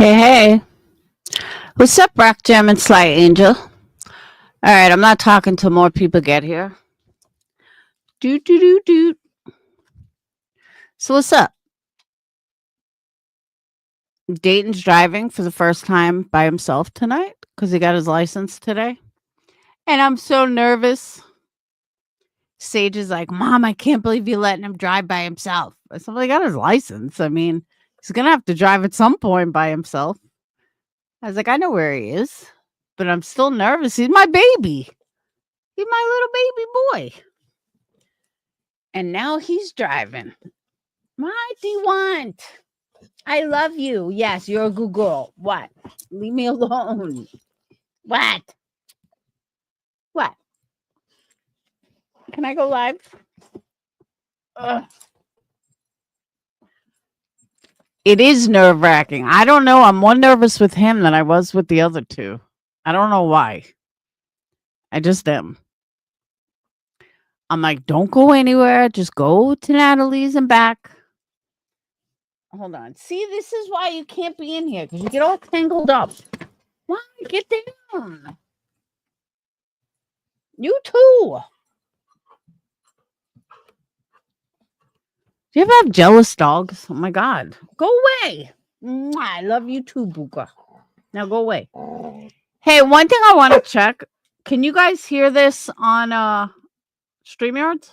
Hey, hey. What's up, Rock Jam and Sly Angel? All right, I'm not talking till more people get here. Doot, doot, doot, doot. So, what's up? Dayton's driving for the first time by himself tonight because he got his license today. And I'm so nervous. Sage is like, Mom, I can't believe you're letting him drive by himself. I said, well, he got his license. I mean, he's going to have to drive at some point by himself. I was like, I know where he is, but I'm still nervous. He's my baby. He's my little baby boy. And now he's driving. What do you want? I love you. Yes, you're a good girl. What? Leave me alone. What? What? Can I go live? Ugh. It is nerve wracking. I don't know. I'm more nervous with him than I was with the other two. I don't know why. I just am. I'm like, don't go anywhere. Just go to Natalie's and back. Hold on. See, this is why you can't be in here because you get all tangled up. Why? Get down. You too. Do you ever have jealous dogs? Oh my God. Go away. Mwah, I love you too, Buka. Now go away. Hey, one thing I want to check. Can you guys hear this on StreamYard?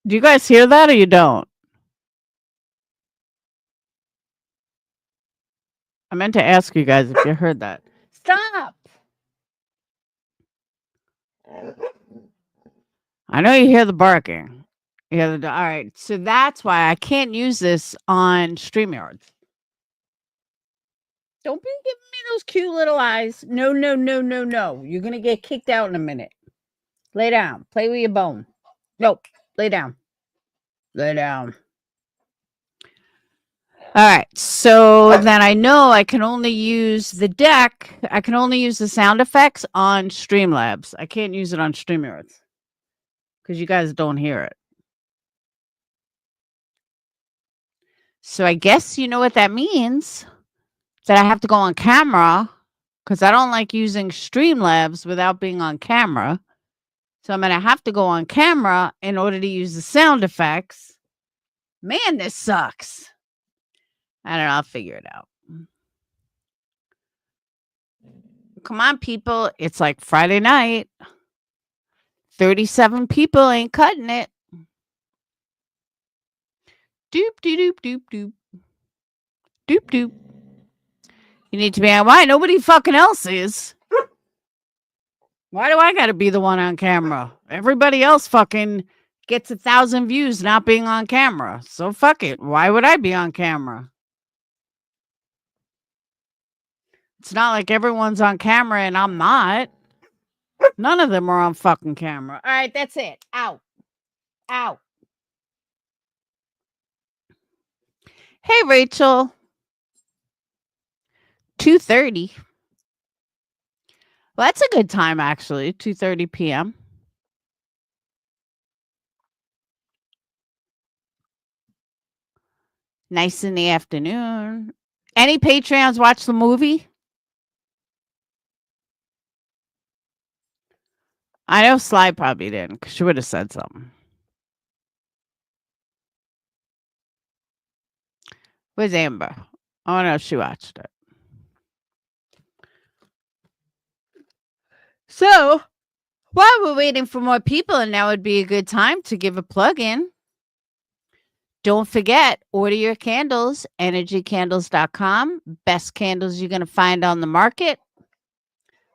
Do you guys hear that or you don't? I meant to ask you guys if you heard that. Stop. I know you hear the barking. All right. So that's why I can't use this on StreamYard. Don't be giving me those cute little eyes. No, no, no, no, no. You're going to get kicked out in a minute. Lay down. Play with your bone. Nope. Lay down. Lay down. All right. So then I know I can only use the deck. I can only use the sound effects on Streamlabs. I can't use it on StreamYard because you guys don't hear it. So I guess you know what that means. That I have to go on camera because I don't like using Streamlabs without being on camera. So I'm going to have to go on camera in order to use the sound effects. Man, this sucks. I don't know. I'll figure it out. Come on, people. It's like Friday night. 37 people ain't cutting it. Doop, doop, doop, doop, doop. Doop, doop. You need to be on. Why? Nobody fucking else is. Why do I got to be the one on camera? Everybody else fucking gets 1,000 views not being on camera. So fuck it. Why would I be on camera? It's not like everyone's on camera and I'm not. None of them are on fucking camera. All right, that's it. Out. Out. Hey, Rachel. 2:30. Well, that's a good time, actually. 2:30 p.m. Nice in the afternoon. Any Patreons watch the movie? I know Sly probably didn't because she would have said something. Where's Amber? Oh, no, she watched it. So, while we're waiting for more people, and now would be a good time to give a plug in. Don't forget, order your candles, energycandles.com. Best candles you're going to find on the market.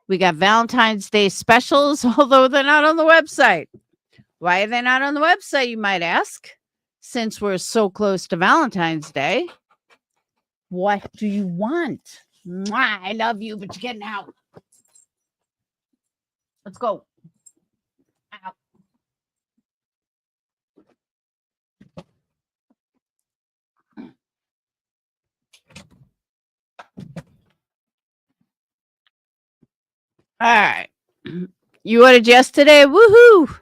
We got Valentine's Day specials, although they're not on the website. Why are they not on the website, you might ask? Since we're so close to Valentine's Day. What do you want? Mwah, I love you, but you're getting out. Let's go. Out. All right. You ordered yesterday? Woohoo!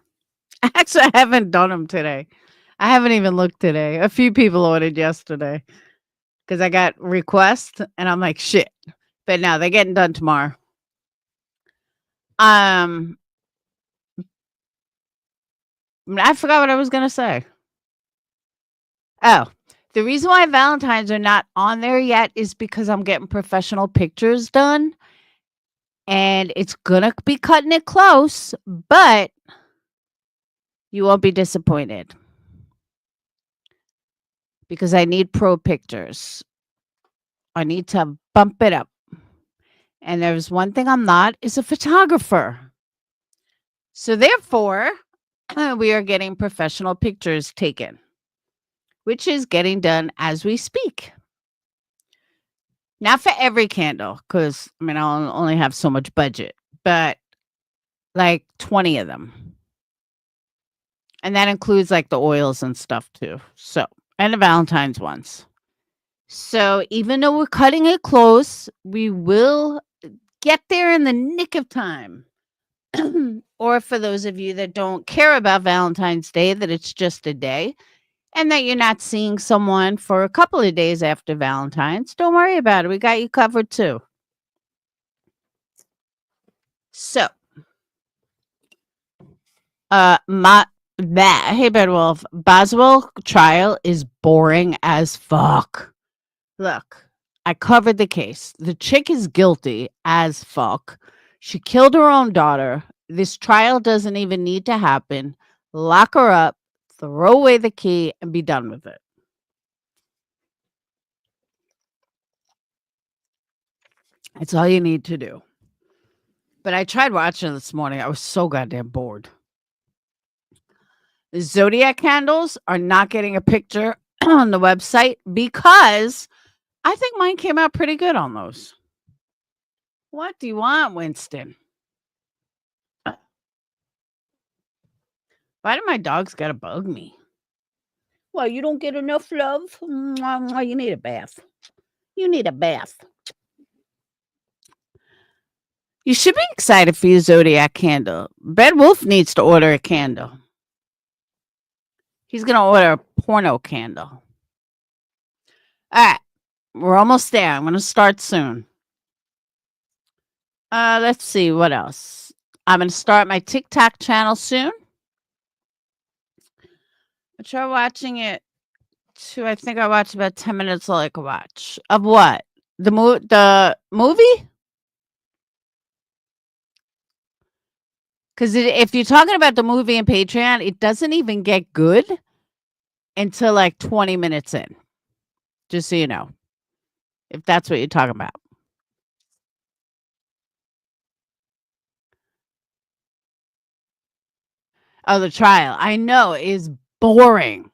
Actually, I haven't done them today. I haven't even looked today. A few people ordered yesterday because I got requests and I'm like, shit. But no, they're getting done tomorrow. Um, I forgot what I was gonna say. Oh, the reason why Valentines are not on there yet is because I'm getting professional pictures done, and it's gonna be cutting it close, but you won't be disappointed because I need pro pictures. I need to bump it up. And there's one thing I'm not is a photographer. So therefore, we are getting professional pictures taken, which is getting done as we speak. Not for every candle, because I mean I'll only have so much budget, but like 20 of them. And that includes like the oils and stuff too. So, and the Valentine's ones. So, even though we're cutting it close, we will get there in the nick of time. Or for those of you that don't care about Valentine's Day, that it's just a day and that you're not seeing someone for a couple of days after Valentine's, don't worry about it. We got you covered too. So, my that hey Bedwolf, Boswell trial is boring as fuck. Look, I covered the case. The chick is guilty as fuck. She killed her own daughter. This trial doesn't even need to happen. Lock her up, throw away the key, and be done with it. It's all you need to do. But I tried watching it this morning. I was so goddamn bored. The Zodiac candles are not getting a picture on the website because I think mine came out pretty good on those. What do you want, Winston? Why do my dogs gotta bug me? Well, you don't get enough love? Mwah, mwah, you need a bath. You need a bath. You should be excited for your Zodiac candle. Bed Wolf needs to order a candle. He's gonna order a porno candle. All right, we're almost there. I'm gonna start soon. Let's see what else. I'm gonna start my TikTok channel soon. I try watching it too. I think I watched about 10 minutes all I could watch. Of what? The movie? Because if you're talking about the movie and Patreon, it doesn't even get good until like 20 minutes in. Just so you know, if that's what you're talking about. Oh, the trial. I know is boring.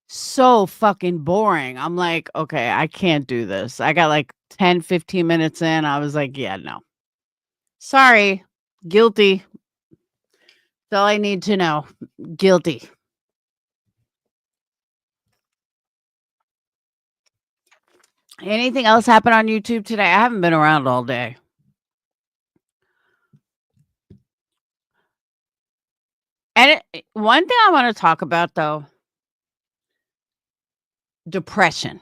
So fucking boring. I'm like, okay, I can't do this. I got like 10, 15 minutes in. I was like, yeah, no. Sorry. Guilty. That's all I need to know. Guilty. Anything else happen on YouTube today? I haven't been around all day. And one thing I want to talk about though, depression.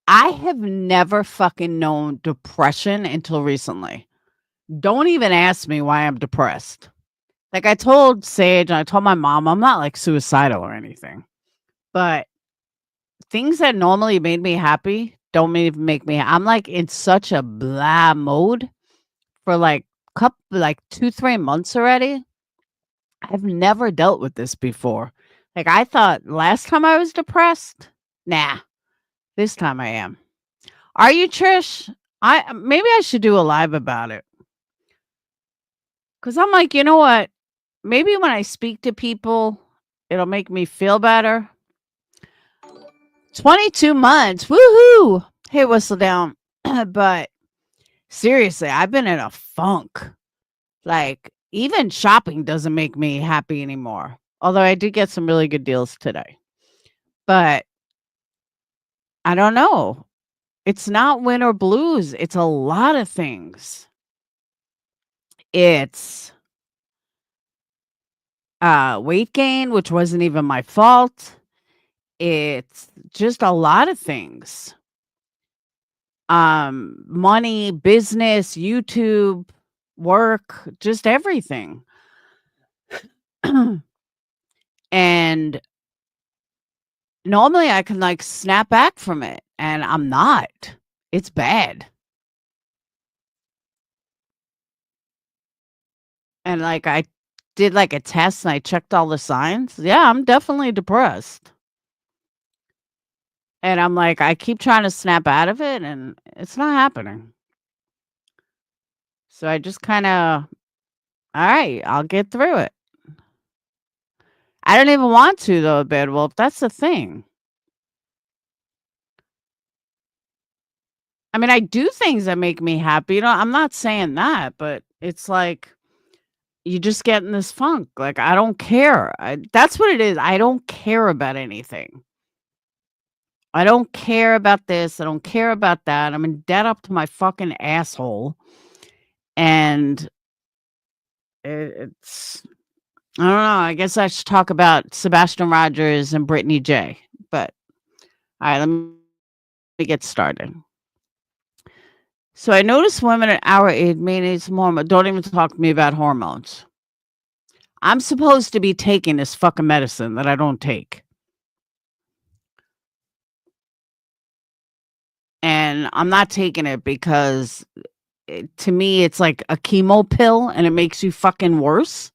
I have never fucking known depression until recently. Don't even ask me why I'm depressed. Like I told Sage and I told my mom, I'm not like suicidal or anything, but things that normally made me happy don't even make me. I'm like in such a blah mode for like couple like 2-3 months already. I've never dealt with this before. Like I thought last time I was depressed. Nah, this time I am. Are you, Trish? I maybe I should do a live about it. Cause I'm like, you know what? Maybe when I speak to people, it'll make me feel better. 22 months. Woohoo. Hey, whistle down. But seriously, I've been in a funk. Like, even shopping doesn't make me happy anymore. Although I did get some really good deals today. But I don't know. It's not winter blues. It's a lot of things. It's weight gain, which wasn't even my fault. It's just a lot of things. Money, business, YouTube, work, just everything. And normally I can like snap back from it, and I'm not. It's bad. And like I did like a test and I checked all the signs. Yeah, I'm definitely depressed. And I'm like, I keep trying to snap out of it and it's not happening. So I just kind of, all right, I'll get through it. I don't even want to though, Bad Wolf. That's the thing. I mean, I do things that make me happy. I'm not saying that, but it's like you just get in this funk. Like I don't care. That's what it is. I don't care about anything. I don't care about this. I don't care about that. I'm in debt up to my fucking asshole. And it's I don't know. I guess I should talk about Sebastian Rogers and Brittany J. But all right, let me get started. So I notice women at our age may need some hormone. Don't even talk to me about hormones. I'm supposed to be taking this fucking medicine that I don't take. And I'm not taking it because to me it's like a chemo pill and it makes you fucking worse.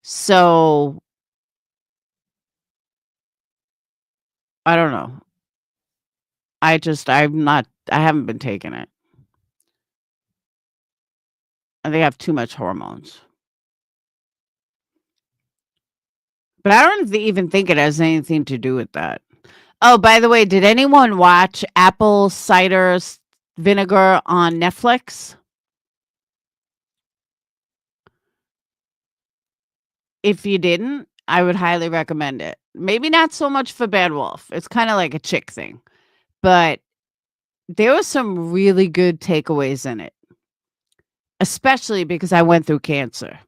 So I don't know. I haven't been taking it. I think I have too much hormones. But I don't even think it has anything to do with that. Oh, by the way, did anyone watch apple cider vinegar on Netflix? If you didn't, I would highly recommend it. Maybe not so much for Bad Wolf. It's kind of like a chick thing. But there was some really good takeaways in it, especially because I went through cancer.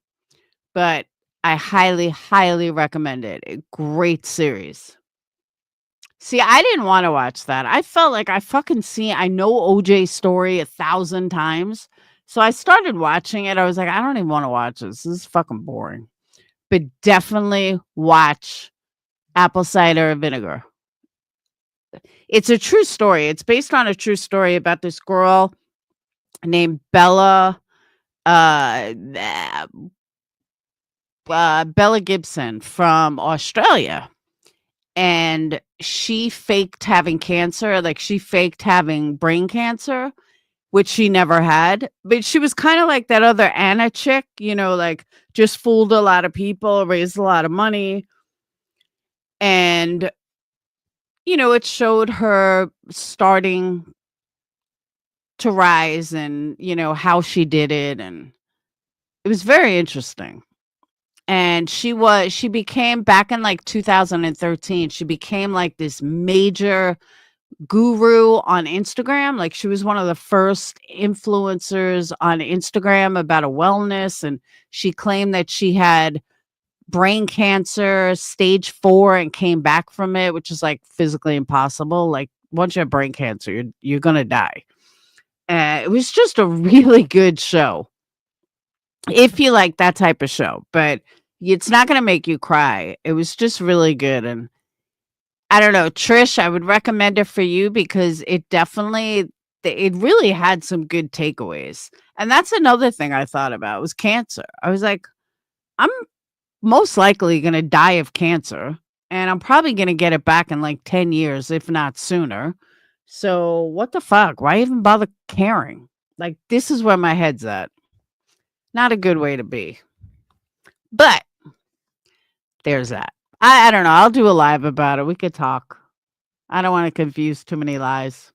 But I highly, highly recommend it. A great series. See, I didn't wanna watch that. I felt like I know OJ's story 1,000 times. So I started watching it. I was like, "I don't even wanna watch this. This is fucking boring." But definitely watch Apple Cider Vinegar. It's a true story. It's based on a true story about this girl named uh, uh, Bella Gibson from Australia. And she faked having cancer, like, she faked having brain cancer, which she never had, but she was kinda like that other Anna chick, like, just fooled a lot of people, raised a lot of money, and, it showed her starting to rise and, how she did it, and it was very interesting. And she became back in, like, 2013, she became, like, this major guru on Instagram. Like she was one of the first influencers on Instagram about a wellness. And she claimed that she had brain cancer, stage 4, and came back from it, which is like physically impossible. Like once you have brain cancer, you're going to die. It was just a really good show. If you like that type of show, but it's not going to make you cry. It was just really good. And I don't know, Trish, I would recommend it for you because it really had some good takeaways. And that's another thing I thought about was cancer. I was like, I'm most likely going to die of cancer and I'm probably going to get it back in like 10 years, if not sooner. So what the fuck? Why even bother caring? Like, this is where my head's at. Not a good way to be. But there's that. I don't know. I'll do a live about it. We could talk. I don't want to confuse too many lies.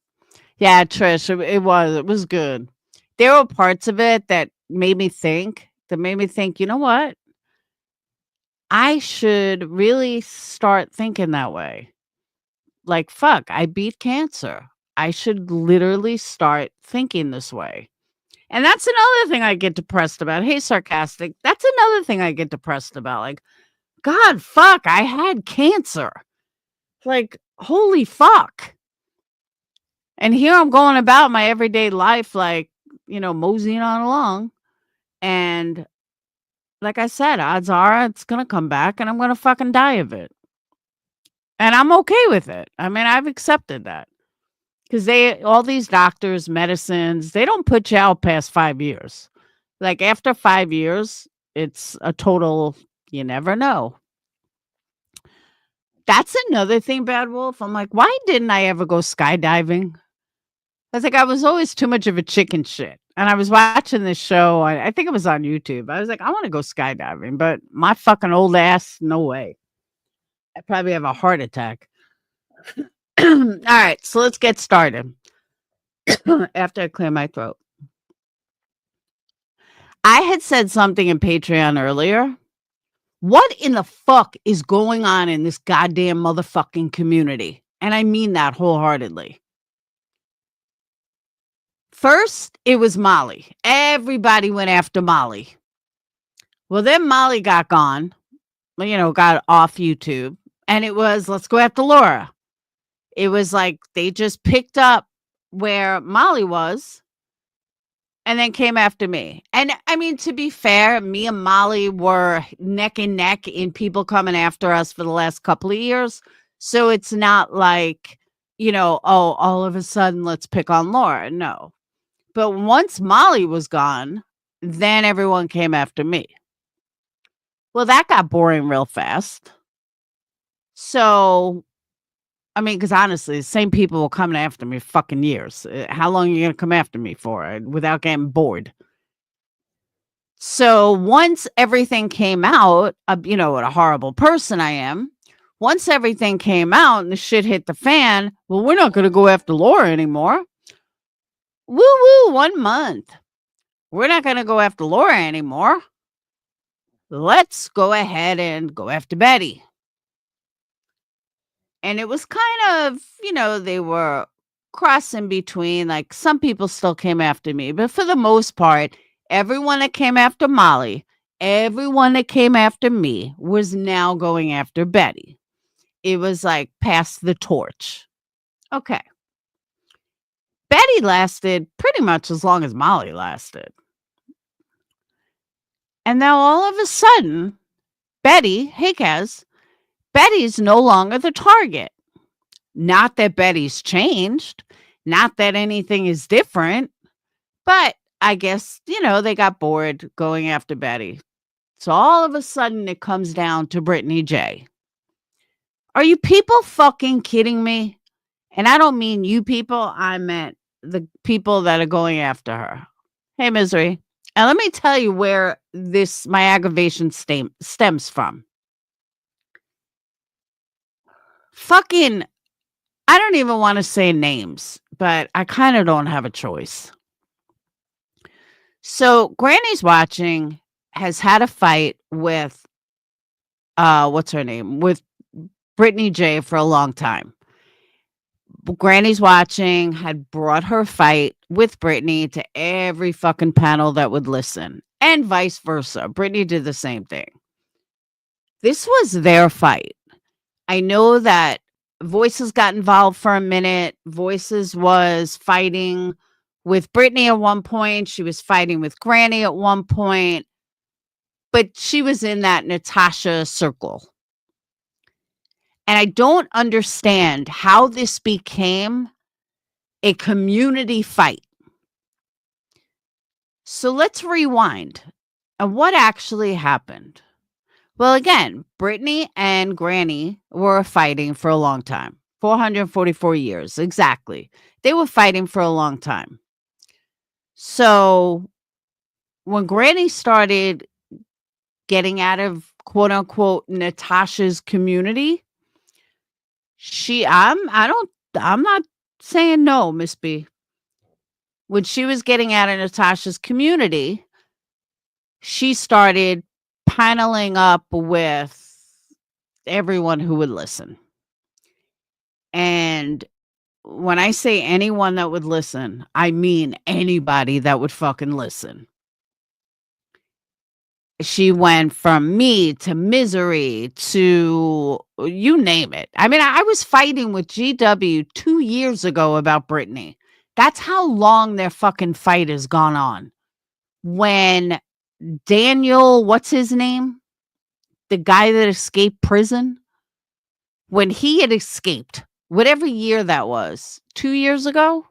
Yeah, Trish, it was good. There were parts of it that made me think, you know what? I should really start thinking that way. Like, fuck, I beat cancer. I should literally start thinking this way. And that's another thing I get depressed about. Hey, sarcastic. That's another thing I get depressed about. Like, God, fuck, I had cancer. Like, holy fuck. And here I'm going about my everyday life, like, moseying on along. And like I said, odds are it's going to come back and I'm going to fucking die of it. And I'm okay with it. I mean, I've accepted that. Because all these doctors, medicines, they don't put you out past 5 years. Like after 5 years, it's a total, you never know. That's another thing, Bad Wolf. I'm like, why didn't I ever go skydiving? I was like, I was always too much of a chicken shit. And I was watching this show. I think it was on YouTube. I was like, I want to go skydiving, but my fucking old ass, no way. I probably have a heart attack. All right, so let's get started. After I clear my throat. I had said something in Patreon earlier. What in the fuck is going on in this goddamn motherfucking community? And I mean that wholeheartedly. First, it was Molly. Everybody went after Molly. Well, then Molly got gone, got off YouTube. And it was, let's go after Laura. It was like they just picked up where Molly was and then came after me. And I mean, to be fair, me and Molly were neck and neck in people coming after us for the last couple of years. So it's not like, oh, all of a sudden, let's pick on Laura. No. But once Molly was gone, then everyone came after me. Well, that got boring real fast. So, I mean, because honestly, the same people will come after me fucking years. How long are you going to come after me for without getting bored? So once everything came out, what a horrible person I am. Once everything came out and the shit hit the fan, well, we're not going to go after Laura anymore. Woo woo, 1 month. We're not going to go after Laura anymore. Let's go ahead and go after Betty. And it was kind of, they were crossing between, like some people still came after me, but for the most part, everyone that came after Molly, everyone that came after me was now going after Betty. It was like pass the torch. Okay. Betty lasted pretty much as long as Molly lasted. And now all of a sudden, Betty's no longer the target. Not that Betty's changed, not that anything is different, but I guess, they got bored going after Betty. So all of a sudden it comes down to Brittany J. Are you people fucking kidding me? And I don't mean you people, I meant the people that are going after her. Hey, Misery. And let me tell you where my aggravation stems from. Fucking, I don't even want to say names, but I kind of don't have a choice. So Granny's Watching has had a fight with, what's her name? With Brittany J for a long time. Granny's Watching had brought her fight with Brittany to every fucking panel that would listen, and vice versa. Brittany did the same thing. This was their fight. I know that Voices got involved for a minute. Voices was fighting with Brittany at one point. She was fighting with Granny at one point. But she was in that Natasha circle. And I don't understand how this became a community fight. So let's rewind. And what actually happened? Well, again, Brittany and Granny were fighting for a long time. 444 years, exactly. They were fighting for a long time. So when Granny started getting out of quote unquote Natasha's community, I'm not saying no, Miss B. When she was getting out of Natasha's community, she started paneling up with everyone who would listen. And when I say anyone that would listen, I mean anybody that would fucking listen. She went from me to misery to you name it. I mean, I was fighting with GW 2 years ago about Britney. That's how long their fucking fight has gone on. When Daniel, what's his name? The guy that escaped prison? When he had escaped, whatever year that was, 2 years ago,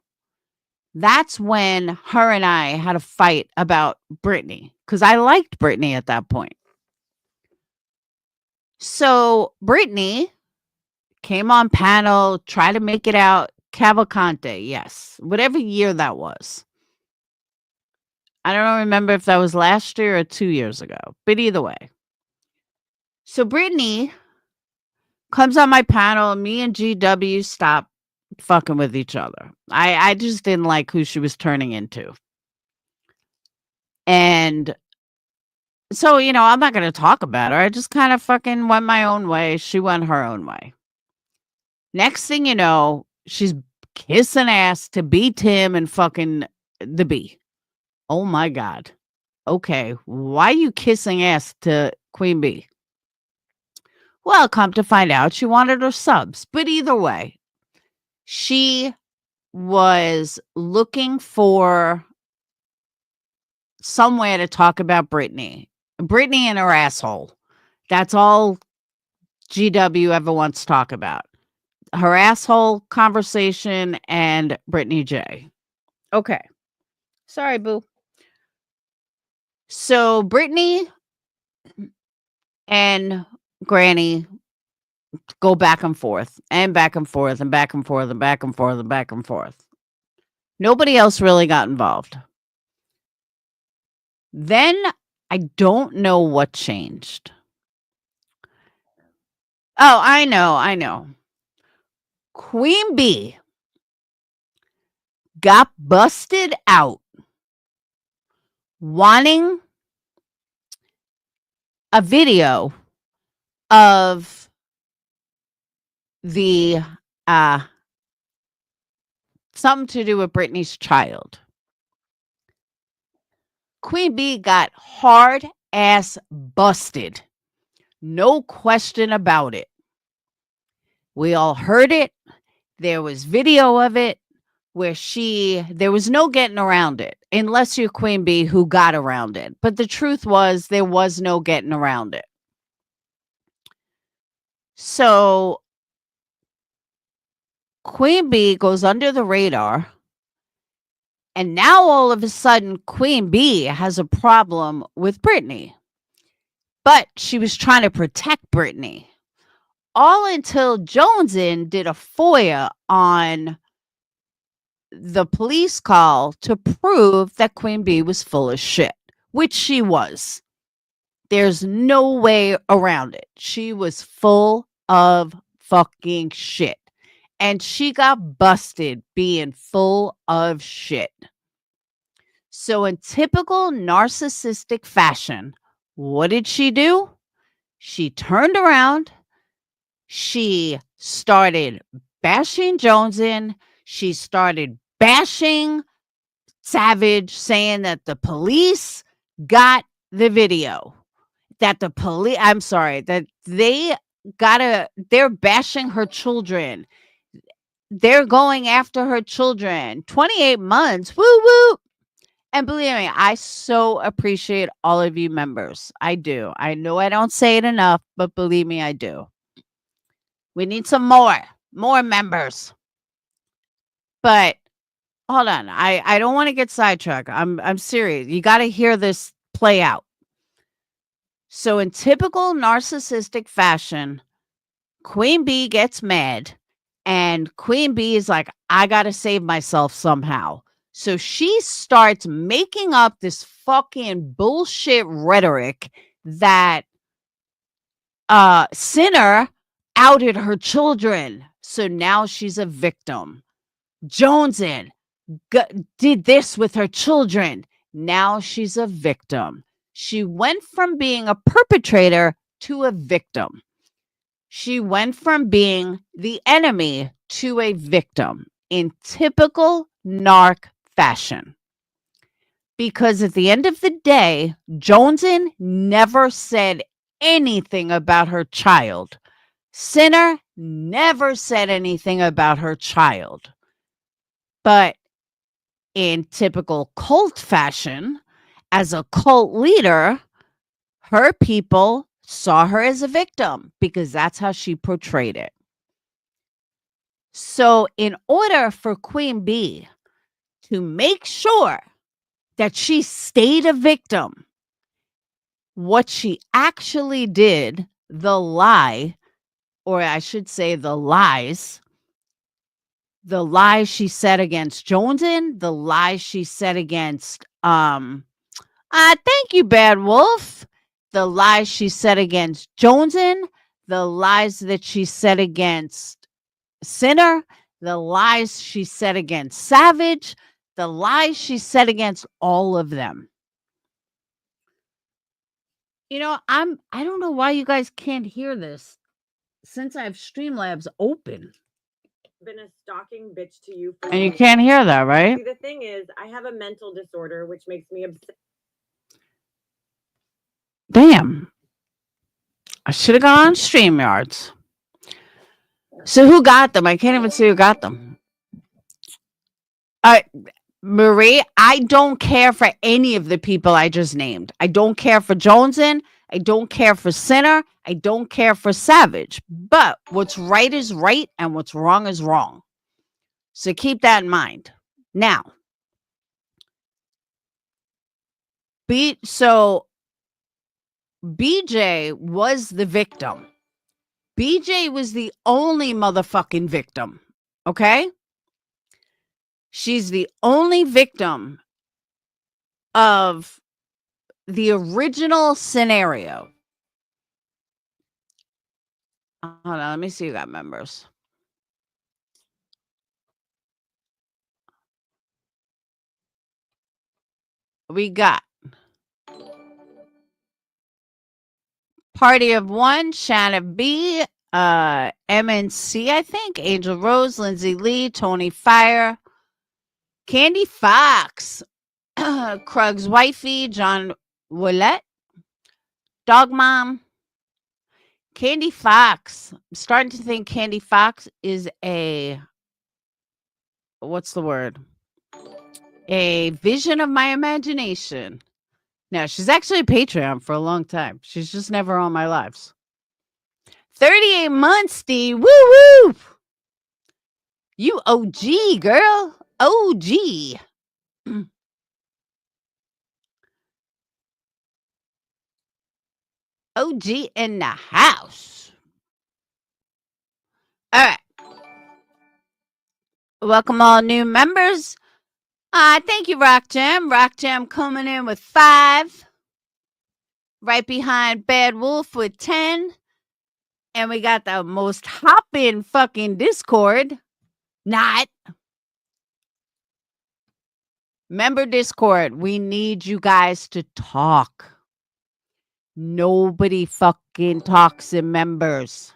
that's when her and I had a fight about Britney because I liked Britney at that point. So Britney came on panel, tried to make it out. Cavalcante, yes, whatever year that was. I don't remember if that was last year or 2 years ago, but either way. So Britney comes on my panel, and me and GW stop fucking with each other. I just didn't like who she was turning into. And so, I'm not going to talk about her. I just kind of fucking went my own way. She went her own way. Next thing you know, she's kissing ass to B Tim and fucking the B. Oh my God. Okay. Why are you kissing ass to Queen B? Well, come to find out, she wanted her subs. But either way, she was looking for somewhere to talk about Britney. Britney and her asshole. That's all GW ever wants to talk about. Her asshole conversation and Britney J. Okay. Sorry, boo. So Britney and Granny go back and forth and back and forth and back and forth and back and forth and back and forth. Nobody else really got involved. Then I don't know what changed. Oh, I know. Queen B got busted out wanting a video of the something to do with Britney's child. Queen B got hard ass busted. No question about it. We all heard it. There was video of it where there was no getting around it, unless you're Queen B who got around it. But the truth was there was no getting around it. So Queen B goes under the radar. And now all of a sudden, Queen B has a problem with Britney. But she was trying to protect Britney. All until Jonesin did a FOIA on the police call to prove that Queen B was full of shit, which she was. There's no way around it. She was full of fucking shit. And she got busted being full of shit. So in typical narcissistic fashion, what did she do? She turned around. She started bashing Jonesin. She started bashing Savage, saying that the police got the video. That they're bashing her children. They're going after her children. 28 months. Woo woo. And believe me, I so appreciate all of you members. I do. I know I don't say it enough, but believe me, I do. We need some more members. But hold on. I don't want to get sidetracked. I'm serious. You got to hear this play out. So in typical narcissistic fashion, Queen B gets mad and Queen B is like, I got to save myself somehow. So she starts making up this fucking bullshit rhetoric that Sinner outed her children. So now she's a victim. Jonesin did this with her children. Now she's a victim. She went from being a perpetrator to a victim. She went from being the enemy to a victim. in typical narc fashion. Because at the end of the day, Joneson never said anything about her child. Sinner never said anything about her child. But in typical cult fashion, as a cult leader, her people saw her as a victim because that's how she portrayed it. So, in order for Queen Bee to make sure that she stayed a victim, what she actually did, the lie, or I should say the lies she said against Joneson, the lies she said against thank you, Bad Wolf. The lies she said against Joneson, the lies that she said against Sinner, the lies she said against Savage, the lies she said against all of them. You know, I don't know why you guys can't hear this since I have Streamlabs open. Been a stalking bitch to you for And you years. can't hear that, right? See, the thing is, I have a mental disorder which makes me obsessed. Damn. I should have gone on StreamYards. So who got them? I can't even see who got them. Marie, I don't care for any of the people I just named. I don't care for Joneson. I don't care for Sinner. I don't care for Savage. But what's right is right and what's wrong is wrong. So keep that in mind. Now, so BJ was the victim. BJ was the only motherfucking victim. Okay? She's the only victim of the original scenario. Hold on, let me see who got members. We got Party of One, Shannon B, MNC, I think, Angel Rose, Lindsay Lee, Tony Fire, Candy Fox, Krug's Wifey, John Willett, Dog Mom, Candy Fox. I'm starting to think Candy Fox is what's the word? A vision of my imagination. Now, she's actually a Patreon for a long time. She's just never on my lives. 38 months, Steve. Woo woo. You OG, girl. OG. OG in the house. All right. Welcome all new members. Thank you, Rock Jam. Rock Jam coming in with 5. Right behind Bad Wolf with 10. And we got the most hopping fucking Discord. Not. Member Discord. We need you guys to talk. Nobody fucking talks in members.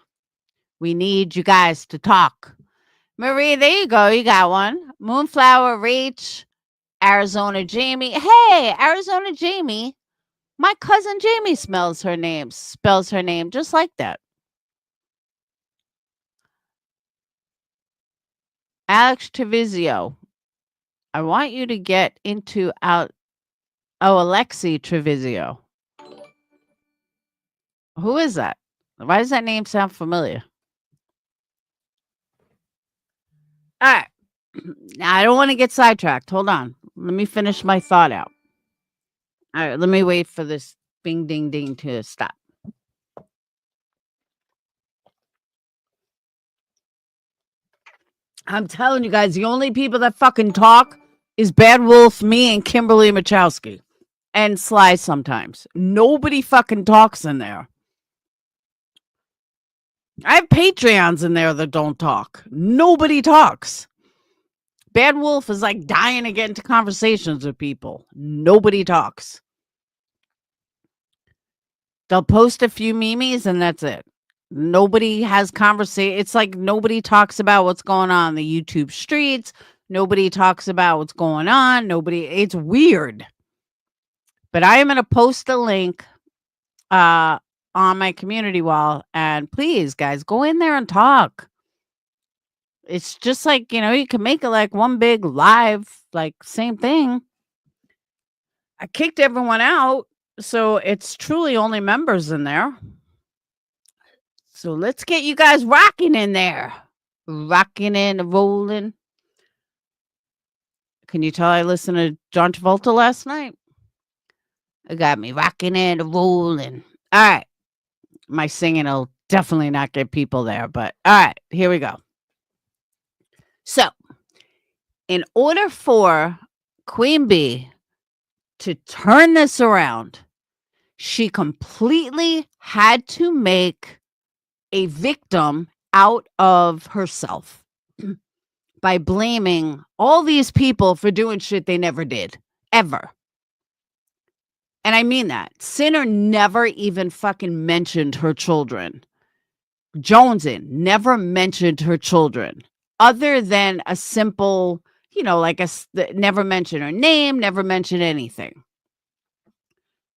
We need you guys to talk. Marie, there you go. You got one. Moonflower, Rach, Arizona Jamie. Hey, Arizona Jamie. My cousin Jamie spells her name just like that. Alex Trevizio. I want you to get into Alexi Trevizio. Who is that? Why does that name sound familiar? All right. Now, I don't want to get sidetracked. Hold on. Let me finish my thought out. All right. Let me wait for this bing, ding, ding to stop. I'm telling you guys, the only people that fucking talk is Bad Wolf, me, and Kimberly Machowski. And Sly sometimes. Nobody fucking talks in there. I have Patreons in there that don't talk. Nobody talks. Bad Wolf is like dying to get into conversations with people. Nobody talks. They'll post a few memes and that's it. Nobody has conversation. It's like nobody talks about what's going on in the YouTube streets. Nobody talks about what's going on. It's weird. But I am going to post a link uh on my community wall, and please guys go in there and talk. It's just like, you can make it like one big live, like same thing. I kicked everyone out, so it's truly only members in there. So let's get you guys rocking in there. Rocking and rolling. Can you tell I listened to John Travolta last night? It got me rocking and rolling. All right. My singing will definitely not get people there, but all right, here we go. So, in order for Queen Bee to turn this around, she completely had to make a victim out of herself by blaming all these people for doing shit they never did, ever. And I mean that. Sinner never even fucking mentioned her children. Jonesin never mentioned her children, other than a simple, never mentioned her name, never mentioned anything.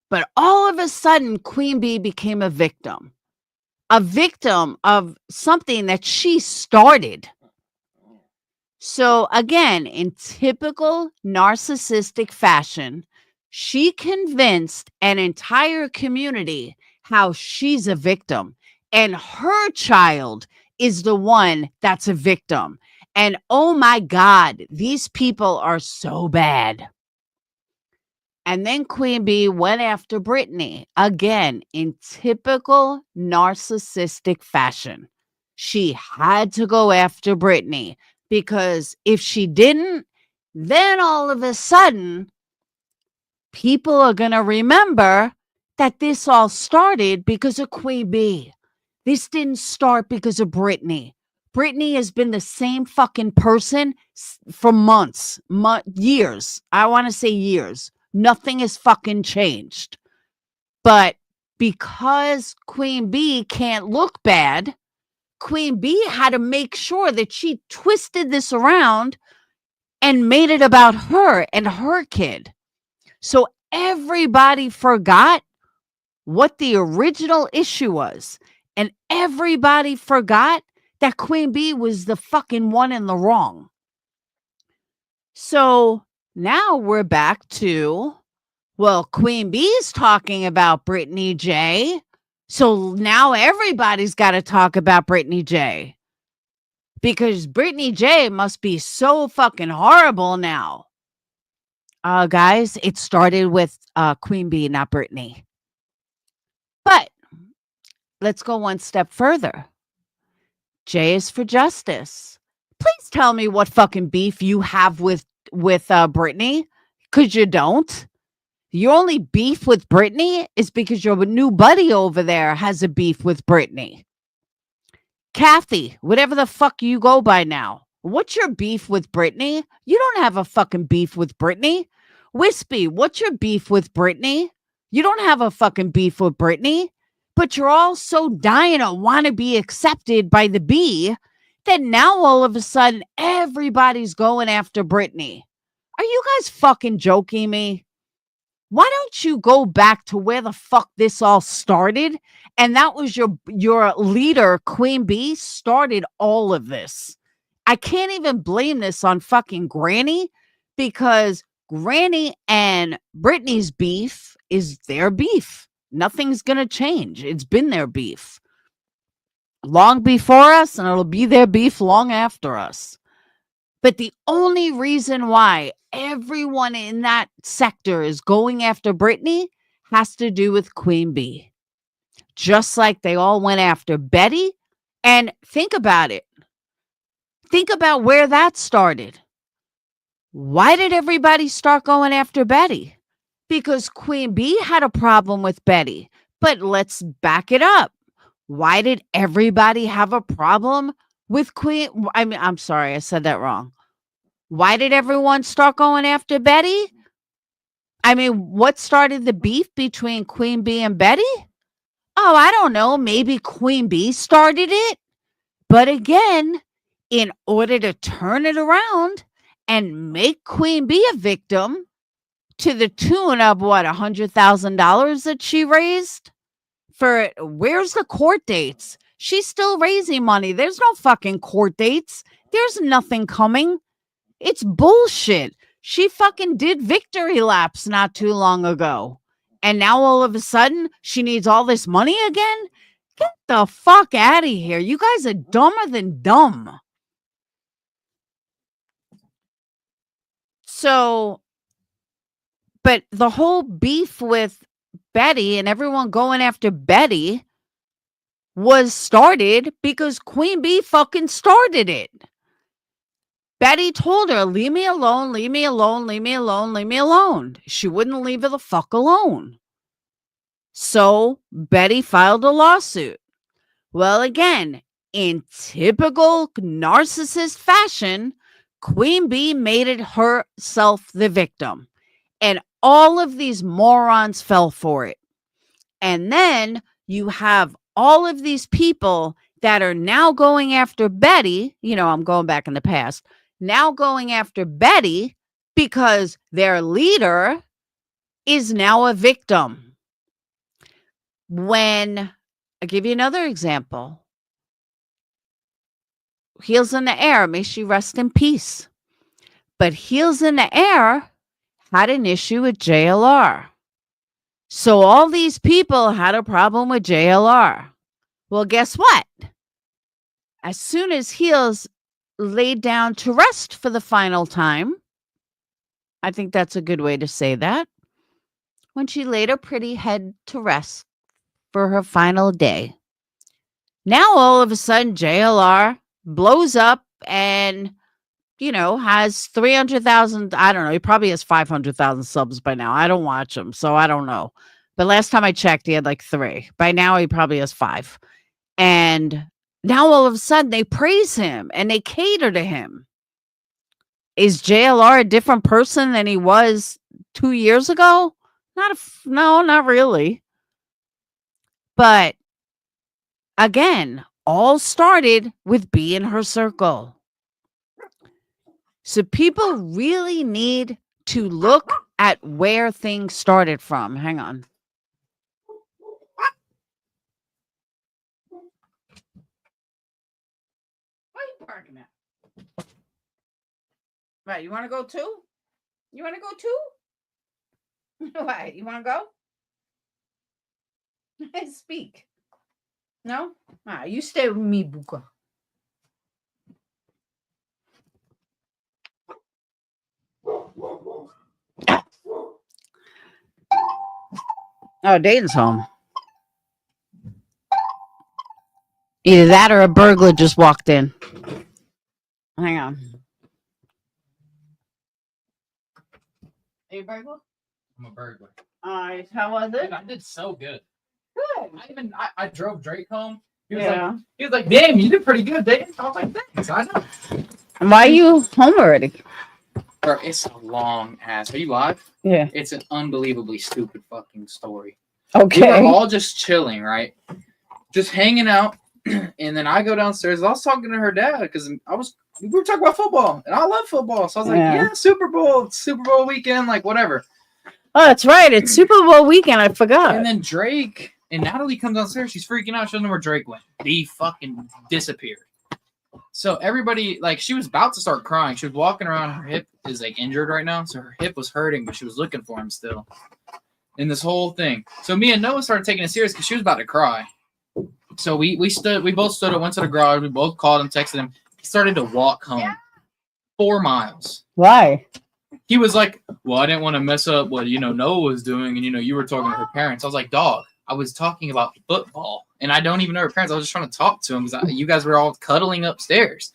But all of a sudden, Queen Bee became a victim of something that she started. So again, in typical narcissistic fashion, she convinced an entire community how she's a victim and her child is the one that's a victim. And oh my God, these people are so bad. And then Queen Bee went after Brittany, again, in typical narcissistic fashion. She had to go after Brittany because if she didn't, then all of a sudden, people are going to remember that this all started because of Queen Bee. This didn't start because of Brittany. Brittany has been the same fucking person for months, years. I want to say years. Nothing has fucking changed. But because Queen Bee can't look bad, Queen Bee had to make sure that she twisted this around and made it about her and her kid. So everybody forgot what the original issue was. And everybody forgot that Queen Bee was the fucking one in the wrong. So now we're back to, well, Queen Bee's talking about Brittany J. So now everybody's got to talk about Brittany J. Because Brittany J must be so fucking horrible now. Guys, it started with Queen Bee, not Brittany. But let's go one step further. J is for justice. Please tell me what fucking beef you have with Brittany, because you don't. Your only beef with Brittany is because your new buddy over there has a beef with Brittany. Kathy, whatever the fuck you go by now. What's your beef with Brittany? You don't have a fucking beef with Brittany. Wispy, what's your beef with Brittany? You don't have a fucking beef with Brittany. But you're all so dying to want to be accepted by the bee that now all of a sudden everybody's going after Brittany. Are you guys fucking joking me? Why don't you go back to where the fuck this all started? And that was your leader, Queen Bee, started all of this. I can't even blame this on fucking Granny, because Granny and Brittany's beef is their beef. Nothing's going to change. It's been their beef long before us, and it'll be their beef long after us. But the only reason why everyone in that sector is going after Brittany has to do with Queen Bee. Just like they all went after Betty. And think about it. Think about where that started. Why did everybody start going after Betty? Because Queen Bee had a problem with Betty. But let's back it up. Why did everybody have a problem with I'm sorry, I said that wrong. Why did everyone start going after Betty? I mean, what started the beef between Queen Bee and Betty? Oh, I don't know. Maybe Queen Bee started it. But again, in order to turn it around and make Queen Bee a victim to the tune of what, $100,000 that she raised for where's the court dates? She's still raising money. There's no fucking court dates. There's nothing coming. It's bullshit. She fucking did victory laps not too long ago. And now all of a sudden she needs all this money again? Get the fuck out of here. You guys are dumber than dumb. So, but the whole beef with Betty and everyone going after Betty was started because Queen Bee fucking started it. Betty told her, leave me alone, leave me alone, leave me alone, leave me alone. She wouldn't leave her the fuck alone. So Betty filed a lawsuit. Well, again, in typical narcissist fashion, Queen Bee made it herself the victim. And all of these morons fell for it. And then you have all of these people that are now going after Betty. You know, I'm going back in the past. Now going after Betty because their leader is now a victim. When I'll give you another example. Heels in the Air, may she rest in peace. But Heels in the Air had an issue with JLR. So all these people had a problem with JLR. Well, guess what? As soon as Heels laid down to rest for the final time, I think that's a good way to say that, when she laid her pretty head to rest for her final day, now all of a sudden JLR blows up and, you know, has 300,000. I don't know. He probably has 500,000 subs by now. I don't watch him, so I don't know. But last time I checked, he had like 3. By now, he probably has 5. And now all of a sudden, they praise him and they cater to him. Is JLR a different person than he was 2 years ago? No, not really. But again, all started with Bee in her circle. So people really need to look at where things started from. Hang on. Why are you barking at? Right, you want to go too? You want to go too? What? You want to go? Speak. No? You stay with me, Buka. Oh, Dayton's home. Either that or a burglar just walked in. Hang on. Are you a burglar? I'm a burglar. All right. How was it? Dude, I did so good. Good. I drove Drake home. He Yeah. was like, damn, you did pretty good, Dave. I was like, thanks. I know. Why are you home already? Bro, it's a long ass. Are you live? Yeah. It's an unbelievably stupid fucking story. Okay. We were all just chilling, right? Just hanging out. And then I go downstairs. I was talking to her dad because we were talking about football, and I love football. So I was like, yeah, Super Bowl weekend, like whatever. Oh, that's right. It's Super Bowl weekend. I forgot. And then Drake and Natalie comes downstairs. She's freaking out. She doesn't know where Drake went. He fucking disappeared. So everybody, like, she was about to start crying. She was walking around. Her hip is like injured right now, so her hip was hurting, but she was looking for him still. In this whole thing. So me and Noah started taking it serious because she was about to cry. So we both stood up, went to the garage. We both called him, texted him. He started to walk home 4 miles. Why? He was like, well, I didn't want to mess up what, Noah was doing. And, you were talking to her parents. I was like, dog, I was talking about football. And I don't even know her parents. I was just trying to talk to him because you guys were all cuddling upstairs.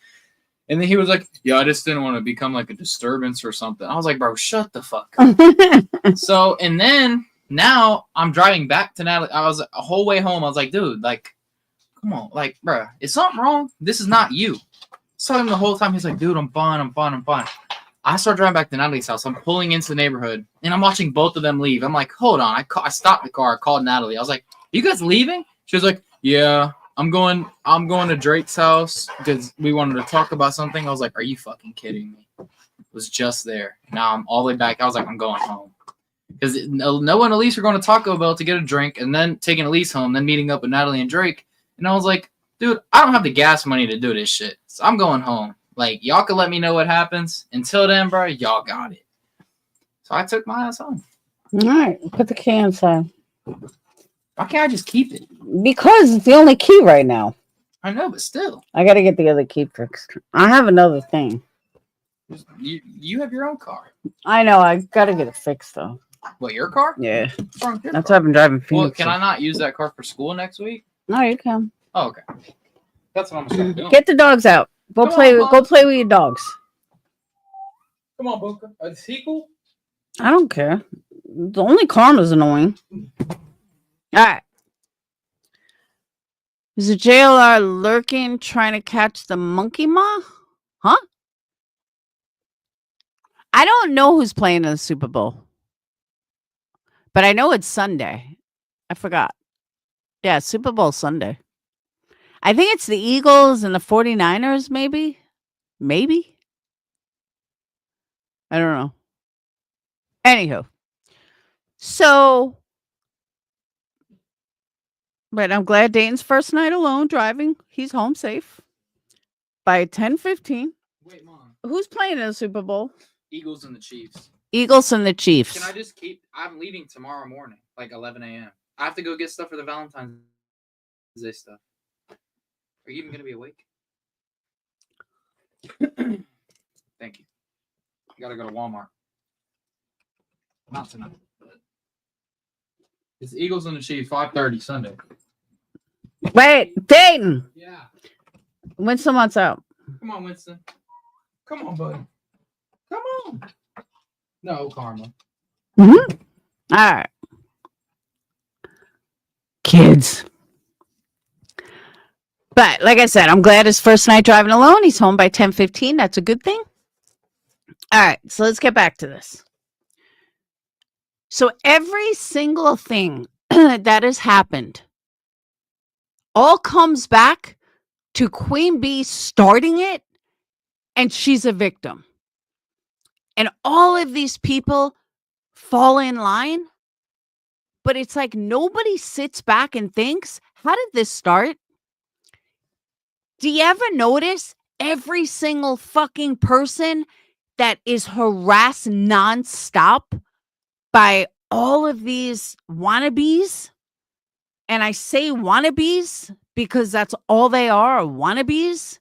And then he was like, yeah, I just didn't want to become like a disturbance or something. I was like, bro, shut the fuck up. So, and then now I'm driving back to Natalie. I was a whole way home. I was like, dude, like, come on. Like, bro, is something wrong? This is not you. Saw him the whole time. He's like, dude, I'm fine. I start driving back to Natalie's house. I'm pulling into the neighborhood, and I'm watching both of them leave. I'm like, hold on. I stopped the car. I called Natalie. I was like, You guys leaving? She was like, yeah, I'm going to Drake's house because we wanted to talk about something. I was like, are you fucking kidding me? Was just there. Now I'm all the way back. I was like, I'm going home. Because Noah and Elise were going to Taco Bell to get a drink and then taking Elise home, then meeting up with Natalie and Drake. And I was like, dude, I don't have the gas money to do this shit. So I'm going home. Like, y'all can let me know what happens. Until then, bro, y'all got it. So I took my ass home. All right, put the key inside. Why can't I just keep it? Because it's the only key right now. I know, but still. I got to get the other key fixed. I have another thing. You have your own car. I know. I got to get it fixed, though. What, your car? Yeah. What's wrong with your That's car? why I've been driving Phoenix. Well, can I not use that car for school next week? No, you can. Oh, okay. That's what I'm going to do. Get the dogs out. Go play with your dogs. Come on, Boca. Is he cool? I don't care. The only Karma's annoying. All right. Is a JLR lurking trying to catch the monkey maw? Huh? I don't know who's playing in the Super Bowl. But I know it's Sunday. I forgot. Yeah, Super Bowl Sunday. I think it's the Eagles and the 49ers, maybe. Maybe. I don't know. Anywho. So, but I'm glad Dayton's first night alone driving. He's home safe by 10:15. Wait, Mom. Who's playing in the Super Bowl? Eagles and the Chiefs. Eagles and the Chiefs. Can I just keep... I'm leaving tomorrow morning, like 11 a.m. I have to go get stuff for the Valentine's Day stuff. Are you even going to be awake? Thank you. You got to go to Walmart. Not tonight. But... It's Eagles and the Chiefs, 5:30 Sunday. Wait, Dayton. Yeah. Winston wants out. Come on, Winston. Come on, buddy. Come on. No, Karma. Mm-hmm. All right. Kids. But like I said, I'm glad his first night driving alone. He's home by 10:15. That's a good thing. All right. So let's get back to this. So every single thing that has happened all comes back to Queen Bee starting it, and she's a victim. And all of these people fall in line, but it's like nobody sits back and thinks, how did this start? Do you ever notice every single fucking person that is harassed nonstop by all of these wannabes? And I say wannabes because that's all they are wannabes.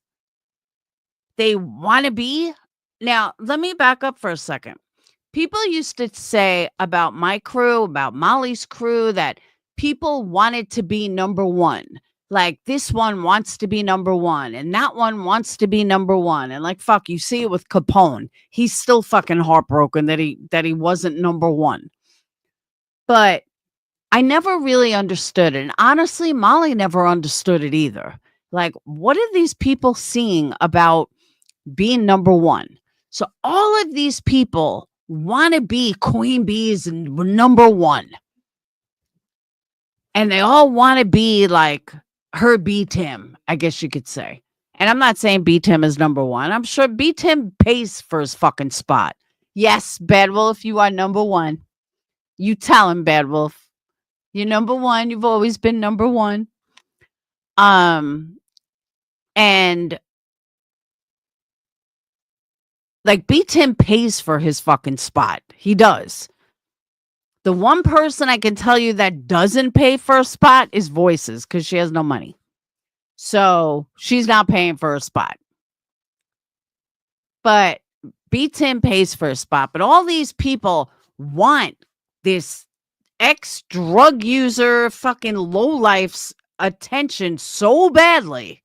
They wanna be. Now, let me back up for a second. People used to say about my crew, about Molly's crew, that people wanted to be number one. Like, this one wants to be number one, and that one wants to be number one. And like, fuck, you see it with Capone. He's still fucking heartbroken that he wasn't number one. But I never really understood it. And honestly, Molly never understood it either. Like, what are these people seeing about being number one? So all of these people want to be Queen Bee's number one. And they all want to be like her B Tim, I guess you could say. And I'm not saying B Tim is number one. I'm sure B Tim pays for his fucking spot. Yes, Bad Wolf, you are number one. You tell him, Bad Wolf. You're number one. You've always been number one. And like B Tim pays for his fucking spot. He does. The one person I can tell you that doesn't pay for a spot is Voices, because she has no money. So she's not paying for a spot. But B Tim pays for a spot. But all these people want this ex-drug user fucking lowlife's attention so badly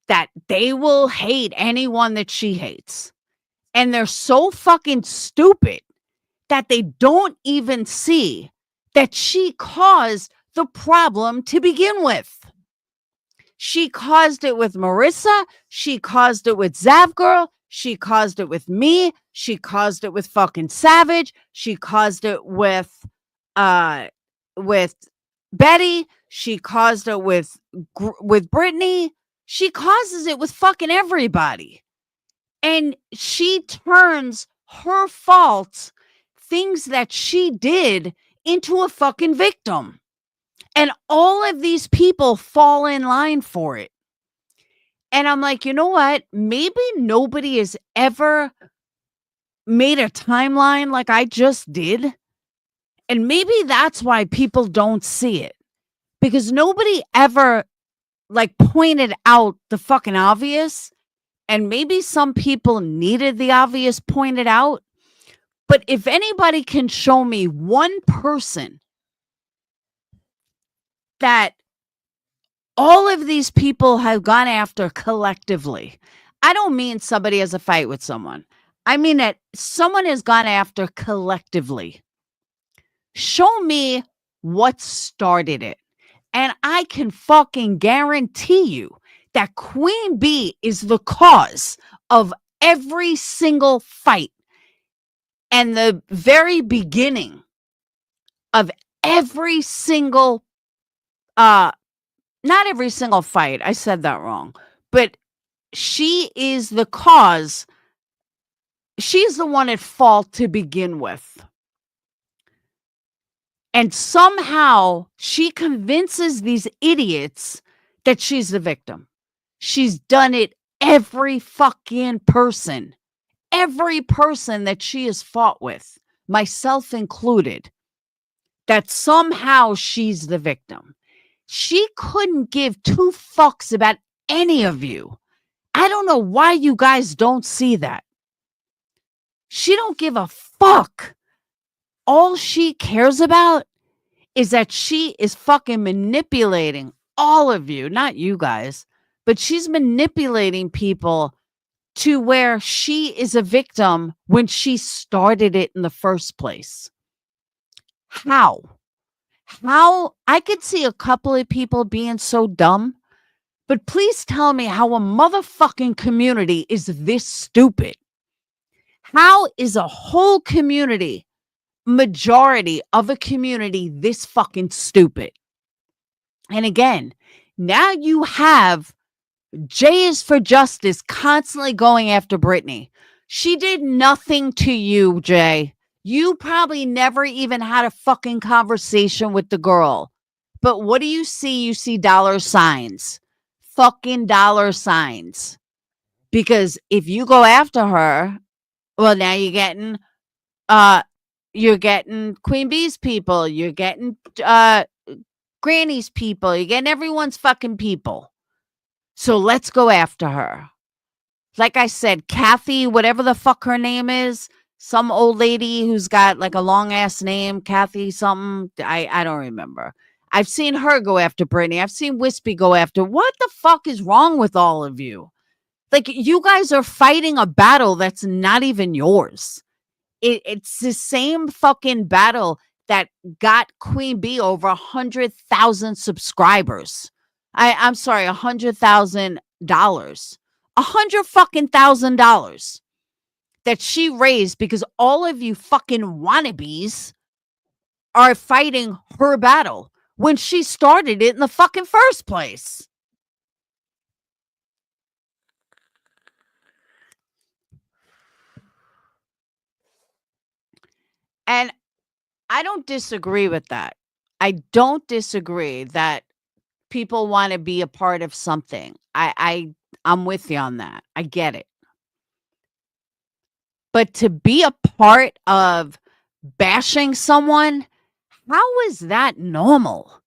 that they will hate anyone that she hates. And they're so fucking stupid that they don't even see that she caused the problem to begin with. She caused it with Marissa. She caused it with Zavgirl. She caused it with me. She caused it with fucking Savage. She caused it with Betty, she caused it with Brittany. She causes it with fucking everybody. And she turns her faults, things that she did, into a fucking victim. And all of these people fall in line for it. And I'm like, you know what? Maybe nobody has ever made a timeline like I just did. And maybe that's why people don't see it. Because nobody ever like pointed out the fucking obvious. And maybe some people needed the obvious pointed out. But if anybody can show me one person that all of these people have gone after collectively, I don't mean somebody has a fight with someone. I mean that someone has gone after collectively. Show me what started it. And I can fucking guarantee you that Queen Bee is the cause of every single fight and the very beginning of every single not every single fight. I said that wrong. But she is the cause. She's the one at fault to begin with. And somehow she convinces these idiots that she's the victim. She's done it every fucking person. Every person that she has fought with, myself included, that somehow she's the victim. She couldn't give two fucks about any of you. I don't know why you guys don't see that. She don't give a fuck. All she cares about is that she is fucking manipulating all of you, not you guys, but she's manipulating people to where she is a victim when she started it in the first place. How? I could see a couple of people being so dumb, but please tell me how a motherfucking community is this stupid. How is a whole community, majority of a community, this fucking stupid? And again, now you have Jay is for Justice constantly going after Brittany. She did nothing to you, Jay. You probably never even had a fucking conversation with the girl. But what do you see? You see dollar signs. Fucking dollar signs. Because if you go after her, well, now you're getting Queen Bee's people, you're getting Granny's people, you're getting everyone's fucking people. So let's go after her. Like I said, Kathy, whatever the fuck her name is, some old lady who's got like a long ass name, Kathy something. I don't remember. I've seen her go after Brittany. I've seen Wispy go after. What the fuck is wrong with all of you? Like, you guys are fighting a battle that's not even yours. It's the same fucking battle that got Queen Bee over 100,000 subscribers. I'm sorry, $100,000. $100,000 that she raised because all of you fucking wannabes are fighting her battle when she started it in the fucking first place. And I don't disagree with that. I don't disagree that people want to be a part of something. I'm with you on that. I get it. But to be a part of bashing someone, how is that normal?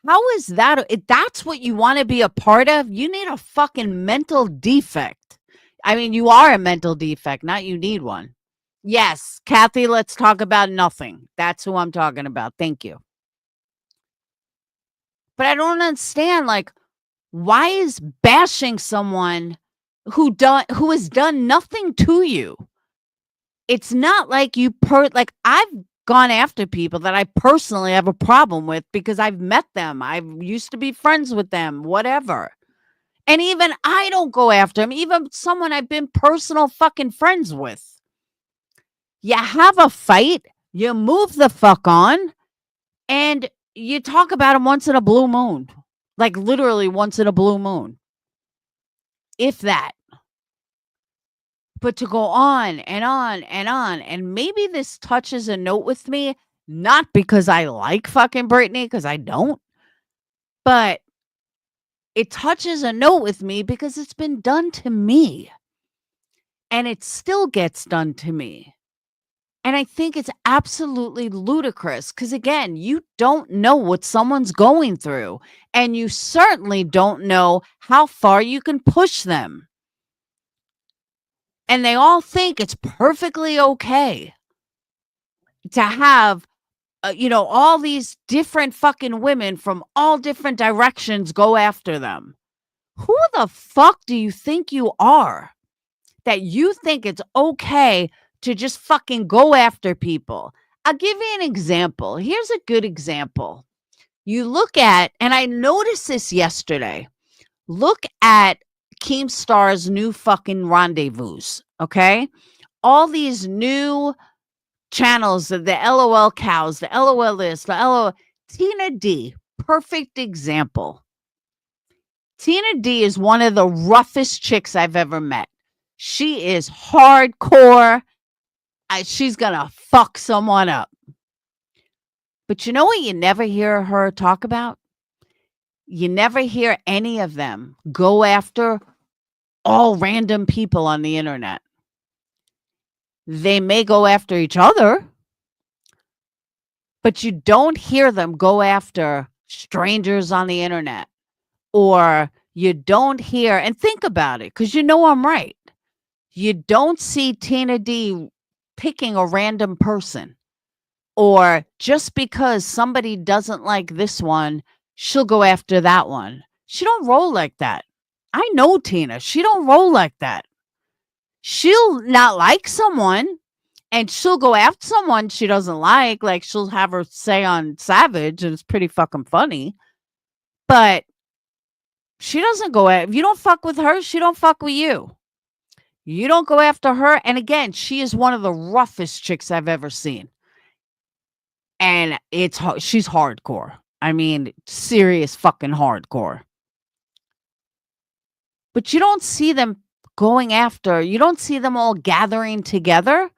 How is that? If that's what you want to be a part of, you need a fucking mental defect. I mean, you are a mental defect, not you need one. Yes, Kathy, let's talk about nothing. That's who I'm talking about. Thank you. But I don't understand, like, why is bashing someone who has done nothing to you? It's not like like I've gone after people that I personally have a problem with because I've met them. I used to be friends with them, whatever. And even I don't go after them, even someone I've been personal fucking friends with. You have a fight, you move the fuck on, and you talk about them once in a blue moon. Like literally once in a blue moon. If that. But to go on and on and on, and maybe this touches a note with me, not because I like fucking Britney, because I don't, but it touches a note with me because it's been done to me. And it still gets done to me. And I think it's absolutely ludicrous because, again, you don't know what someone's going through, and you certainly don't know how far you can push them. And they all think it's perfectly okay to have, all these different fucking women from all different directions go after them. Who the fuck do you think you are that you think it's okay to just fucking go after people? I'll give you an example. Here's a good example. You look at, and I noticed this yesterday, look at Keemstar's new fucking rendezvous, okay? All these new channels, the LOL cows, the LOL this, the LOL. Tina D, perfect example. Tina D is one of the roughest chicks I've ever met. She is hardcore. She's going to fuck someone up. But you know what you never hear her talk about? You never hear any of them go after all random people on the internet. They may go after each other, but you don't hear them go after strangers on the internet. Or you don't hear, and think about it, because you know I'm right. You don't see Tina D picking a random person. Or just because somebody doesn't like this one, she'll go after that one. She don't roll like that. I know Tina. She don't roll like that. She'll not like someone and she'll go after someone she doesn't like. Like she'll have her say on Savage, and it's pretty fucking funny. But she doesn't go at, if you don't fuck with her, she don't fuck with you. You don't go after her. And again, she is one of the roughest chicks I've ever seen. And she's hardcore. I mean, serious fucking hardcore. But you don't see them going after, you don't see them all gathering together,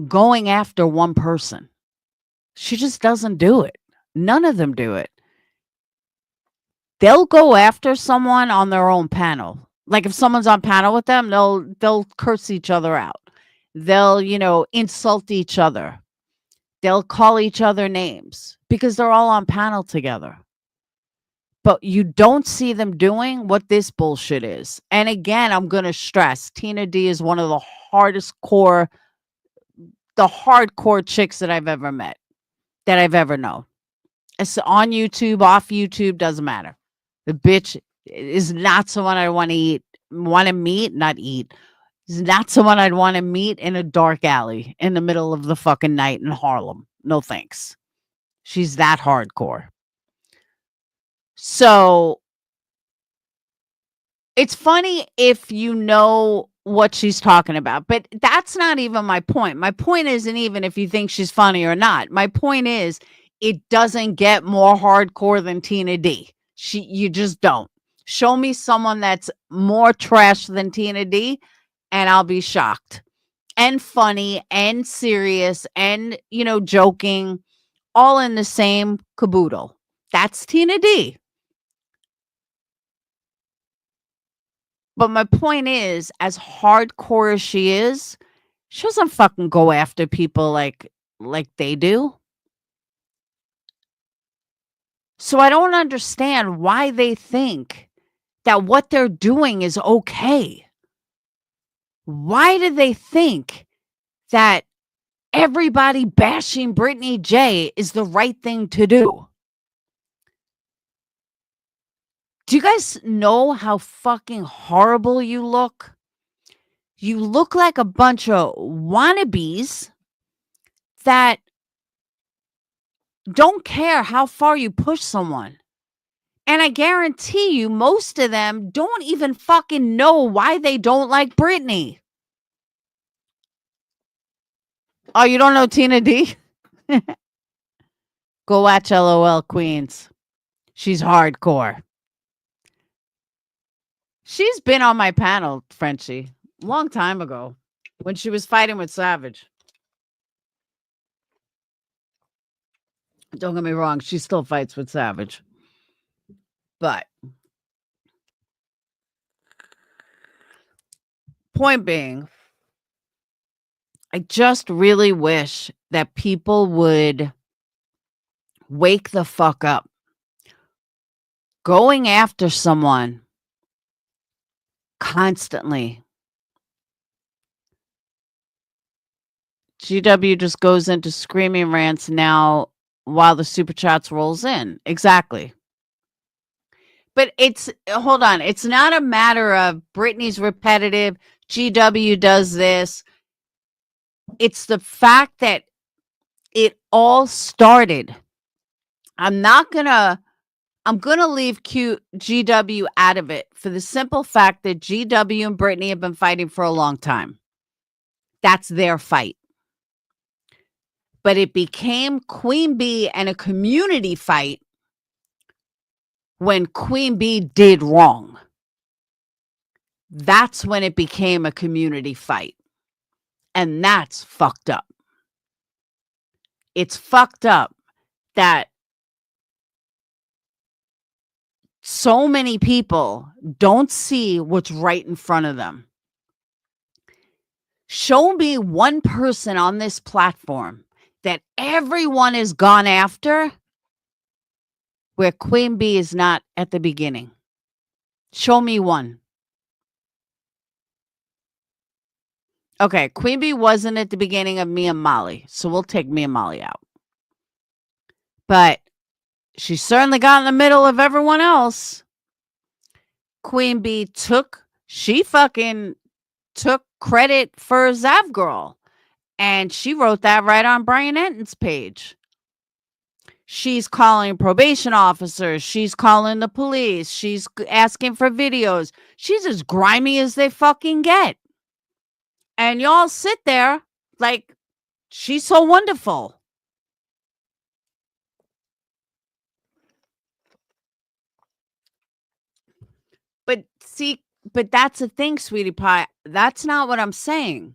going after one person. She just doesn't do it. None of them do it. They'll go after someone on their own panel. Like if someone's on panel with them, they'll curse each other out. They'll, insult each other. They'll call each other names because they're all on panel together. But you don't see them doing what this bullshit is. And again, I'm going to stress, Tina D is one of the hardcore chicks that I've ever met, that I've ever known. It's on YouTube, off YouTube, doesn't matter. The bitch is not someone I want to meet. Is not someone I'd want to meet in a dark alley in the middle of the fucking night in Harlem. No thanks. She's that hardcore. So it's funny if you know what she's talking about, but that's not even my point. My point isn't even if you think she's funny or not. My point is it doesn't get more hardcore than Tina D. You just don't. Show me someone that's more trash than Tina D, and I'll be shocked. And funny and serious and, joking, all in the same caboodle. That's Tina D. But my point is, as hardcore as she doesn't fucking go after people like they do. So I don't understand why they think that what they're doing is okay. Why do they think that everybody bashing Britney J is the right thing to do? Do you guys know how fucking horrible you look? You look like a bunch of wannabes that don't care how far you push someone. And I guarantee you, most of them don't even fucking know why they don't like Britney. Oh, you don't know Tina D? Go watch LOL Queens. She's hardcore. She's been on my panel, Frenchie, long time ago when she was fighting with Savage. Don't get me wrong, she still fights with Savage. But point being, I just really wish that people would wake the fuck up. Going after someone constantly. GW just goes into screaming rants now while the super chats rolls in. Exactly. But hold on. It's not a matter of Brittany's repetitive. GW does this. It's the fact that it all started. I'm going to leave GW out of it for the simple fact that GW and Brittany have been fighting for a long time. That's their fight. But it became Queen Bee and a community fight when Queen Bee did wrong. That's when it became a community fight. And that's fucked up. It's fucked up that so many people don't see what's right in front of them. Show me one person on this platform that everyone has gone after where Queen Bee is not at the beginning. Show me one. Okay, Queen Bee wasn't at the beginning of me and Molly, so we'll take me and Molly out. But she certainly got in the middle of everyone else. Queen Bee took credit for Zav Girl, and she wrote that right on Brian Enton's page. She's calling probation officers. She's calling the police. She's asking for videos. She's as grimy as they fucking get. And y'all sit there like she's so wonderful. But that's the thing, sweetie pie. That's not what I'm saying.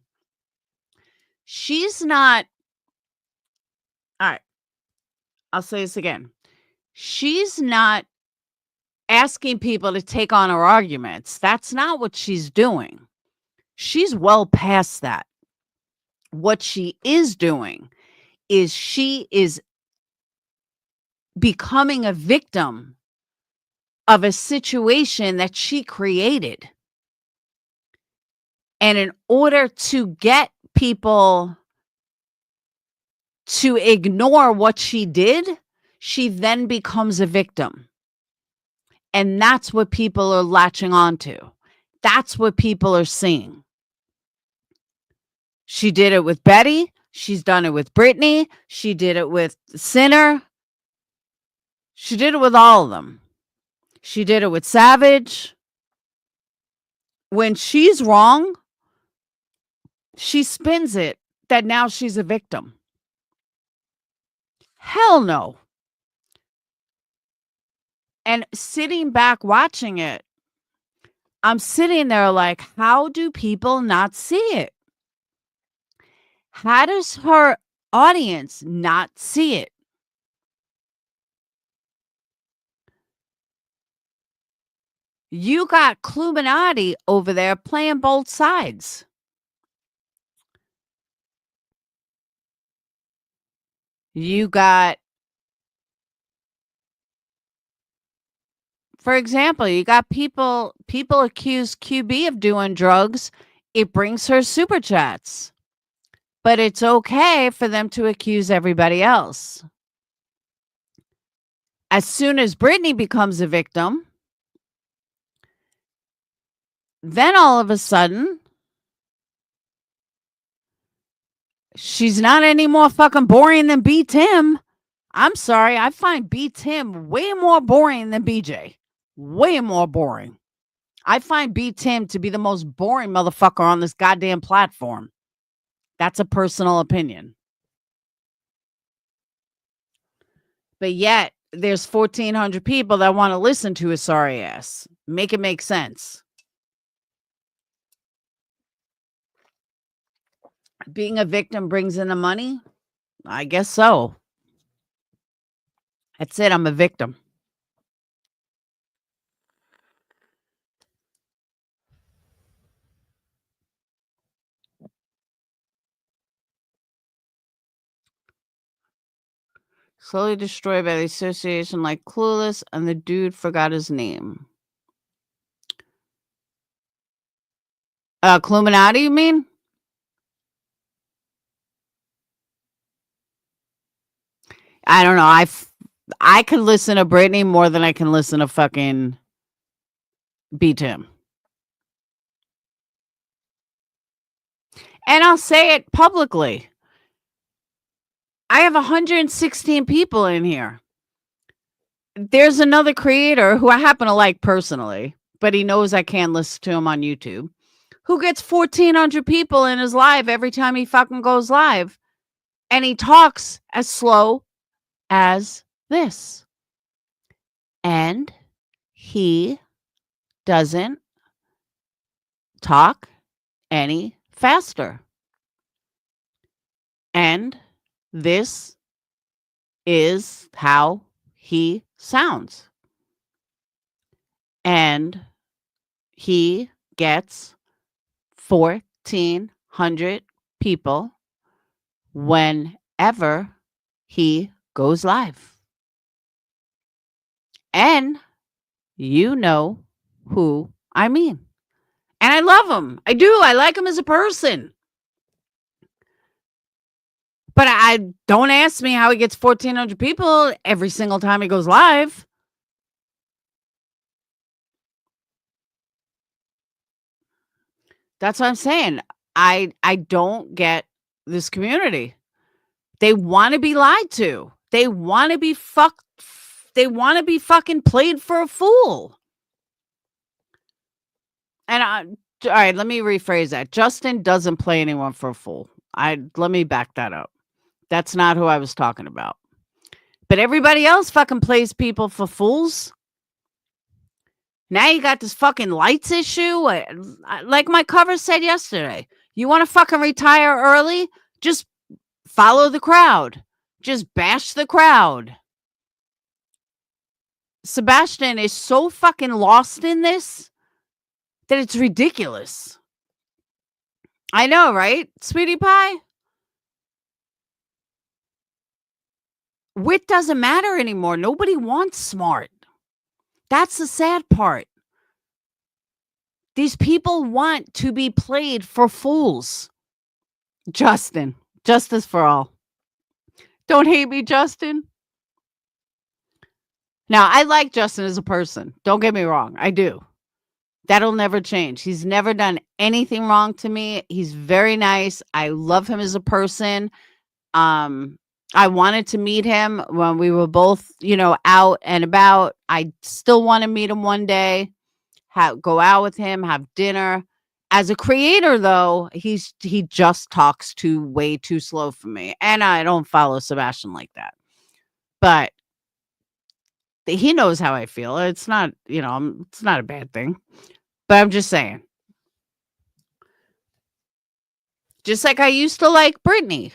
She's not. All right. I'll say this again. She's not asking people to take on her arguments. That's not what she's doing. She's well past that. What she is doing is she is becoming a victim of a situation that she created. And in order to get people to ignore what she did, she then becomes a victim. And that's what people are latching onto. That's what people are seeing. She did it with Betty. She's done it with Brittany. She did it with Sinner. She did it with all of them. She did it with Savage. When she's wrong, she spins it that now she's a victim. Hell no. And sitting back watching it, I'm sitting there like, how do people not see it? How does her audience not see it? You got Cluminati over there playing both sides. You got, for example, you got people accuse QB of doing drugs. It brings her super chats. But it's okay for them to accuse everybody else. As soon as Brittany becomes a victim, then all of a sudden, she's not any more fucking boring than B. Tim. I'm sorry. I find B. Tim way more boring than BJ. Way more boring. I find B. Tim to be the most boring motherfucker on this goddamn platform. That's a personal opinion. But yet there's 1,400 people that want to listen to his sorry ass. Make it make sense. Being a victim brings in the money? I guess so. That's it. I'm a victim. Slowly destroyed by the association like Clueless, and the dude forgot his name. Cluminati, you mean? I don't know. I could listen to Britney more than I can listen to fucking Beat Him. And I'll say it publicly. I have 116 people in here. There's another creator who I happen to like personally, but he knows I can't listen to him on YouTube, who gets 1,400 people in his live every time he fucking goes live. And he talks as slow as this. And he doesn't talk any faster. And this is how he sounds. And he gets 1,400 people whenever he goes live. And you know who I mean. And I love him. I do. I like him as a person. But I don't ask me how he gets 1,400 people every single time he goes live. That's what I'm saying. I don't get this community. They want to be lied to. They want to be fucked. They want to be fucking played for a fool. And all right, let me rephrase that. Justin doesn't play anyone for a fool. Let me back that up. That's not who I was talking about. But everybody else fucking plays people for fools. Now you got this fucking lights issue. Like my cover said yesterday, you want to fucking retire early? Just follow the crowd. Just bash the crowd. Sebastian is so fucking lost in this that it's ridiculous. I know, right, sweetie pie? Wit doesn't matter anymore. Nobody wants smart. That's the sad part. These people want to be played for fools. Justin, justice for all. Don't hate me, Justin. Now, I like Justin as a person. Don't get me wrong. I do. That'll never change. He's never done anything wrong to me. He's very nice. I love him as a person. I wanted to meet him when we were both, out and about. I still want to meet him one day, go out with him, have dinner. As a creator, though, he just talks way too slow for me. And I don't follow Sebastian like that. But he knows how I feel. It's not, it's not a bad thing. But I'm just saying. Just like I used to like Britney.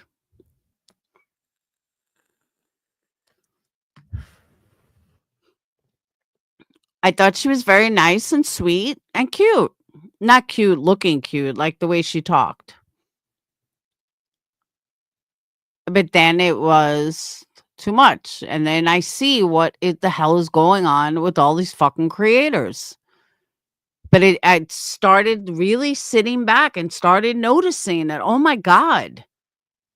I thought she was very nice and sweet and cute. Not cute, looking cute, like the way she talked. But then it was too much. And then I see what the hell is going on with all these fucking creators. But I started really sitting back and started noticing that, oh my God,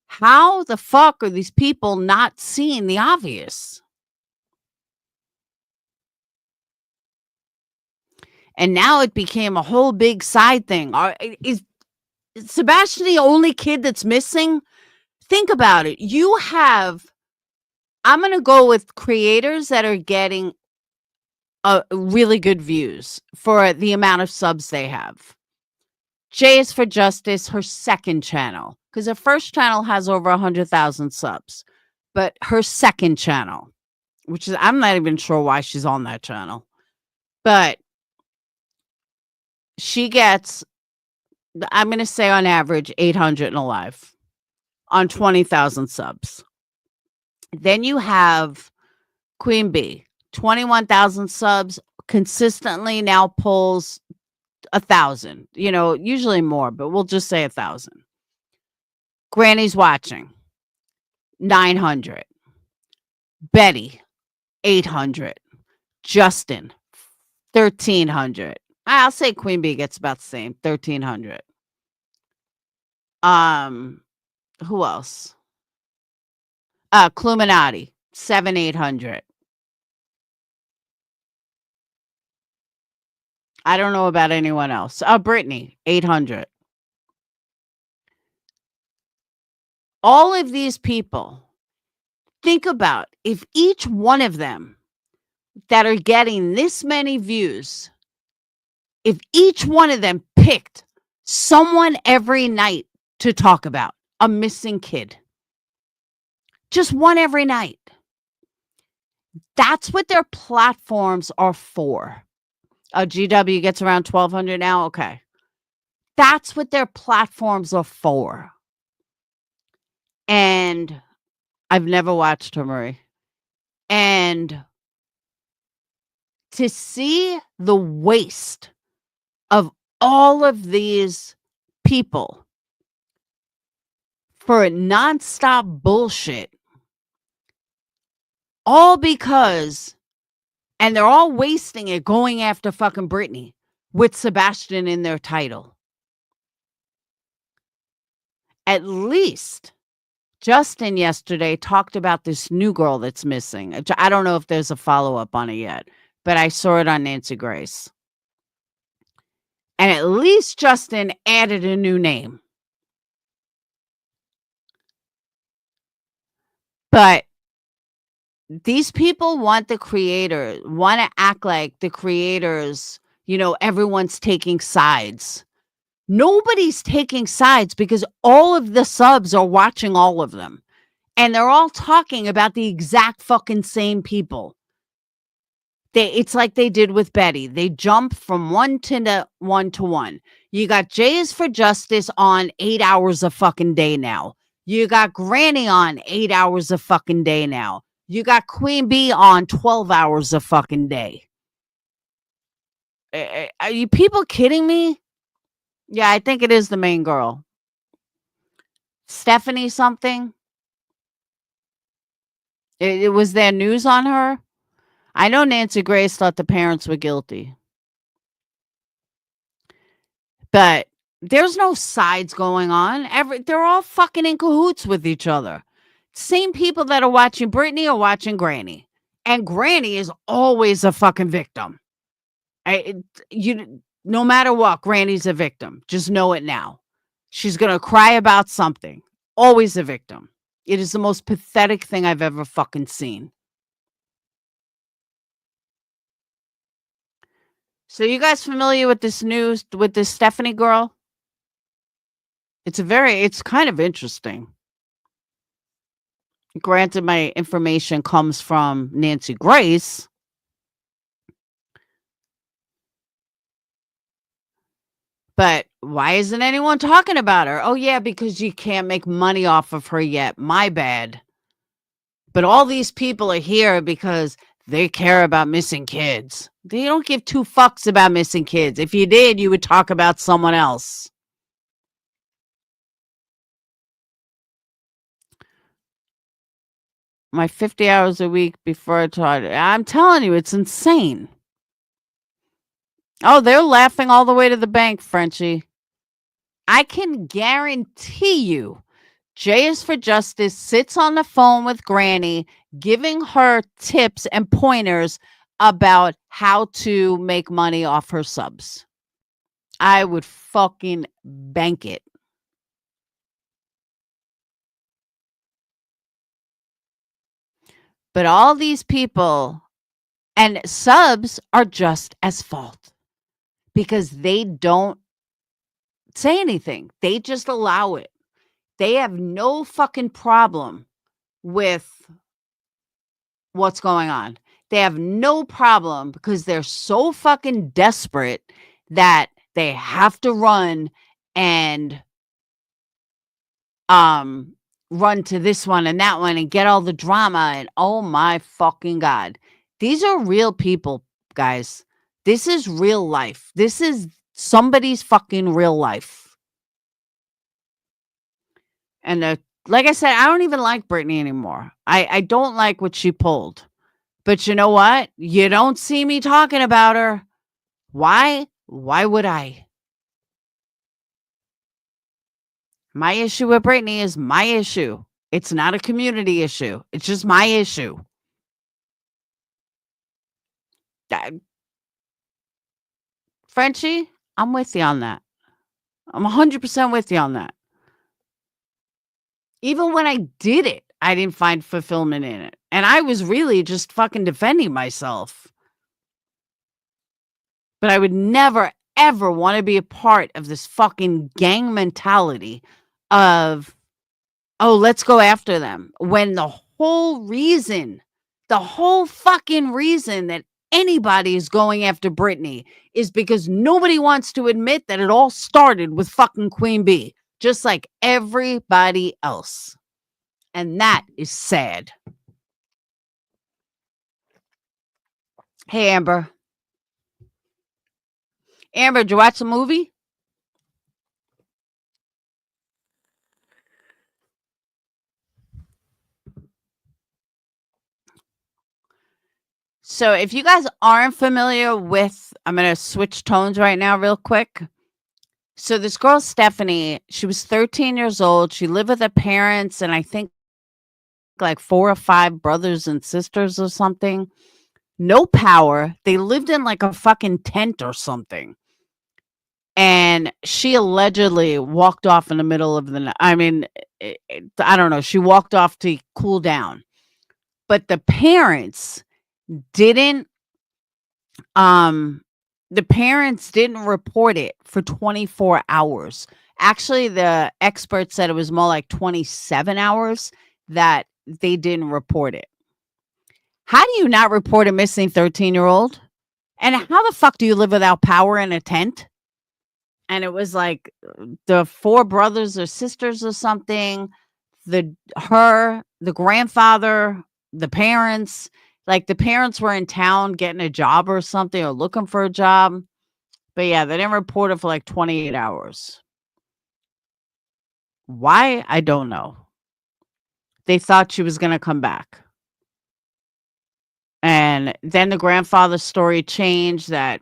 how the fuck are these people not seeing the obvious? And now it became a whole big side thing. Is Sebastian the only kid that's missing? Think about it. I'm going to go with creators that are getting really good views for the amount of subs they have. J is for Justice, her second channel, because her first channel has over 100,000 subs, but her second channel which is I'm not even sure why she's on that channel. But she gets, I'm going to say on average 800 and alive on 20,000 subs. Then you have Queen Bee, 21,000 subs, consistently now pulls 1,000, usually more, but we'll just say 1,000. Granny's watching, 900. Betty, 800. Justin, 1,300. I'll say Queen Bee gets about the same, 1,300. Who else? Cluminati, 700-800. I don't know about anyone else. Brittany, 800. All of these people, think about if each one of them that are getting this many views, if each one of them picked someone every night to talk about a missing kid, just one every night, that's what their platforms are for. GW gets around 1,200 now. Okay. That's what their platforms are for. And I've never watched her, Marie. And to see the waste of all of these people for nonstop bullshit, all because, and they're all wasting it going after fucking Britney with Sebastian in their title. At least Justin yesterday talked about this new girl that's missing. I don't know if there's a follow-up on it yet, but I saw it on Nancy Grace. And at least Justin added a new name. But these people want to act like the creators, everyone's taking sides. Nobody's taking sides because all of the subs are watching all of them. And they're all talking about the exact fucking same people. It's like they did with Betty. They jump from one to one. You got Jay is for Justice on 8 hours a fucking day now. You got Granny on 8 hours a fucking day now. You got Queen Bee on 12 hours a fucking day. Are you people kidding me? Yeah, I think it is the main girl. Stephanie something. It was there news on her? I know Nancy Grace thought the parents were guilty. But there's no sides going on. They're all fucking in cahoots with each other. Same people that are watching Britney are watching Granny. And Granny is always a fucking victim. No matter what, Granny's a victim. Just know it now. She's going to cry about something. Always a victim. It is the most pathetic thing I've ever fucking seen. So you guys familiar with this news, with this Stephanie girl? It's kind of interesting. Granted, my information comes from Nancy Grace. But why isn't anyone talking about her? Oh, yeah, because you can't make money off of her yet. My bad. But all these people are here because they care about missing kids. They don't give two fucks about missing kids. If you did, you would talk about someone else. My 50 hours a week before I taught it. I'm telling you, it's insane. Oh, they're laughing all the way to the bank, Frenchie. I can guarantee you, Jay is for Justice sits on the phone with Granny, giving her tips and pointers about how to make money off her subs. I would fucking bank it. But all these people and subs are just as fault because they don't say anything. They just allow it. They have no fucking problem with what's going on. They have no problem because they're so fucking desperate that they have to run and run to this one and that one and get all the drama and oh my fucking god. These are real people, guys. This is real life. This is somebody's fucking real life. And like I said, I don't even like Britney anymore. I don't like what she pulled. But you know what? You don't see me talking about her. Why? Why would I? My issue with Britney is my issue. It's not a community issue. It's just my issue. Frenchie, I'm with you on that. I'm 100% with you on that. Even when I did it, I didn't find fulfillment in it. And I was really just fucking defending myself. But I would never, ever want to be a part of this fucking gang mentality of, oh, let's go after them. When the whole fucking reason that anybody is going after Britney is because nobody wants to admit that it all started with fucking Queen Bee, just like everybody else. And that is sad. Hey, Amber. Amber, did you watch the movie? So if you guys aren't familiar with, I'm going to switch tones right now real quick. So this girl, Stephanie, she was 13 years old. She lived with her parents and I think like 4 or 5 brothers and sisters or something. No power. They lived in like a fucking tent or something. And she allegedly walked off in the middle of the night. I mean, I don't know. She walked off to cool down. But didn't didn't the parents didn't report it for 24 hours. Actually, the experts said it was more like 27 hours that they didn't report it. How do you not report a missing 13-year-old? And how the fuck do you live without power in a tent? And it was like the 4 brothers or sisters or something, the grandfather, the parents, like the parents were in town getting a job or something or looking for a job. But yeah, they didn't report it for like 28 hours. Why? I don't know. They thought she was going to come back. And then the grandfather's story changed that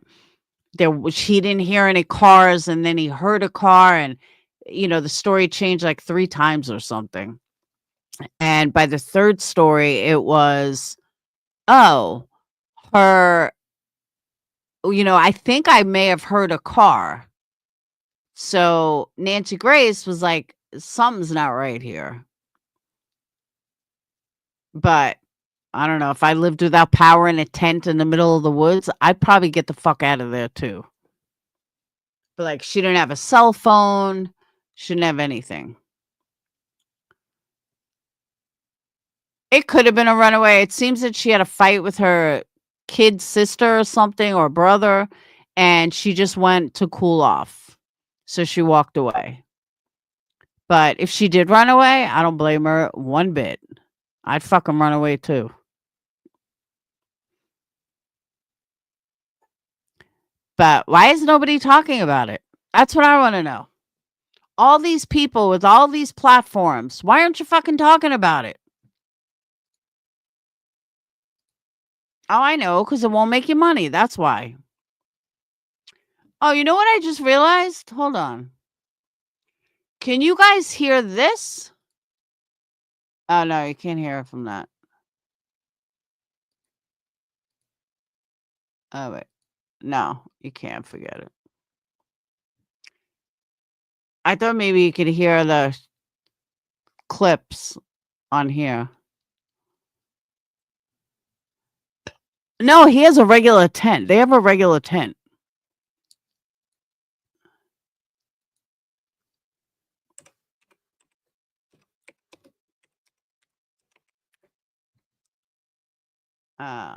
he didn't hear any cars and then he heard a car and the story changed like 3 times or something. And by the 3rd story it was, oh, her, I think I may have heard a car. So Nancy Grace was like, something's not right here. But I don't know, if I lived without power in a tent in the middle of the woods, I'd probably get the fuck out of there too. But like, she didn't have a cell phone. She didn't have anything. It could have been a runaway. It seems that she had a fight with her kid sister or something, or brother, and she just went to cool off. So she walked away. But if she did run away, I don't blame her one bit. I'd fucking run away too. But why is nobody talking about it? That's what I want to know. All these people with all these platforms, why aren't you fucking talking about it? Oh, I know, because it won't make you money. That's why. Oh, you know what I just realized? Hold on. Can you guys hear this? Oh, no, you can't hear it from that. Oh, wait. No, you can't. Forget it. I thought maybe you could hear the clips on here. No, he has a regular tent. They have a regular tent. Uh,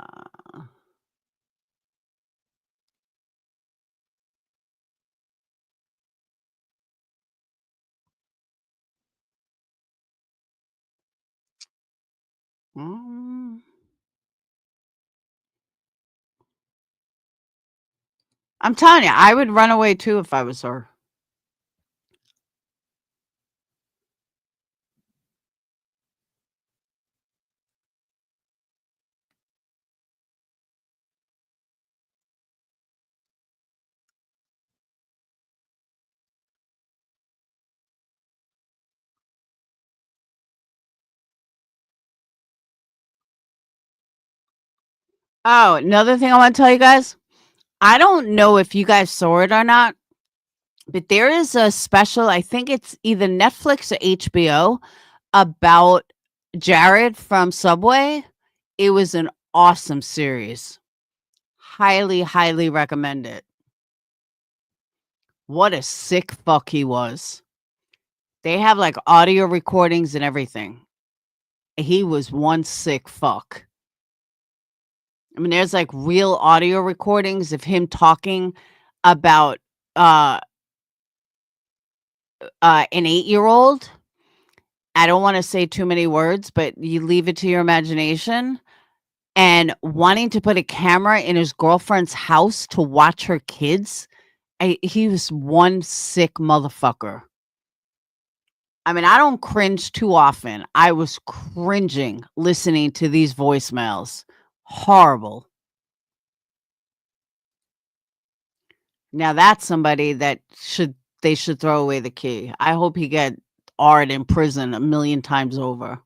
mm, I'm telling you, I would run away too if I was her. Oh, another thing I want to tell you guys. I don't know if you guys saw it or not, but there is a special, I think it's either Netflix or HBO, about Jared from Subway. It was an awesome series. Highly, highly recommend it. What a sick fuck he was. They have like audio recordings and everything. He was one sick fuck. I mean, there's like real audio recordings of him talking about uh an 8-year-old. I don't want to say too many words, but you leave it to your imagination. And wanting to put a camera in his girlfriend's house to watch her kids. He was one sick motherfucker. I mean, I don't cringe too often. I was cringing listening to these voicemails. Horrible. Now that's somebody that they should throw away the key. I hope he get art in prison a million times over.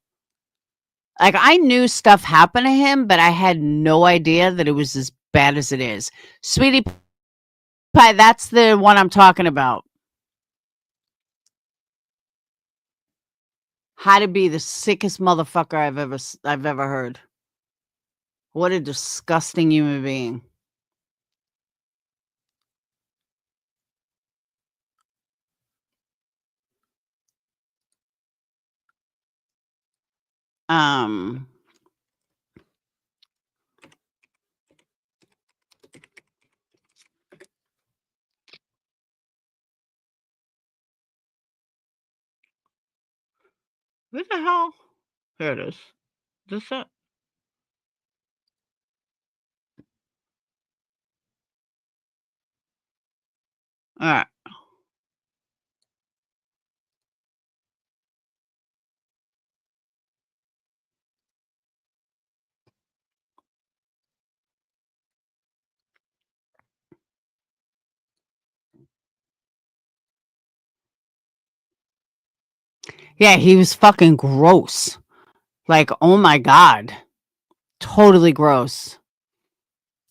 Like, I knew stuff happened to him, but I had no idea that it was as bad as it is. Sweetie Pie, that's the one I'm talking about. How to be the sickest motherfucker I've ever heard. What a disgusting human being. Um Where the hell? Here it is. This it? All right. Yeah, he was fucking gross. Like, oh my god. Totally gross.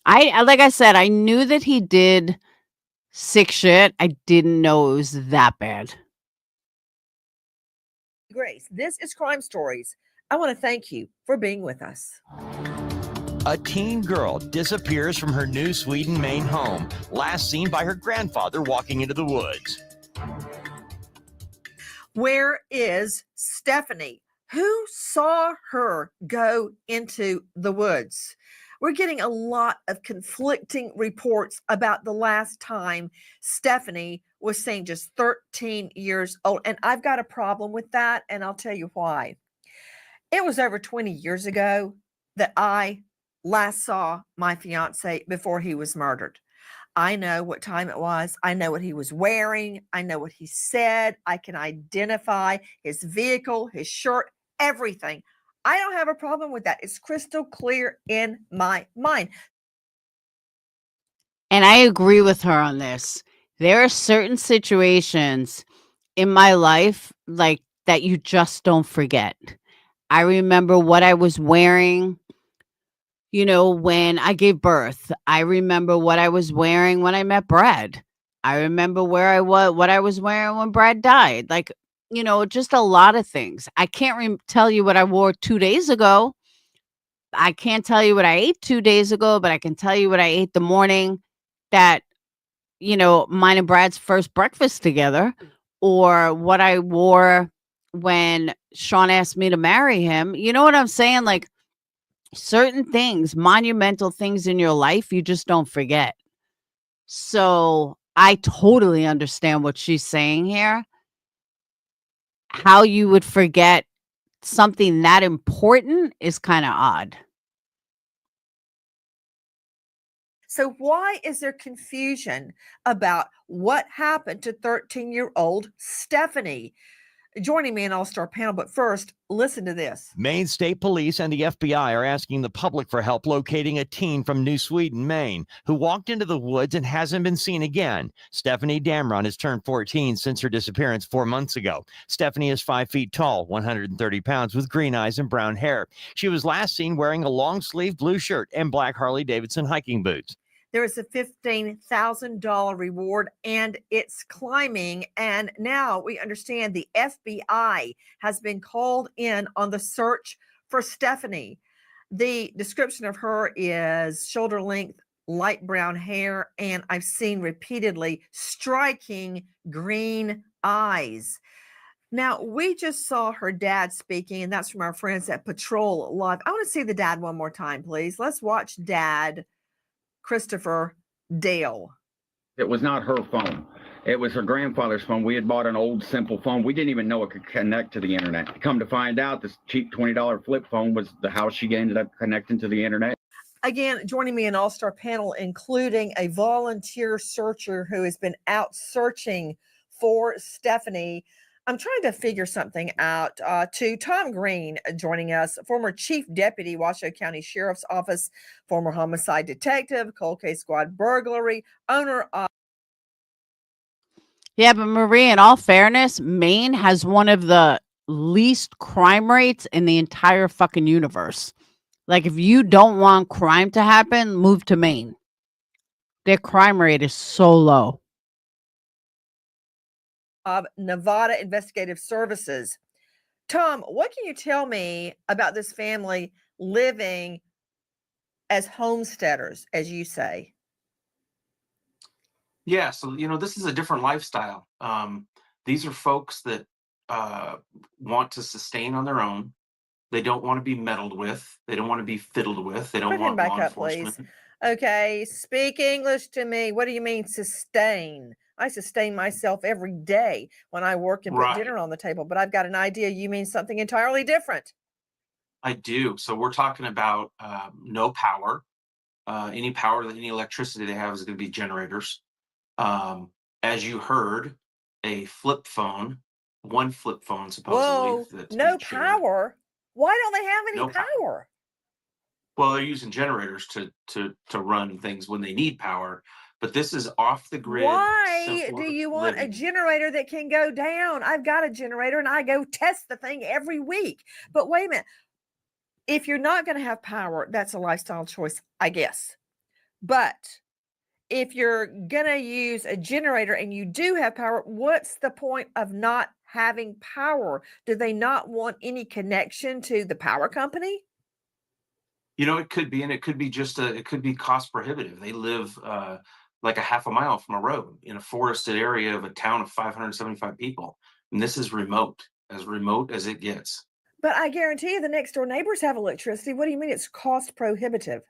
Like I said, I knew that he did sick shit. I didn't know it was that bad. Grace, this is Crime Stories. I want to thank you for being with us. A teen girl disappears from her New Sweden, Maine home, last seen by her grandfather walking into the woods. Where is Stephanie? Who saw her go into the woods? We're getting a lot of conflicting reports about the last time Stephanie was seen, just 13 years old. And I've got a problem with that, and I'll tell you why. It was over 20 years ago that I last saw my fiance before he was murdered. I know what time it was. I know what he was wearing. I know what he said. I can identify his vehicle, his shirt, everything. I don't have a problem with that. It's crystal clear in my mind. And I agree with her on this. There are certain situations in my life like that you just don't forget. I remember what I was wearing, when I gave birth. I remember what I was wearing when I met Brad. I remember where I was, what I was wearing when Brad died. Like, just a lot of things. I can't tell you what I wore 2 days ago. I can't tell you what I ate 2 days ago, but I can tell you what I ate the morning that, mine and Brad's first breakfast together, or what I wore when Sean asked me to marry him. You know what I'm saying? Like, certain things, monumental things in your life, you just don't forget. So I totally understand what she's saying here. How you would forget something that important is kind of odd. So why is there confusion about what happened to 13-year-old Stephanie? Joining me in All-Star Panel, but first, listen to this. Maine State Police and the FBI are asking the public for help locating a teen from New Sweden, Maine, who walked into the woods and hasn't been seen again. Stephanie Damron has turned 14 since her disappearance 4 months ago. Stephanie is 5 feet tall, 130 pounds, with green eyes and brown hair. She was last seen wearing a long-sleeve blue shirt and black Harley-Davidson hiking boots. There is a $15,000 reward and it's climbing. And now we understand the FBI has been called in on the search for Stephanie. The description of her is shoulder length, light brown hair, and I've seen repeatedly striking green eyes. Now, we just saw her dad speaking, and that's from our friends at Patrol Live. I want to see the dad one more time, please. Let's watch Dad Christopher Dale. It was not her phone. It was her grandfather's phone. We had bought an old simple phone. We didn't even know it could connect to the internet. Come to find out, this cheap $20 flip phone was the how she ended up connecting to the internet. Again, joining me in All-Star Panel, including a volunteer searcher who has been out searching for Stephanie. I'm trying to figure something out. To Tom Green joining us, former Chief Deputy, Washoe County Sheriff's Office, former homicide detective, cold case squad burglary, owner of. Yeah, but Marie, in all fairness, Maine has one of the least crime rates in the entire fucking universe. Like, if you don't want crime to happen, move to Maine. Their crime rate is so low. Of Nevada Investigative Services. Tom, what can you tell me about this family living as homesteaders, as you say? Yeah, so this is a different lifestyle. These are folks that want to sustain on their own. They don't want to be meddled with. They don't want to be fiddled with. They don't Put him want back law up, please. enforcement. Okay, speak English to me. What do you mean sustain? I sustain myself every day when I work and put Right. dinner on the table, but I've got an idea you mean something entirely different. I do. So we're talking about no power. Any power, any electricity they have is going to be generators. As you heard, a flip phone, one flip phone supposedly. Whoa, that's no being shared. power? Why don't they have any No power. power? Well, they're using generators to run things when they need power, but this is off the grid. Why do simpler you want a living. generator that can go down? I've got a generator and I go test the thing every week. But wait a minute. If you're not going to have power, that's a lifestyle choice, I guess. But if you're going to use a generator and you do have power, what's the point of not having power? Do they not want any connection to the power company? It could be, and it could be it could be cost prohibitive. They live like a half a mile from a road in a forested area of a town of 575 people. And this is remote as it gets. But I guarantee you the next door neighbors have electricity. What do you mean it's cost prohibitive?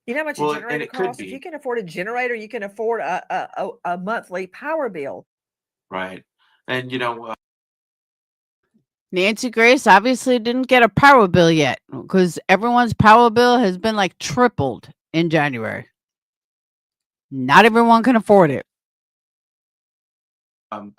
You know how much Well, a and generator it could costs? If be. you can afford a generator, you can afford a monthly power bill. Right. And, Nancy Grace obviously didn't get a power bill yet because everyone's power bill has been like tripled in January. Not everyone can afford it.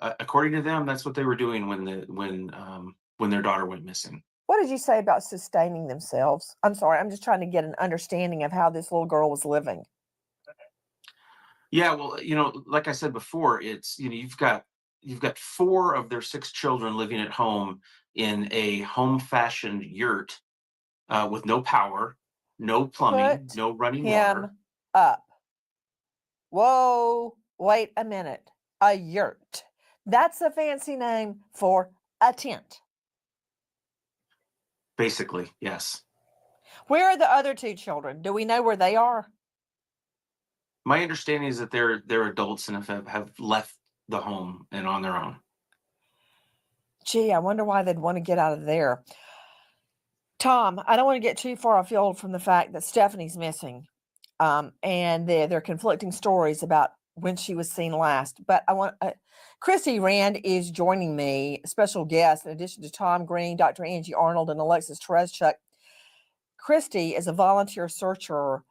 according to them, that's what they were doing when their daughter went missing. What did you say about sustaining themselves? I'm sorry, I'm just trying to get an understanding of how this little girl was living. Yeah, well, like I said before, it's you've got 4 of their 6 children living at home in a home-fashioned yurt with no power, no plumbing, Put no running him water. up. Whoa, wait a minute. A yurt. That's a fancy name for a tent. Basically, yes. Where are the other 2 children? Do we know where they are? My understanding is that they're adults and have left the home and on their own. Gee, I wonder why they'd want to get out of there. Tom, I don't want to get too far afield from the fact that Stephanie's missing, and there are conflicting stories about when she was seen last. But I want Christy Rand is joining me, special guest, in addition to Tom Green, Dr. Angie Arnold, and Alexis Tereszchuk. Christy is a volunteer searcher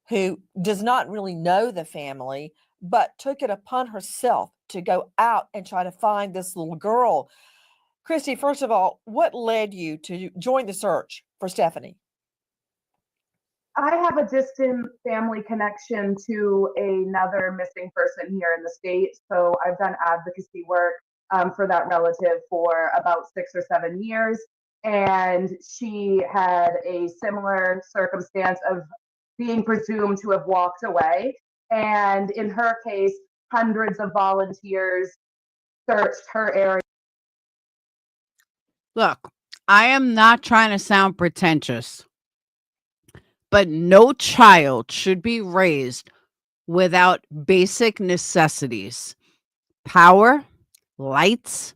who does not really know the family, but took it upon herself to go out and try to find this little girl. Christy, first of all, what led you to join the search for Stephanie? I have a distant family connection to another missing person here in the state. So I've done advocacy work for that relative for about 6 or 7 years. And she had a similar circumstance of being presumed to have walked away. And in her case, hundreds of volunteers searched her area. Look, I am not trying to sound pretentious, but no child should be raised without basic necessities: power, lights,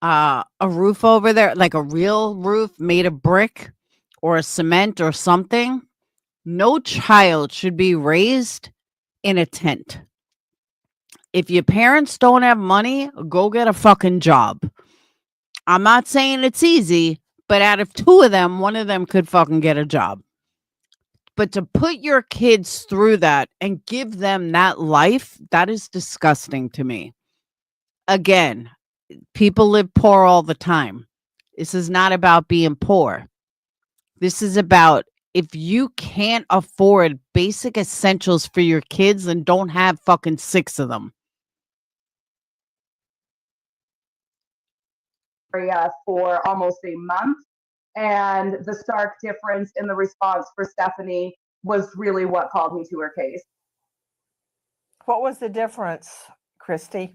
a roof over there, like a real roof made of brick or cement or something. No child should be raised in a tent. If your parents don't have money, go get a fucking job. I'm not saying it's easy, but out of two of them, one of them could fucking get a job. But to put your kids through that and give them that life, that is disgusting to me. Again, people live poor all the time. This is not about being poor. This is about, if you can't afford basic essentials for your kids, then don't have fucking 6 of them. For almost a month. And the stark difference in the response for Stephanie was really what called me to her case. What was the difference, Christy?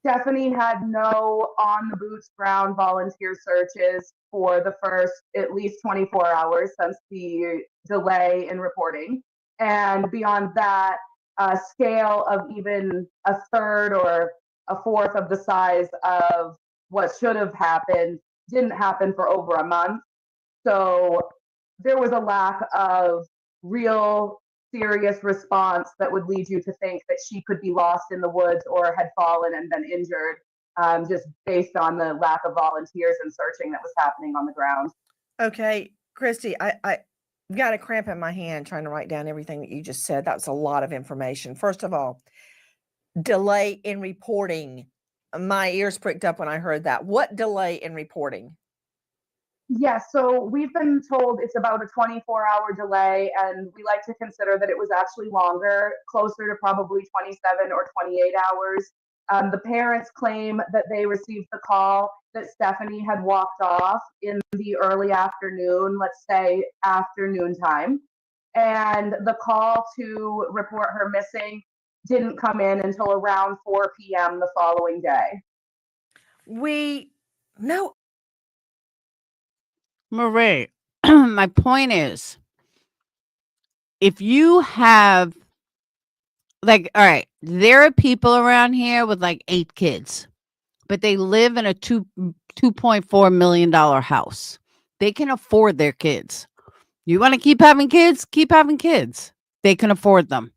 Stephanie had no on the boots ground volunteer searches for the first at least 24 hours since the delay in reporting. And beyond that, a scale of even a third or a fourth of the size of what should have happened didn't happen for over a month. So there was a lack of real serious response that would lead you to think that she could be lost in the woods or had fallen and been injured, just based on the lack of volunteers and searching that was happening on the ground. Okay, Christy, I got a cramp in my hand trying to write down everything that you just said. That was a lot of information. First of all, delay in reporting. My ears pricked up when I heard that. What delay in reporting? Yes, so we've been told it's about a 24-hour delay, and we like to consider that it was actually longer, closer to probably 27 or 28 hours. The parents claim that they received the call that Stephanie had walked off in the early afternoon, let's say afternoon time. And the call to report her missing didn't come in until around 4 p.m. the following day. No. Marie, my point is, if you have, like, all right, there are people around here with like 8 kids, but they live in a $2.4 million house. They can afford their kids. You want to keep having kids? Keep having kids. They can afford them.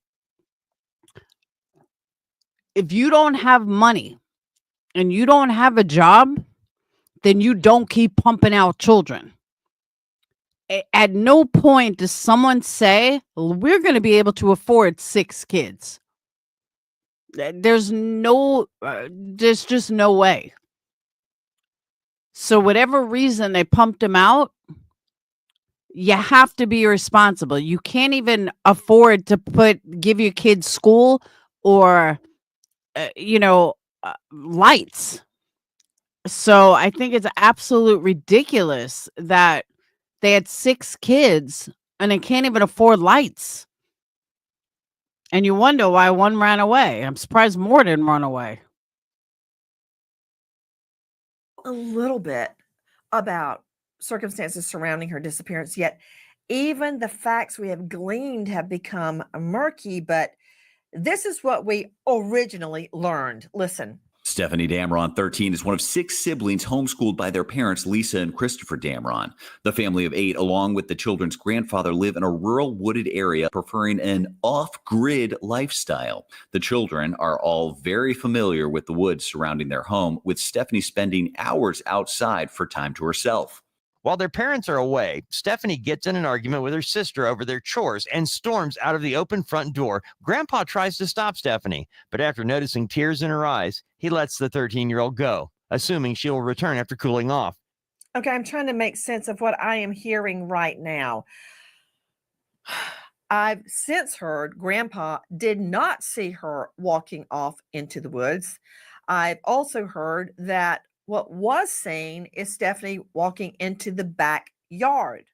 If you don't have money and you don't have a job, then you don't keep pumping out children. At no point does someone say, we're going to be able to afford 6 kids. There's just no way. So whatever reason they pumped them out, you have to be responsible. You can't even afford to give your kids school or, lights. So I think it's absolute ridiculous that they had 6 kids and they can't even afford lights. And you wonder why one ran away. I'm surprised more didn't run away. A little bit about circumstances surrounding her disappearance, yet even the facts we have gleaned have become murky, but this is what we originally learned. Listen. Stephanie Damron, 13, is one of 6 siblings homeschooled by their parents, Lisa and Christopher Damron. The family of 8, along with the children's grandfather, live in a rural wooded area, preferring an off-grid lifestyle. The children are all very familiar with the woods surrounding their home, with Stephanie spending hours outside for time to herself. While their parents are away, Stephanie gets in an argument with her sister over their chores and storms out of the open front door. Grandpa tries to stop Stephanie, but after noticing tears in her eyes, he lets the 13-year-old go, assuming she will return after cooling off. Okay, I'm trying to make sense of what I am hearing right now. I've since heard Grandpa did not see her walking off into the woods. I've also heard that what was seen is Stephanie walking into the backyard.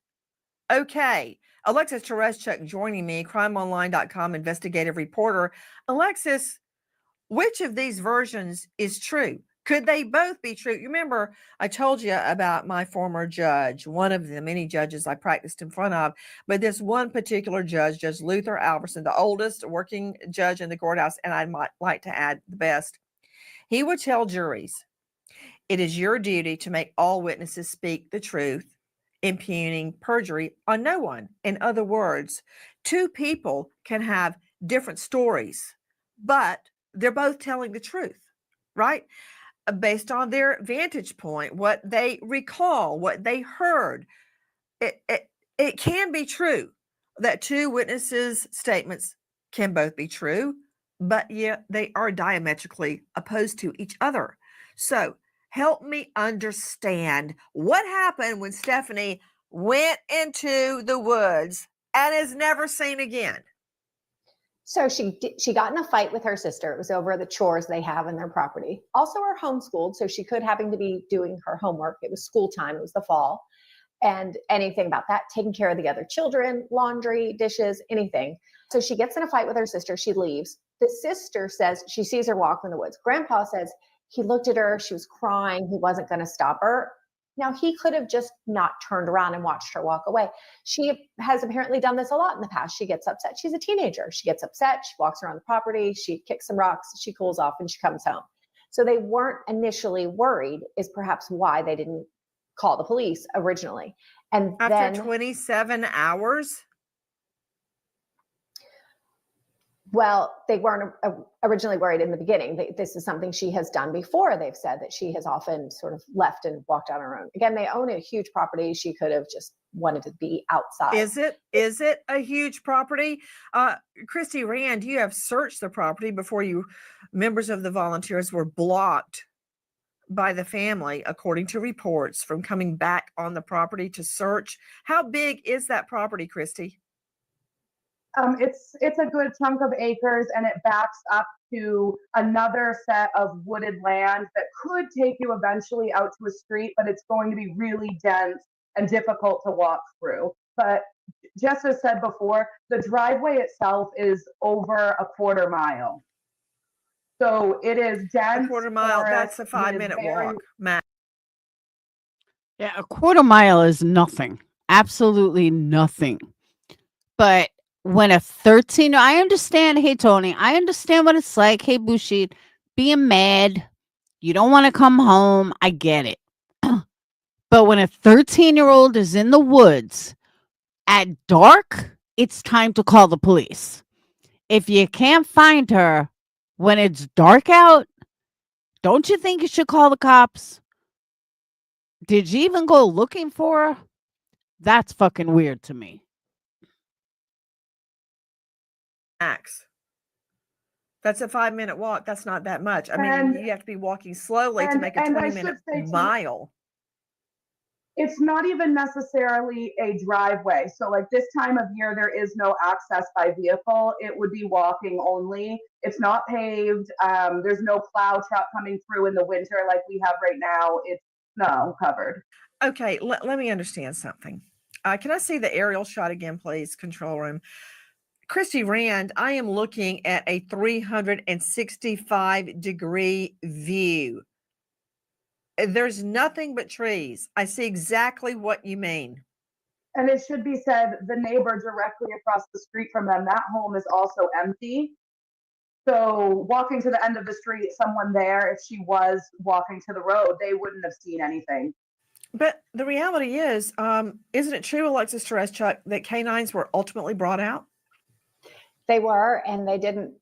Okay. Alexis Tereszchuk joining me, crimeonline.com investigative reporter. Alexis, which of these versions is true? Could they both be true? You remember I told you about my former judge, one of the many judges I practiced in front of, but this one particular judge, Judge Luther Alverson, the oldest working judge in the courthouse, and I might like to add the best. He would tell juries, it is your duty to make all witnesses speak the truth, impugning perjury on no one. In other words, 2 people can have different stories, but they're both telling the truth, right? Based on their vantage point, what they recall, what they heard. It can be true that 2 witnesses' statements can both be true, but yet they are diametrically opposed to each other. So help me understand what happened when Stephanie went into the woods and is never seen again. So she got in a fight with her sister. It was over the chores they have in their property. Also, are homeschooled, so she could happen to be doing her homework. It was school time. It was the fall. And anything about that, taking care of the other children, laundry, dishes, anything. So she gets in a fight with her sister. She leaves. The sister says she sees her walk in the woods. Grandpa says he looked at her. She was crying. He wasn't going to stop her. Now, he could have just not turned around and watched her walk away. She has apparently done this a lot in the past. She gets upset. She's a teenager. She gets upset. She walks around the property. She kicks some rocks. She cools off and she comes home. So they weren't initially worried is perhaps why they didn't call the police originally. And after then 27 hours? Well, they weren't originally worried in the beginning. This is something she has done before. They've said that she has often sort of left and walked on her own. Again, they own a huge property. She could have just wanted to be outside. Is it a huge property? Christy Rand, you have searched the property before members of the volunteers were blocked by the family, according to reports, from coming back on the property to search. How big is that property, Christy? It's a good chunk of acres, and it backs up to another set of wooded land that could take you eventually out to a street, but it's going to be really dense and difficult to walk through. But just as said before, the driveway itself is over a quarter mile. So it is dense. A quarter mile, that's a 5-minute walk, Matt. Yeah, a quarter mile is nothing. Absolutely nothing. But when a 13, I understand, hey, Tony, I understand what it's like. Hey, Bushid, being mad, you don't want to come home. I get it. But when a 13-year-old is in the woods at dark, it's time to call the police. If you can't find her when it's dark out, don't you think you should call the cops? Did you even go looking for her? That's fucking weird to me. Max. That's a 5-minute walk. That's not that much. I mean, you have to be walking slowly to make a 20-minute mile. It's not even necessarily a driveway. So like this time of year, there is no access by vehicle. It would be walking only. It's not paved. There's no plow truck coming through in the winter like we have right now. It's covered. Okay, let me understand something. Can I see the aerial shot again, please, control room? Christy Rand, I am looking at a 365-degree view. There's nothing but trees. I see exactly what you mean. And it should be said, the neighbor directly across the street from them, that home is also empty. So walking to the end of the street, someone there, if she was walking to the road, they wouldn't have seen anything. But the reality is, isn't it true, Alexis Tereszchuk, that canines were ultimately brought out? They were, and they didn't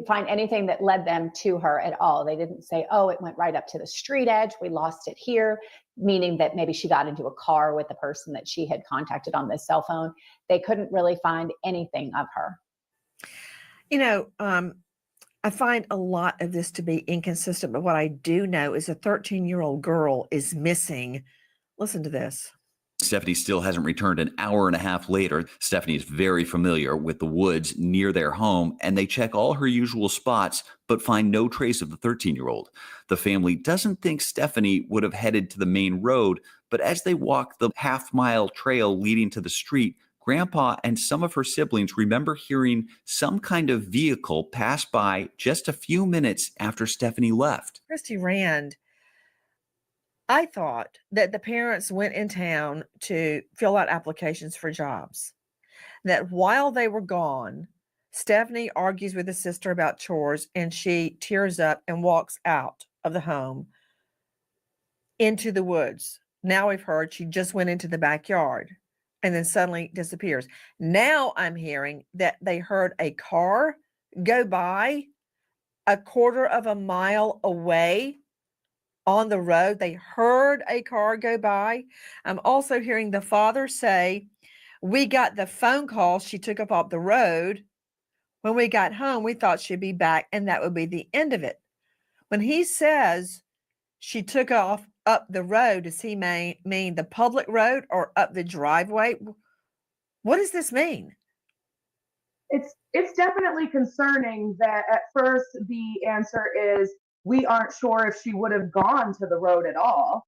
find anything that led them to her at all. They didn't say, oh, it went right up to the street edge, we lost it here, meaning that maybe she got into a car with the person that she had contacted on this cell phone. They couldn't really find anything of her. You know, I find a lot of this to be inconsistent, but what I do know is a 13-year-old girl is missing. Listen to this. Stephanie still hasn't returned an hour and a half later. Stephanie is very familiar with the woods near their home, and they check all her usual spots, but find no trace of the 13-year-old. The family doesn't think Stephanie would have headed to the main road, but as they walk the half-mile trail leading to the street, Grandpa and some of her siblings remember hearing some kind of vehicle pass by just a few minutes after Stephanie left. Christy Rand, I thought that the parents went in town to fill out applications for jobs. That while they were gone, Stephanie argues with his sister about chores and she tears up and walks out of the home into the woods. Now we've heard she just went into the backyard and then suddenly disappears. Now I'm hearing that they heard a car go by a quarter of a mile away on the road. They heard a car go by. I'm also hearing the father say, we got the phone call she took up off the road. When we got home, we thought she'd be back and that would be the end of it. When he says she took off up the road, does he mean the public road or up the driveway? What does this mean? It's definitely concerning that at first the answer is we aren't sure if she would have gone to the road at all.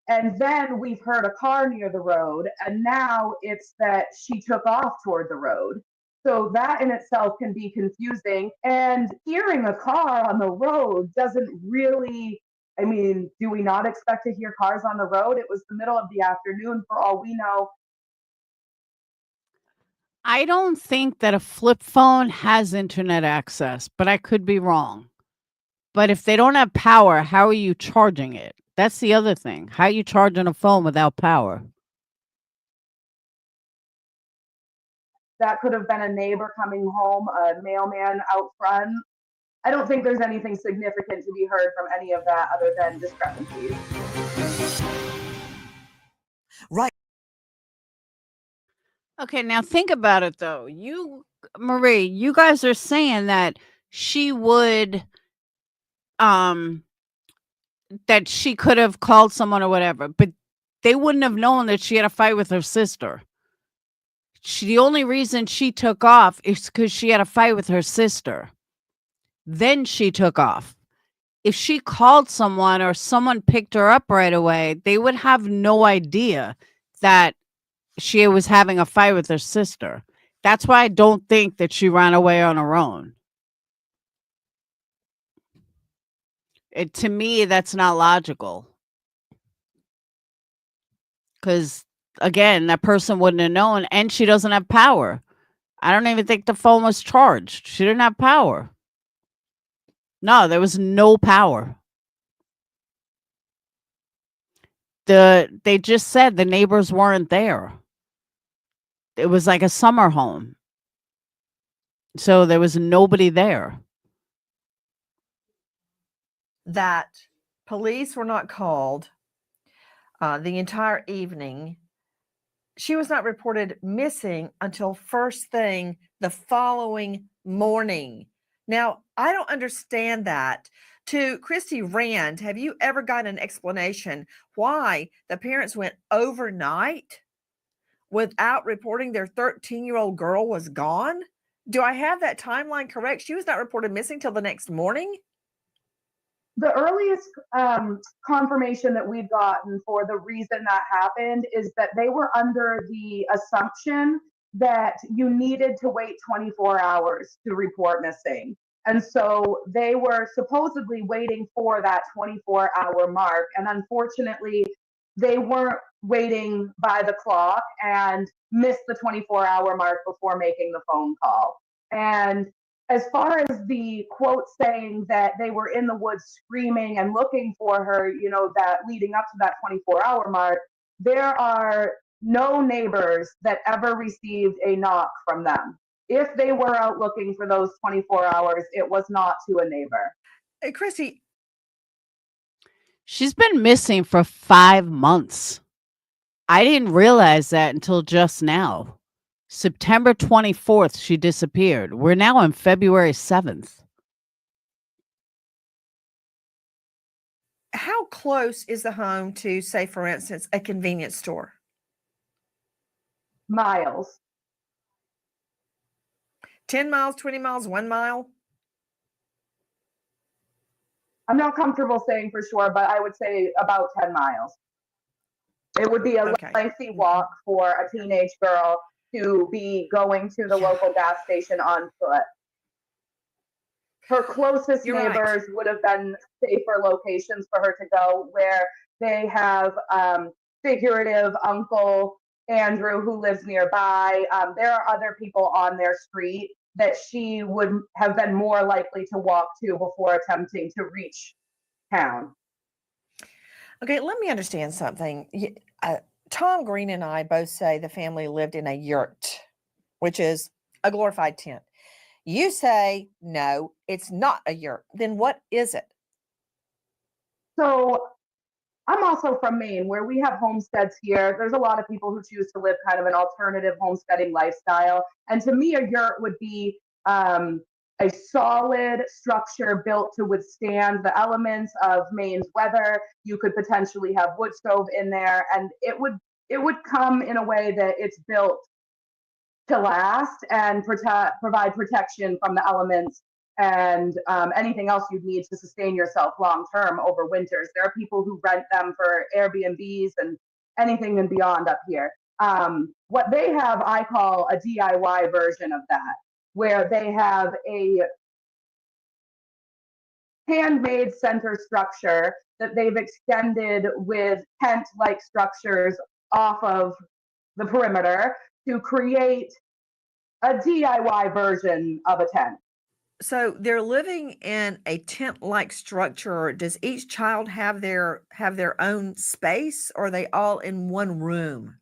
And then we've heard a car near the road, and now it's that she took off toward the road. So that in itself can be confusing. And hearing a car on the road doesn't really, I mean, do we not expect to hear cars on the road? It was the middle of the afternoon for all we know. I don't think that a flip phone has internet access, but I could be wrong. But if they don't have power, how are you charging it? That's the other thing. How are you charging a phone without power? That could have been a neighbor coming home, a mailman out front. I don't think there's anything significant to be heard from any of that other than discrepancies. Right. Okay, now think about it though. Marie, you guys are saying that she would that she could have called someone or whatever, but they wouldn't have known that she had a fight with her sister. The only reason she took off is because she had a fight with her sister. Then she took off. If she called someone or someone picked her up right away, they would have no idea that she was having a fight with her sister. That's why I don't think that she ran away on her own. To me, that's not logical. Because, again, that person wouldn't have known, and she doesn't have power. I don't even think the phone was charged. She didn't have power. No, there was no power. They just said the neighbors weren't there. It was like a summer home. So there was nobody there. That police were not called the entire evening. She was not reported missing until first thing the following morning. Now, I don't understand that. To Christy Rand, have you ever got an explanation why the parents went overnight without reporting their 13-year-old girl was gone? Do I have that timeline correct? She was not reported missing till the next morning? The earliest confirmation that we've gotten for the reason that happened is that they were under the assumption that you needed to wait 24 hours to report missing. And so they were supposedly waiting for that 24-hour mark. And unfortunately, they weren't waiting by the clock and missed the 24-hour mark before making the phone call. And as far as the quote saying that they were in the woods screaming and looking for her, that leading up to that 24-hour mark, there are no neighbors that ever received a knock from them. If they were out looking for those 24 hours, it was not to a neighbor. Hey, Chrissy, She's been missing for 5 months. I didn't realize that until just now. September 24th, she disappeared. We're now on February 7th. how close is the home to, say, for instance, a convenience store? Miles. 10 miles, 20 miles, 1 mile? I'm not comfortable saying for sure, but I would say about 10 miles. It would be a Okay. lengthy walk for a teenage girl to be going to the local gas station on foot. Her closest You're right. neighbors would have been safer locations for her to go, where they have figurative Uncle Andrew who lives nearby. There are other people on their street that she would have been more likely to walk to before attempting to reach town. Okay, let me understand something. Tom Green and I both say the family lived in a yurt, which is a glorified tent. You say, no, it's not a yurt. Then what is it? So I'm also from Maine, where we have homesteads here. There's a lot of people who choose to live kind of an alternative homesteading lifestyle. And to me, a yurt would be a solid structure built to withstand the elements of Maine's weather. You could potentially have wood stove in there, and it would come in a way that it's built to last and provide protection from the elements and anything else you'd need to sustain yourself long term over winters. There are people who rent them for Airbnbs and anything and beyond up here. What they have, I call a DIY version of that, where they have a handmade center structure that they've extended with tent-like structures off of the perimeter to create a DIY version of a tent. So they're living in a tent-like structure. Does each child have their own space, or are they all in one room?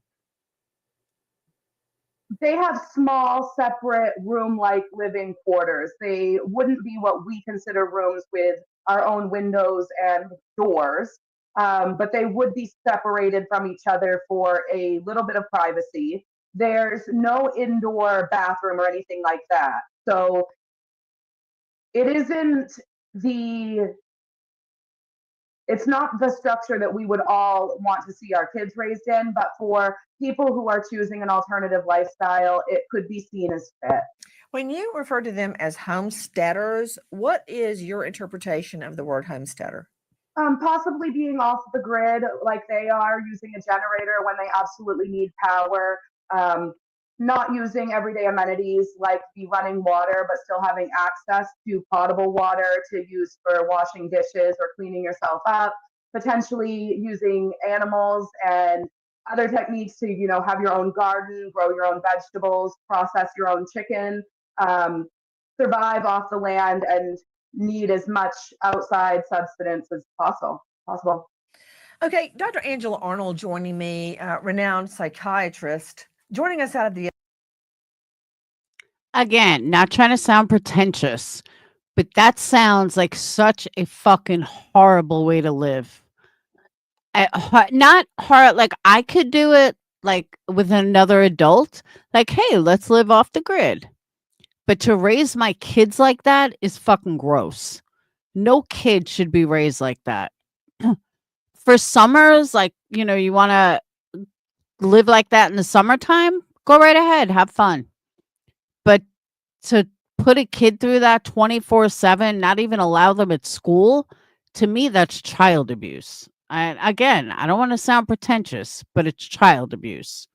They have small, separate room-like living quarters. They wouldn't be what we consider rooms with our own windows and doors, but they would be separated from each other for a little bit of privacy. There's no indoor bathroom or anything like that. So it's not the structure that we would all want to see our kids raised in, but for people who are choosing an alternative lifestyle, it could be seen as fit. When you refer to them as homesteaders, what is your interpretation of the word homesteader? Possibly being off the grid like they are, using a generator when they absolutely need power, not using everyday amenities like the running water, but still having access to potable water to use for washing dishes or cleaning yourself up, potentially using animals and other techniques to, have your own garden, grow your own vegetables, process your own chicken, survive off the land, and need as much outside subsistence as possible. Okay, Dr. Angela Arnold joining me, renowned psychiatrist, joining us out of the. Again, not trying to sound pretentious, but that sounds like such a fucking horrible way to live. Not hard, like I could do it like with another adult. Like, hey, let's live off the grid. But to raise my kids like that is fucking gross. No kid should be raised like that. For summers, like, you want to live like that in the summertime, go right ahead, have fun. But to put a kid through that 24/7, not even allow them at school, to me, that's child abuse. And again, I don't want to sound pretentious, but it's child abuse.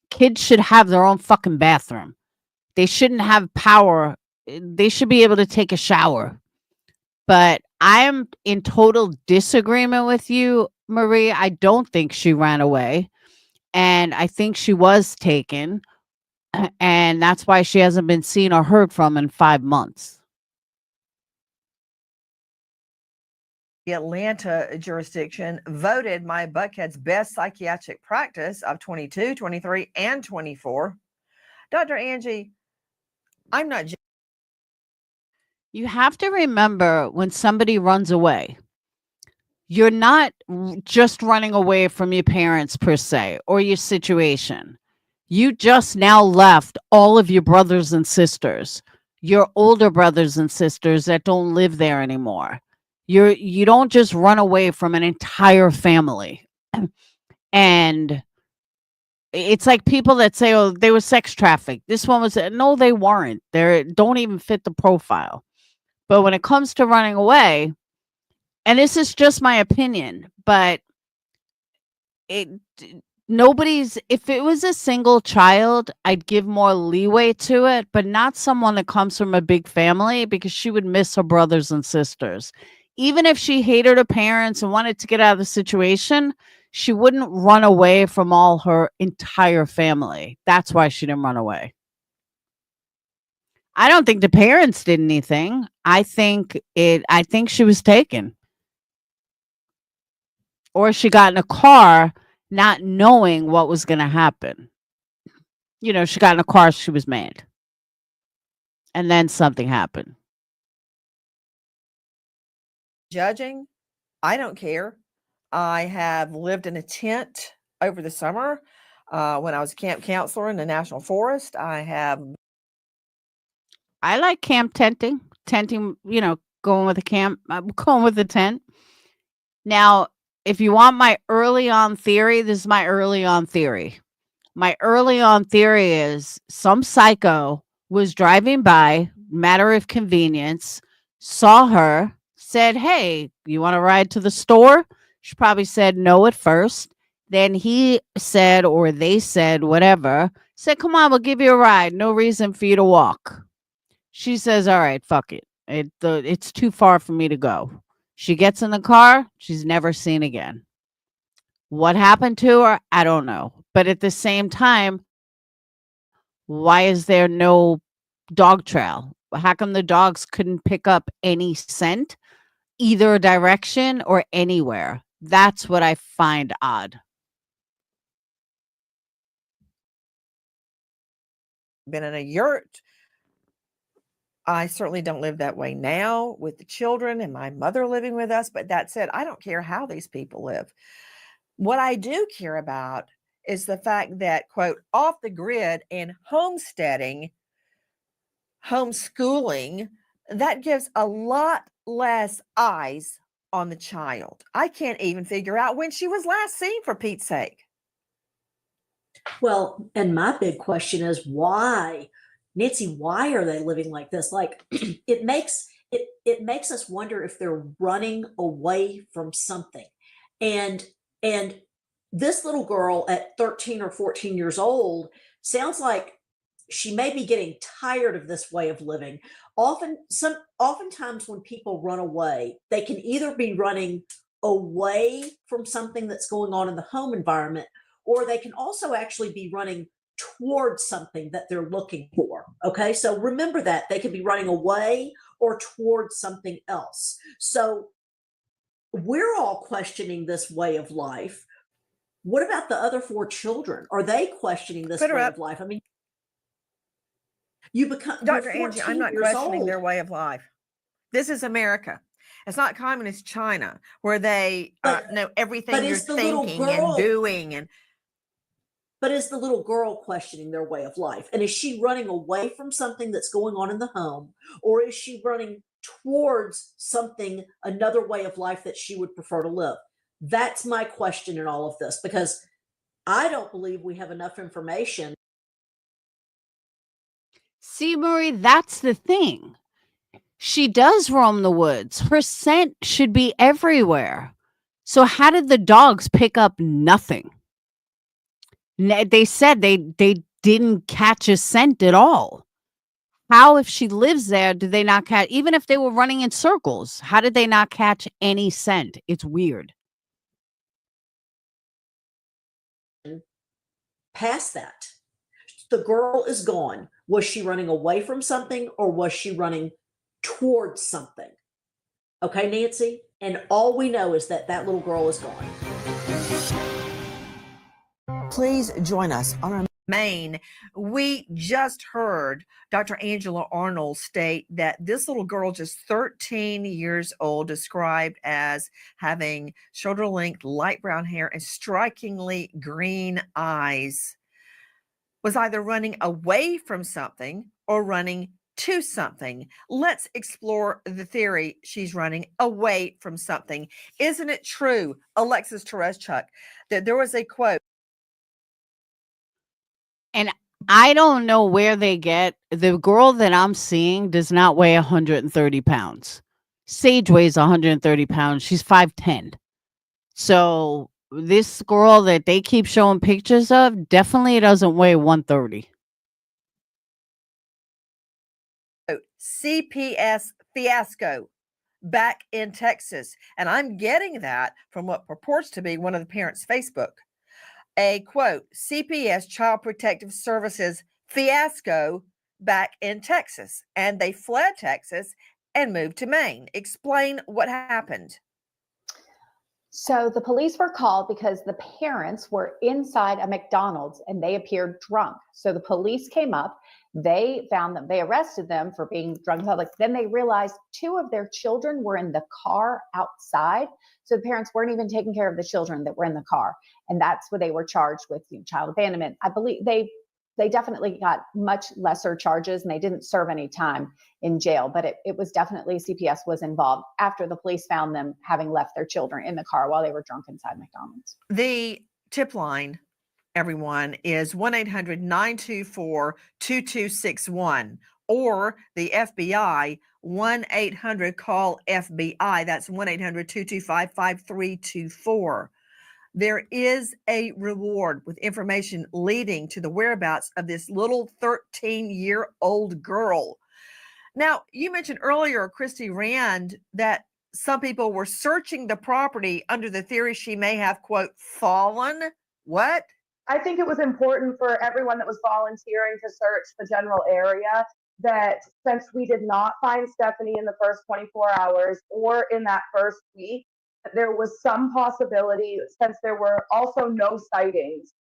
Kids should have their own fucking bathroom. They shouldn't have power. They should be able to take a shower. But I'm in total disagreement with you, Marie. I don't think she ran away. And I think she was taken. And that's why she hasn't been seen or heard from in 5 months. The Atlanta jurisdiction voted my Buckhead's best psychiatric practice of 22, 23, and 24. Dr. Angie, I'm not. You have to remember when somebody runs away, you're not just running away from your parents per se or your situation. You just now left all of your brothers and sisters, your older brothers and sisters that don't live there anymore. You don't just run away from an entire family. And it's like people that say, oh, they were sex trafficked. This one was, no, they weren't. They don't even fit the profile. But when it comes to running away, and this is just my opinion, but it nobody's, if it was a single child, I'd give more leeway to it, but not someone that comes from a big family, because she would miss her brothers and sisters. Even if she hated her parents and wanted to get out of the situation, she wouldn't run away from all her entire family. That's why she didn't run away. I don't think the parents did anything. I think she was taken. Or she got in a car not knowing what was going to happen. She got in a car, she was mad. And then something happened. Judging, I don't care. I have lived in a tent over the summer when I was a camp counselor in the National Forest. I like camp tenting, going with a camp, going with a tent. Now, if you want my early on theory, this is my early on theory. My early on theory is some psycho was driving by, matter of convenience, saw her, said, hey, you want to ride to the store? She probably said no at first. Then he said, or they said, whatever, said, come on, we'll give you a ride. No reason for you to walk. She says, all right, fuck it. It's too far for me to go. She gets in the car. She's never seen again. What happened to her? I don't know. But at the same time, why is there no dog trail? How come the dogs couldn't pick up any scent, either direction or anywhere? That's what I find odd. been in a yurt. I certainly don't live that way now with the children and my mother living with us. But that said, I don't care how these people live. What I do care about is the fact that, quote, off the grid and homesteading, homeschooling, that gives a lot less eyes on the child. I can't even figure out when she was last seen, for Pete's sake. Well, and my big question is why, Nancy, why are they living like this? Like it makes us wonder if they're running away from something. And this little girl at 13 or 14 years old sounds like she may be getting tired of this way of living. Oftentimes when people run away, they can either be running away from something that's going on in the home environment, or they can also actually be running towards something that they're looking for. Okay, so remember that they could be running away or towards something else. So we're all questioning this way of life. What about the other 4 children? Are they questioning this way of life? I mean, you become Dr. Angie, I'm not questioning their way of life. This is America. It's not communist China where they know everything you're thinking and doing. But is the little girl questioning their way of life? And is she running away from something that's going on in the home? Or is she running towards something, another way of life that she would prefer to live? That's my question in all of this, because I don't believe we have enough information. See, Marie, that's the thing. She does roam the woods. Her scent should be everywhere. So how did the dogs pick up nothing? They said they didn't catch a scent at all. How, if she lives there, did they not catch, even if they were running in circles, how did they not catch any scent? It's weird. Past that, the girl is gone. Was she running away from something, or was she running towards something? Okay, Nancy? And all we know is that that little girl is gone. Please join us on our Maine. We just heard Dr. Angela Arnold state that this little girl, just 13 years old, described as having shoulder length light brown hair and strikingly green eyes, was either running away from something or running to something. Let's explore the theory she's running away from something. Isn't it true, Alexis Tereszchuk, that there was a quote? And I don't know where they get the girl that I'm seeing does not weigh 130 pounds. Sage weighs 130 pounds. She's 5'10. So this girl that they keep showing pictures of definitely doesn't weigh 130. CPS fiasco back in Texas. And I'm getting that from what purports to be one of the parents' Facebook. A quote, CPS Child Protective Services fiasco back in Texas. And they fled Texas and moved to Maine. Explain what happened. So the police were called because the parents were inside a McDonald's and they appeared drunk. So the police came up, they found them, they arrested them for being drunk in public. Then they realized 2 of their children were in the car outside. So the parents weren't even taking care of the children that were in the car. And that's what they were charged with, child abandonment. I believe they definitely got much lesser charges and they didn't serve any time in jail, but it was definitely CPS was involved after the police found them having left their children in the car while they were drunk inside McDonald's. The tip line, everyone, is 1-800-924-2261 or the FBI 1-800-CALL-FBI. That's 1-800-225-5324. There is a reward with information leading to the whereabouts of this little 13-year-old girl. Now, you mentioned earlier, Christy Rand, that some people were searching the property under the theory she may have, quote, fallen. What? I think it was important for everyone that was volunteering to search the general area that since we did not find Stephanie in the first 24 hours or in that first week, there was some possibility, since there were also no sightings,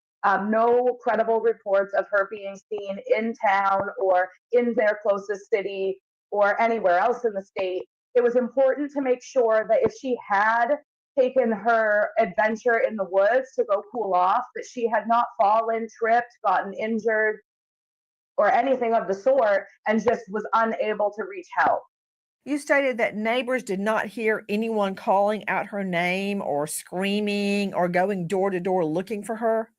no credible reports of her being seen in town or in their closest city or anywhere else in the state. It was important to make sure that if she had taken her adventure in the woods to go cool off, that she had not fallen, tripped, gotten injured, or anything of the sort, and just was unable to reach help. You stated that neighbors did not hear anyone calling out her name or screaming or going door to door looking for her?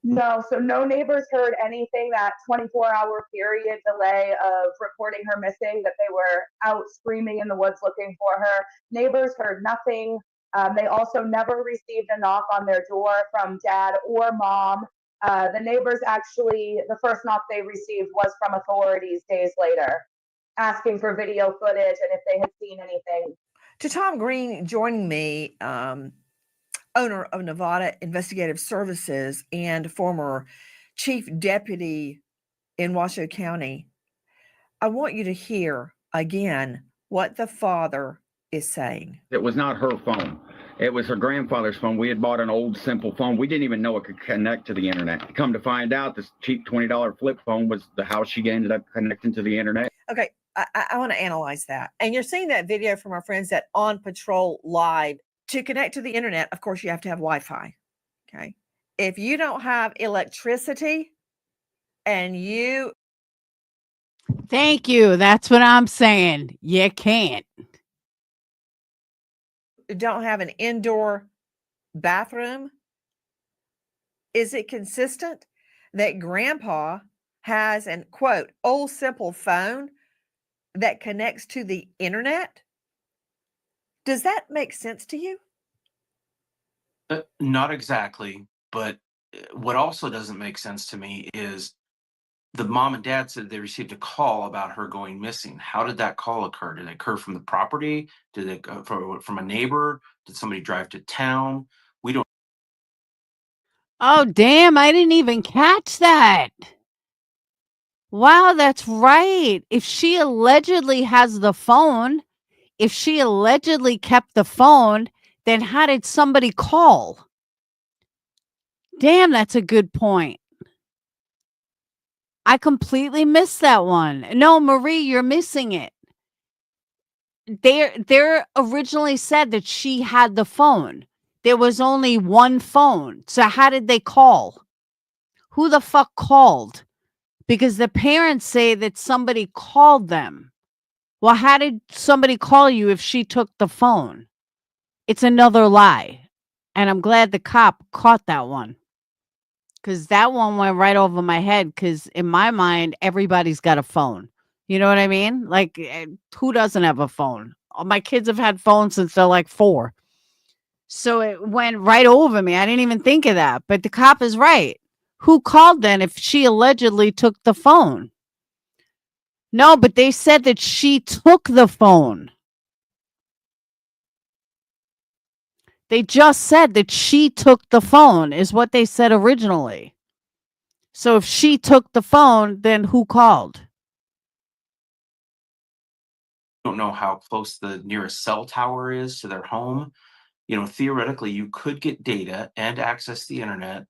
No, so no neighbors heard anything that 24-hour period delay of reporting her missing, that they were out screaming in the woods looking for her. Neighbors heard nothing. They also never received a knock on their door from dad or mom. The neighbors actually, the first knock they received was from authorities days later, asking for video footage and if they had seen anything. To Tom Green joining me, owner of Nevada Investigative Services and former chief deputy in Washoe County, I want you to hear again what the father is saying. It was not her phone. It was her grandfather's phone. We had bought an old simple phone. We didn't even know it could connect to the internet. Come to find out, this cheap $20 flip phone was the how she ended up connecting to the internet. Okay, I want to analyze that. And you're seeing that video from our friends at On Patrol Live. To connect to the internet, of course, you have to have Wi-Fi. Okay. If you don't have electricity and you... Thank you. That's what I'm saying. You can't. don't have an indoor bathroom, is it consistent that grandpa has an, quote, old simple phone that connects to the internet? Does that make sense to you? Not exactly, but what also doesn't make sense to me is the mom and dad said they received a call about her going missing. How did that call occur? Did it occur from the property? Did it go from a neighbor? Did somebody drive to town? We don't. Oh, damn. I didn't even catch that. Wow, that's right. If she allegedly has the phone, if she allegedly kept the phone, then how did somebody call? Damn, that's a good point. I completely missed that one. No, Marie, you're missing it. They're originally said that she had the phone. There was only one phone. So how did they call? Who the fuck called? Because the parents say that somebody called them. Well, how did somebody call you if she took the phone? It's another lie. And I'm glad the cop caught that one. Because that one went right over my head. Because in my mind, everybody's got a phone. You know what I mean? Like, who doesn't have a phone? All my kids have had phones since they're like 4. So it went right over me. I didn't even think of that. But the cop is right. Who called then if she allegedly took the phone? No, but they said that she took the phone. They just said that she took the phone, is what they said originally. So if she took the phone, then who called? Don't know how close the nearest cell tower is to their home. Theoretically, you could get data and access the internet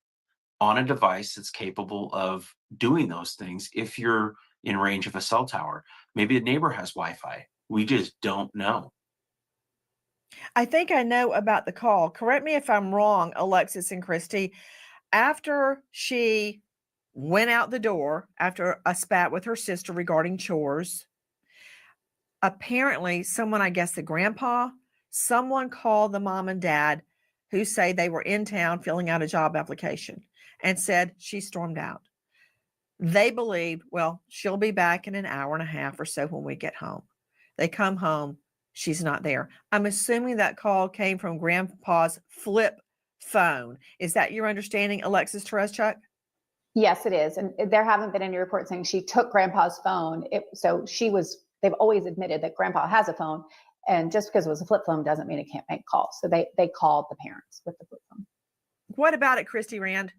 on a device that's capable of doing those things if you're in range of a cell tower. Maybe a neighbor has Wi-Fi. We just don't know. I think I know about the call. Correct me if I'm wrong, Alexis and Christy. After she went out the door after a spat with her sister regarding chores, apparently someone, I guess the grandpa, someone called the mom and dad who say they were in town filling out a job application and said she stormed out. They believed, well, she'll be back in an hour and a half or so when we get home. They come home, she's not there. I'm assuming that call came from grandpa's flip phone. Is that your understanding, Alexis Tereszchuk? Yes, it is. And there haven't been any reports saying she took grandpa's phone. They've always admitted that grandpa has a phone. And just because it was a flip phone doesn't mean it can't make calls. So they called the parents with the flip phone. What about it, Christy Rand?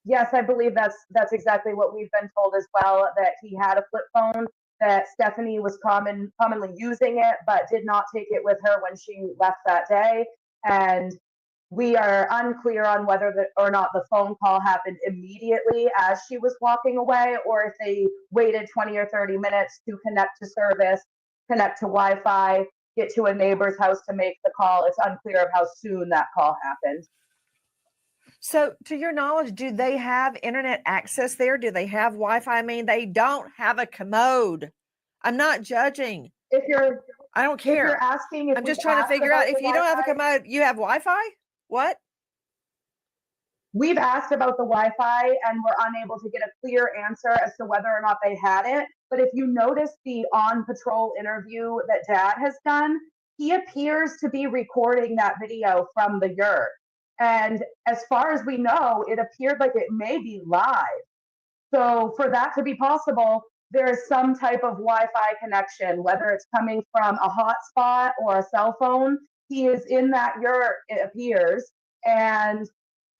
Yes, I believe that's exactly what we've been told as well, that he had a flip phone, that Stephanie was commonly using it, but did not take it with her when she left that day. And we are unclear on whether or not the phone call happened immediately as she was walking away, or if they waited 20 or 30 minutes to connect to service, connect to Wi-Fi, get to a neighbor's house to make the call. It's unclear of how soon that call happened. So, to your knowledge, do they have internet access there? Do they have Wi-Fi? I mean, they don't have a commode. I'm not judging. I don't care. If you're asking, I'm just trying to figure out if you don't have a commode, you have Wi-Fi? What? We've asked about the Wi-Fi and we're unable to get a clear answer as to whether or not they had it. But if you notice the on patrol interview that Dad has done, he appears to be recording that video from the yurt. And as far as we know, it appeared like it may be live. So for that to be possible, there is some type of Wi-Fi connection, whether it's coming from a hotspot or a cell phone. He is in that yurt, it appears, and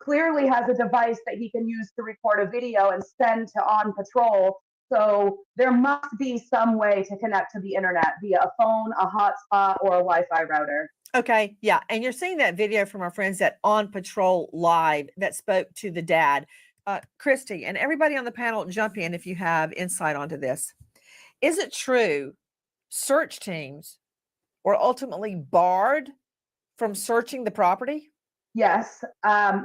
clearly has a device that he can use to record a video and send to on patrol. So there must be some way to connect to the internet via a phone, a hotspot, or a Wi-Fi router. Okay, yeah. And you're seeing that video from our friends at On Patrol Live that spoke to the dad. Christy, and everybody on the panel, jump in if you have insight onto this. Is it true search teams were ultimately barred from searching the property? Yes,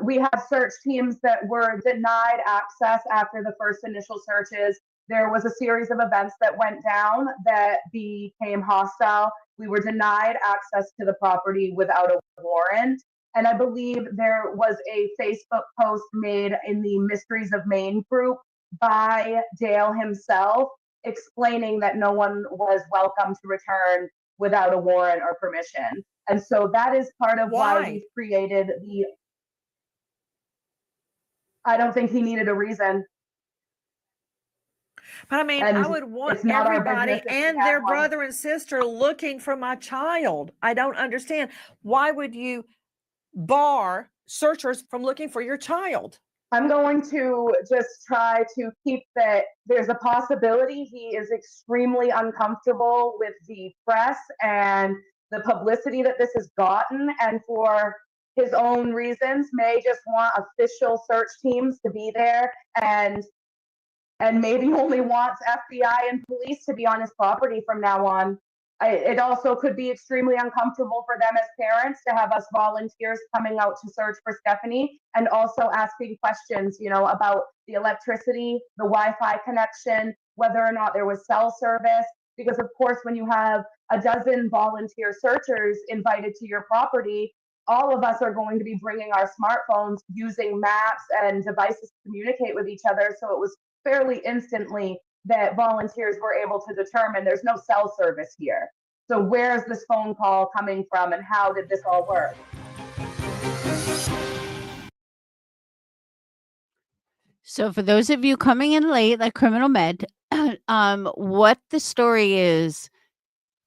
we have search teams that were denied access after the first initial searches. There was a series of events that went down that became hostile. We were denied access to the property without a warrant. And I believe there was a Facebook post made in the Mysteries of Maine group by Dale himself explaining that no one was welcome to return without a warrant or permission. And so that is part of why we've created the. I don't think he needed a reason. But I mean, I would want everybody and their brother and sister looking for my child. I don't understand. Why would you bar searchers from looking for your child? I'm going to just try to keep that there's a possibility he is extremely uncomfortable with the press and the publicity that this has gotten, and for his own reasons may just want official search teams to be there, and maybe only wants FBI and police to be on his property from now on. It also could be extremely uncomfortable for them as parents to have us volunteers coming out to search for Stephanie and also asking questions, about the electricity, the Wi-Fi connection, whether or not there was cell service. Because of course, when you have a dozen volunteer searchers invited to your property, all of us are going to be bringing our smartphones, using maps and devices to communicate with each other. So it was fairly instantly that volunteers were able to determine there's no cell service here. So where's this phone call coming from and how did this all work? So for those of you coming in late, like Criminal Med, what the story is,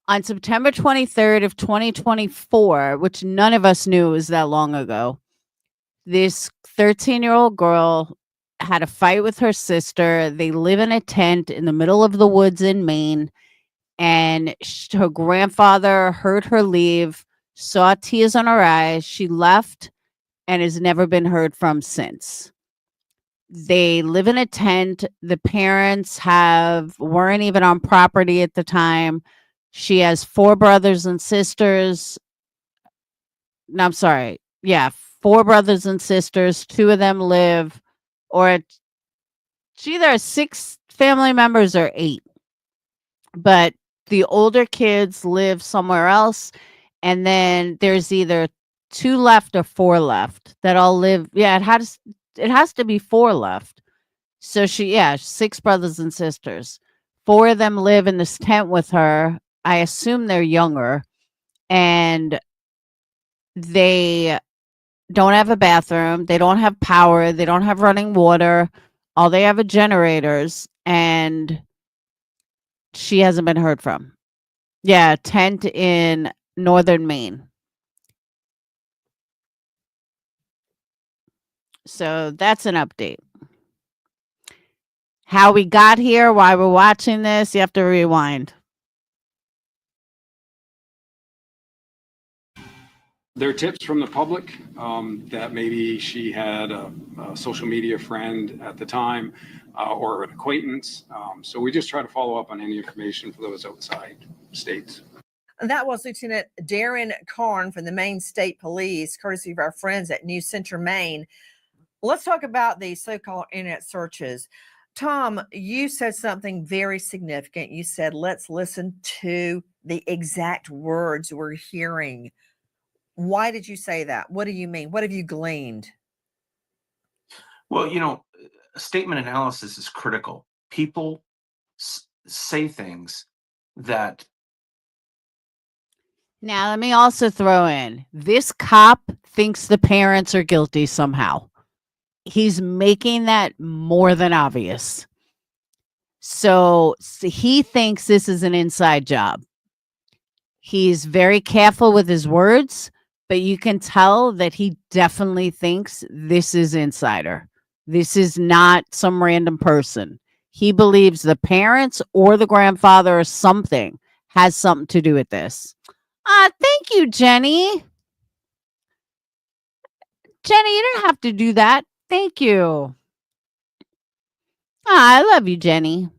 on September 23rd of 2024, which none of us knew was that long ago, this 13-year-old girl had a fight with her sister. They live in a tent in the middle of the woods in Maine, and her grandfather heard her leave, saw tears on her eyes. She left and has never been heard from since. They live in a tent. The parents weren't even on property at the time. She has 4 brothers and sisters. No, I'm sorry. Yeah, 4 brothers and sisters. 2 of them live, or it's either 6 family members or 8. But the older kids live somewhere else, and then there's either 2 left or 4 left that all live. Yeah, it has to be 4 left. So 6 brothers and sisters. 4 of them live in this tent with her. I assume they're younger, and they don't have a bathroom. They don't have power. They don't have running water. All they have are generators, and she hasn't been heard from. Yeah, tent in northern Maine. So that's an update. How we got here, why we're watching this, you have to rewind. There are tips from the public that maybe she had a social media friend at the time or an acquaintance. So we just try to follow up on any information for those outside states. That was Lieutenant Darren Karn from the Maine State Police, courtesy of our friends at New Center, Maine. Let's talk about the so-called internet searches. Tom, you said something very significant. You said, let's listen to the exact words we're hearing. Why did you say that? What do you mean? What have you gleaned? Well, statement analysis is critical. People say things that. Now, let me also throw in, this cop thinks the parents are guilty somehow. He's making that more than obvious. So he thinks this is an inside job. He's very careful with his words, but you can tell that he definitely thinks this is insider. This is not some random person. He believes the parents or the grandfather or something has something to do with this. Thank you, Jenny. Jenny, you didn't have to do that. Thank you. I love you, Jenny.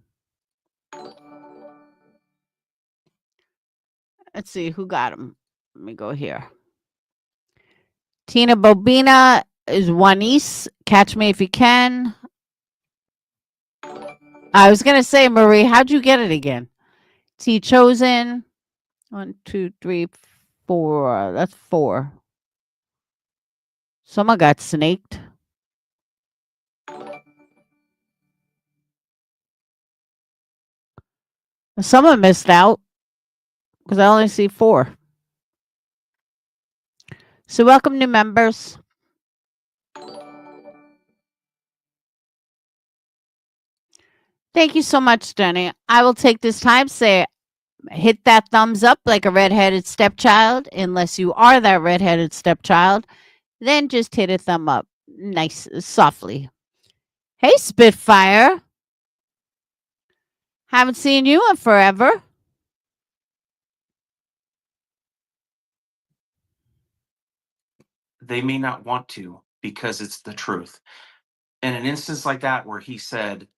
Let's see who got him. Let me go here. Tina Bobina is Juanice. Catch me if you can. I was going to say, Marie, how'd you get it again? T Chosen. 1, 2, 3, 4. That's 4. Someone got snaked. Someone missed out because I only see 4. So welcome, new members. Thank you so much, Jenny. I will take this time to say, hit that thumbs up like a redheaded stepchild. Unless you are that redheaded stepchild, then just hit a thumb up nice, softly. Hey, Spitfire. Haven't seen you in forever. They may not want to because it's the truth. In an instance like that where he said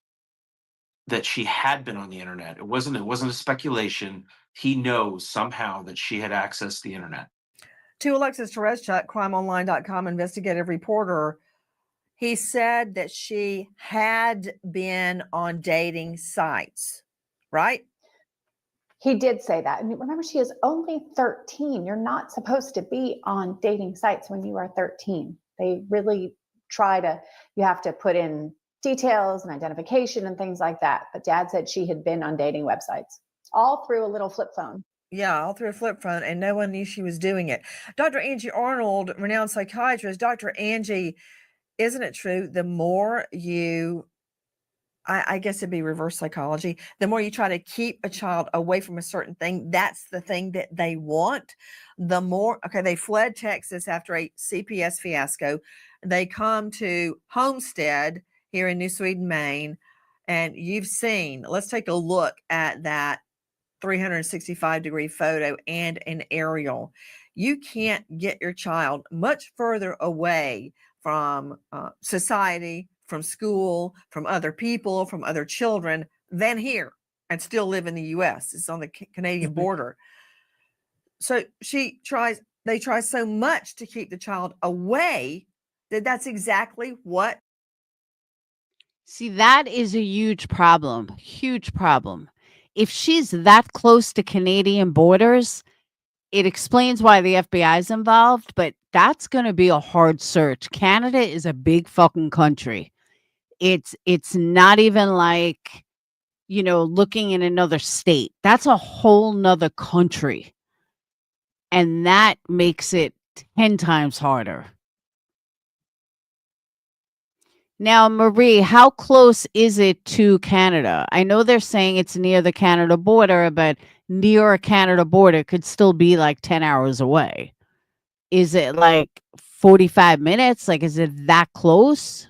that she had been on the internet, it wasn't a speculation. He knows somehow that she had accessed the internet. To Alexis Tereszcuk, crimeonline.com investigative reporter, he said that she had been on dating sites, right? He did say that. And remember, she is only 13. You're not supposed to be on dating sites when you are 13. They really try to, you have to put in details and identification and things like that. But Dad said she had been on dating websites, all through a little flip phone. Yeah, all through a flip phone, and no one knew she was doing it. Dr. Angie Arnold, renowned psychiatrist. Dr. Angie, isn't it true? The more you, I guess it'd be reverse psychology, the more you try to keep a child away from a certain thing, that's the thing that they want. The more, okay, they fled Texas after a CPS fiasco. They come to Homestead here in New Sweden, Maine, and you've seen, let's take a look at that 365-degree photo and an aerial. You can't get your child much further away from society, from school, from other people, from other children than here, and still live in the U.S. It's on the Canadian border. So they try so much to keep the child away that that's exactly what. See, that is a huge problem. Huge problem. If she's that close to Canadian borders, it explains why the FBI is involved, but that's going to be a hard search. Canada is a big fucking country. It's not even like, looking in another state. That's a whole nother country. And that makes it 10 times harder. Now, Marie, how close is it to Canada? I know they're saying it's near the Canada border, but near a Canada border could still be like 10 hours away. Is it like 45 minutes? Like, is it that close?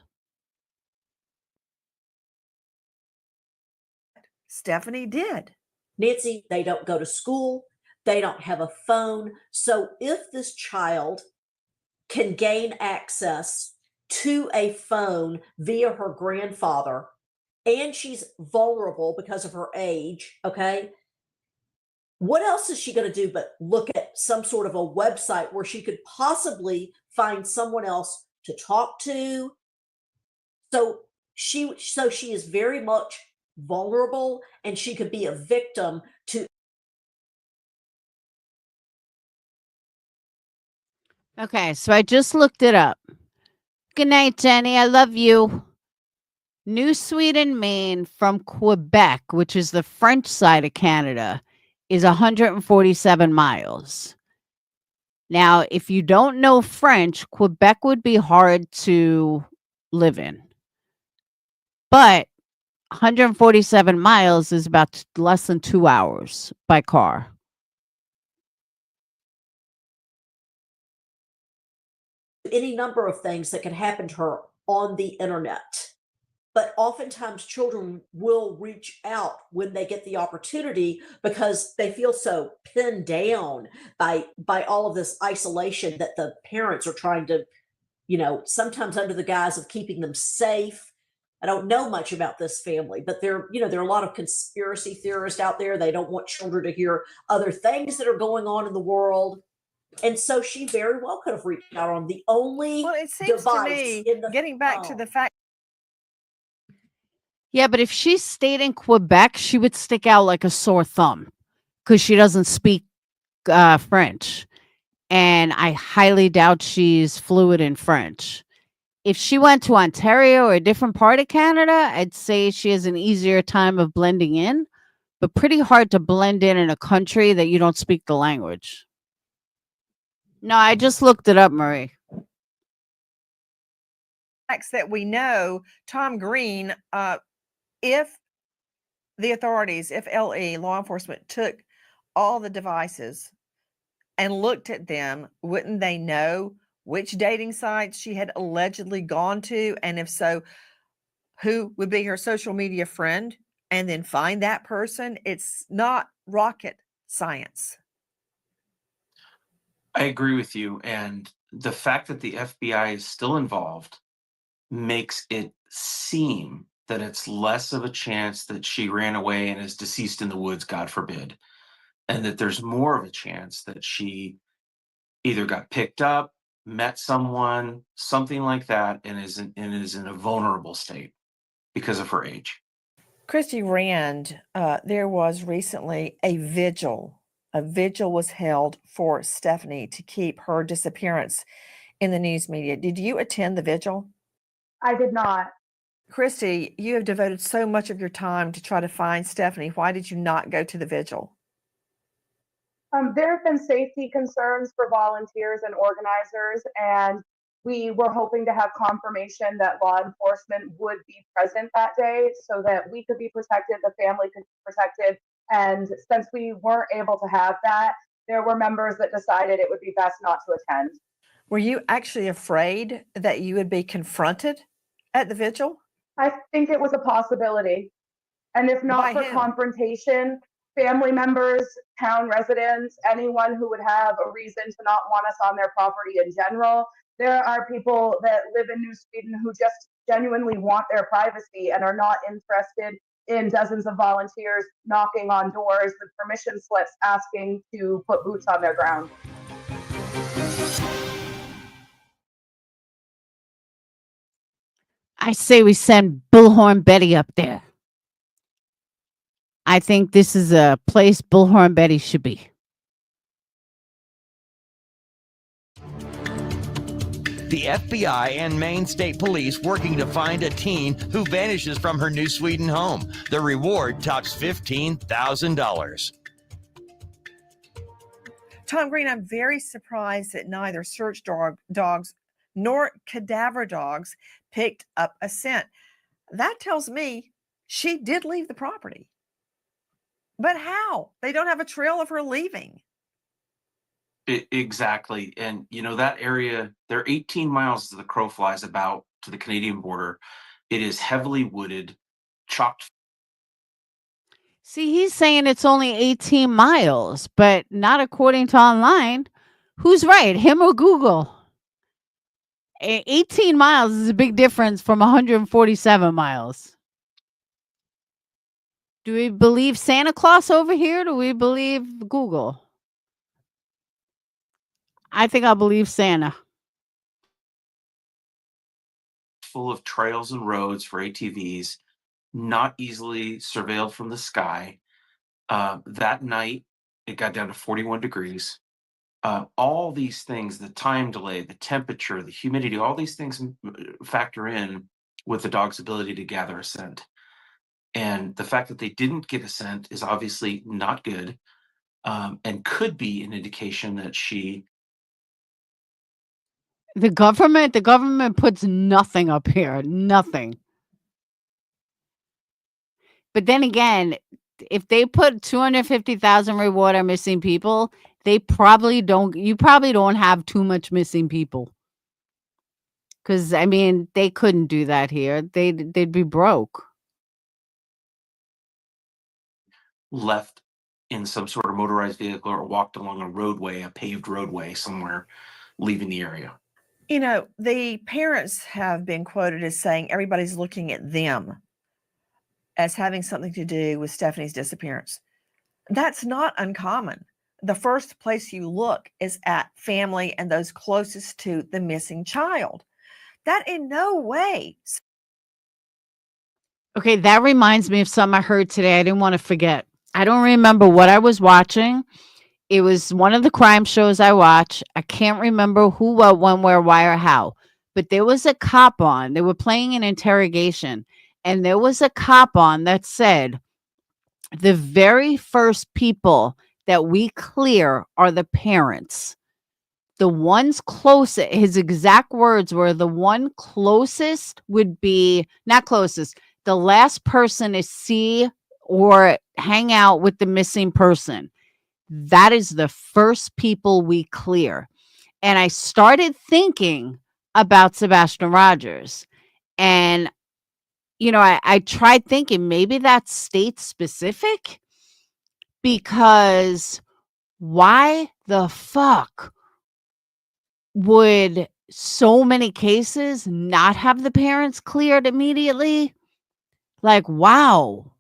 Stephanie did. Nancy, they don't go to school. They don't have a phone. So if this child can gain access to a phone via her grandfather, and she's vulnerable because of her age, okay? What else is she going to do but look at some sort of a website where she could possibly find someone else to talk to? So she is very much vulnerable, and she could be a victim to. Okay, so I just looked it up. Good night, Jenny. I love you. New Sweden, Maine from Quebec, which is the French side of Canada, is 147 miles. Now, if you don't know French, Quebec would be hard to live in. But 147 miles is about less than 2 hours by car. Any number of things that can happen to her on the internet. But oftentimes children will reach out when they get the opportunity because they feel so pinned down by all of this isolation that the parents are trying to, sometimes under the guise of keeping them safe. I don't know much about this family, but there are a lot of conspiracy theorists out there. They don't want children to hear other things that are going on in the world. And so she very well could have reached out on the only Well, it seems to device me, in the getting back to phone. the fact. Yeah, but if she stayed in Quebec, she would stick out like a sore thumb because she doesn't speak French. And I highly doubt she's fluent in French. If she went to Ontario or a different part of Canada, I'd say she has an easier time of blending in, but pretty hard to blend in a country that you don't speak the language. No, I just looked it up, Marie. Facts that we know, Tom Green, if the authorities, if LE, law enforcement, took all the devices and looked at them, wouldn't they know which dating sites she had allegedly gone to? And if so, who would be her social media friend and then find that person. It's not rocket science. I agree with you. And the fact that the FBI is still involved makes it seem that it's less of a chance that she ran away and is deceased in the woods, God forbid, and that there's more of a chance that she either got picked up, met someone, something like that, and is in a vulnerable state because of her age. Christy Rand, there was recently a vigil. A vigil was held for Stephanie to keep her disappearance in the news media. Did you attend the vigil? I did not. Christy, you have devoted so much of your time to try to find Stephanie. Why did you not go to the vigil? There have been safety concerns for volunteers and organizers, and we were hoping to have confirmation that law enforcement would be present that day so that we could be protected, the family could be protected. And since we weren't able to have that, there were members that decided it would be best not to attend. Were you actually afraid that you would be confronted at the vigil? I think it was a possibility. And if not By for whom? confrontation, family members, town residents, anyone who would have a reason to not want us on their property in general. There are people that live in New Sweden who just genuinely want their privacy and are not interested in dozens of volunteers knocking on doors with permission slips asking to put boots on their ground. I say we send Bullhorn Betty up there. I think this is a place Bullhorn Betty should be. The FBI and Maine State Police working to find a teen who vanishes from her New Sweden home. The reward tops $15,000. Tom Green, I'm very surprised that neither search dogs nor cadaver dogs picked up a scent. That tells me she did leave the property. But how? They don't have a trail of her leaving. Exactly. And, that area, they're 18 miles as the crow flies about to the Canadian border. It is heavily wooded, chocked. See, he's saying it's only 18 miles, but not according to online. Who's right, him or Google? 18 miles is a big difference from 147 miles. Do we believe Santa Claus over here? Do we believe Google? I think I believe Santa. Full of trails and roads for ATVs, not easily surveilled from the sky. That night, it got down to 41 degrees. All these things, the time delay, the temperature, the humidity, all these things factor in with the dog's ability to gather a scent. And the fact that they didn't get a scent is obviously not good, and could be an indication that she. The government puts nothing up here, nothing. But then again, if they put 250,000 reward on missing people, you probably don't have too much missing people. Because, they couldn't do that here. They'd be broke. Left in some sort of motorized vehicle or walked along a paved roadway somewhere, leaving the area. The parents have been quoted as saying everybody's looking at them as having something to do with Stephanie's disappearance. That's not uncommon. The first place you look is at family and those closest to the missing child. That in no way. Okay, that reminds me of something I heard today. I didn't want to forget. I don't remember what I was watching. It was one of the crime shows I watch. I can't remember who, what, when, where, why, or how. But there was a cop on. They were playing an interrogation. And there was a cop on that said, the very first people that we clear are the parents. The ones closest, his exact words were, the one closest would be, not closest, the last person to see or hang out with the missing person. That is the first people we clear. And I started thinking about Sebastian Rogers. And, I tried thinking maybe that's state specific, because why the fuck would so many cases not have the parents cleared immediately? Like, wow.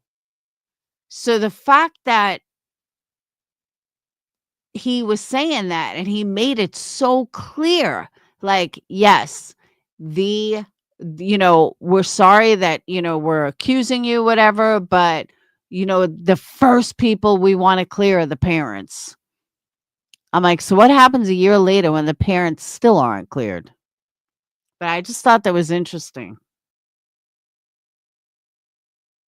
So the fact that he was saying that and he made it so clear, like, yes, we're sorry that, we're accusing you, whatever, but, the first people we want to clear are the parents. I'm like, so what happens a year later when the parents still aren't cleared? But I just thought that was interesting.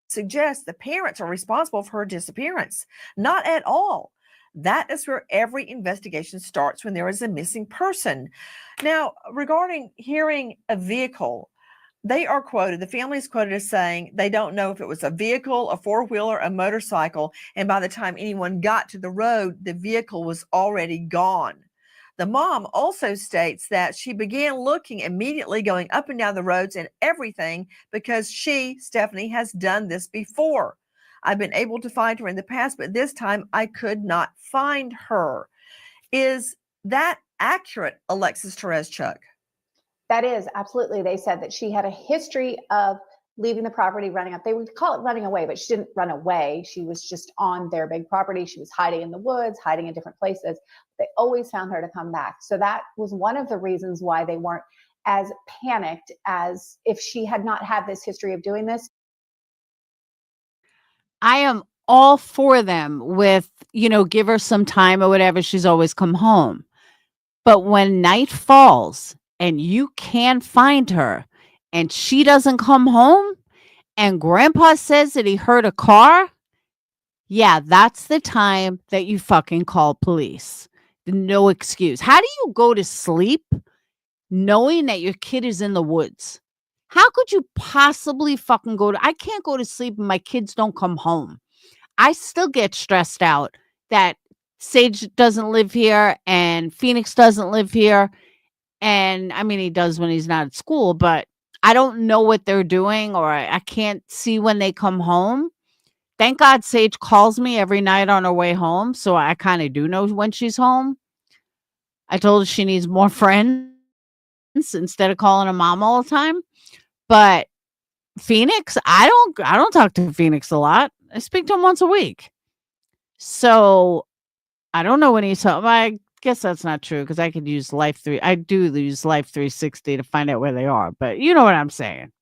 Suggests the parents are responsible for her disappearance. Not at all. That is where every investigation starts, when there is a missing person. Now, regarding hearing a vehicle, the family is quoted as saying they don't know if it was a vehicle, a four-wheeler, a motorcycle, and by the time anyone got to the road, the vehicle was already gone. The mom also states that she began looking immediately, going up and down the roads and everything, because she, Stephanie, has done this before. I've been able to find her in the past, but this time I could not find her. Is that accurate, Alexis Tereszchuk? That is absolutely. They said that she had a history of leaving the property, running up. They would call it running away, but she didn't run away. She was just on their big property. She was hiding in the woods, hiding in different places. They always found her to come back. So that was one of the reasons why they weren't as panicked as if she had not had this history of doing this. I am all for them with, give her some time or whatever. She's always come home. But when night falls and you can't find her and she doesn't come home and grandpa says that he heard a car, yeah, that's the time that you fucking call police. No excuse. How do you go to sleep knowing that your kid is in the woods? How could you possibly fucking I can't go to sleep and my kids don't come home. I still get stressed out that Sage doesn't live here and Phoenix doesn't live here. And I mean, he does when he's not at school, but I don't know what they're doing, or I can't see when they come home. Thank God Sage calls me every night on her way home, so I kind of do know when she's home. I told her she needs more friends instead of calling her mom all the time. But Phoenix, I don't talk to Phoenix a lot. I speak to him once a week. So I don't know when he's home. I guess that's not true, because I could use I do use Life 360 to find out where they are, but you know what I'm saying.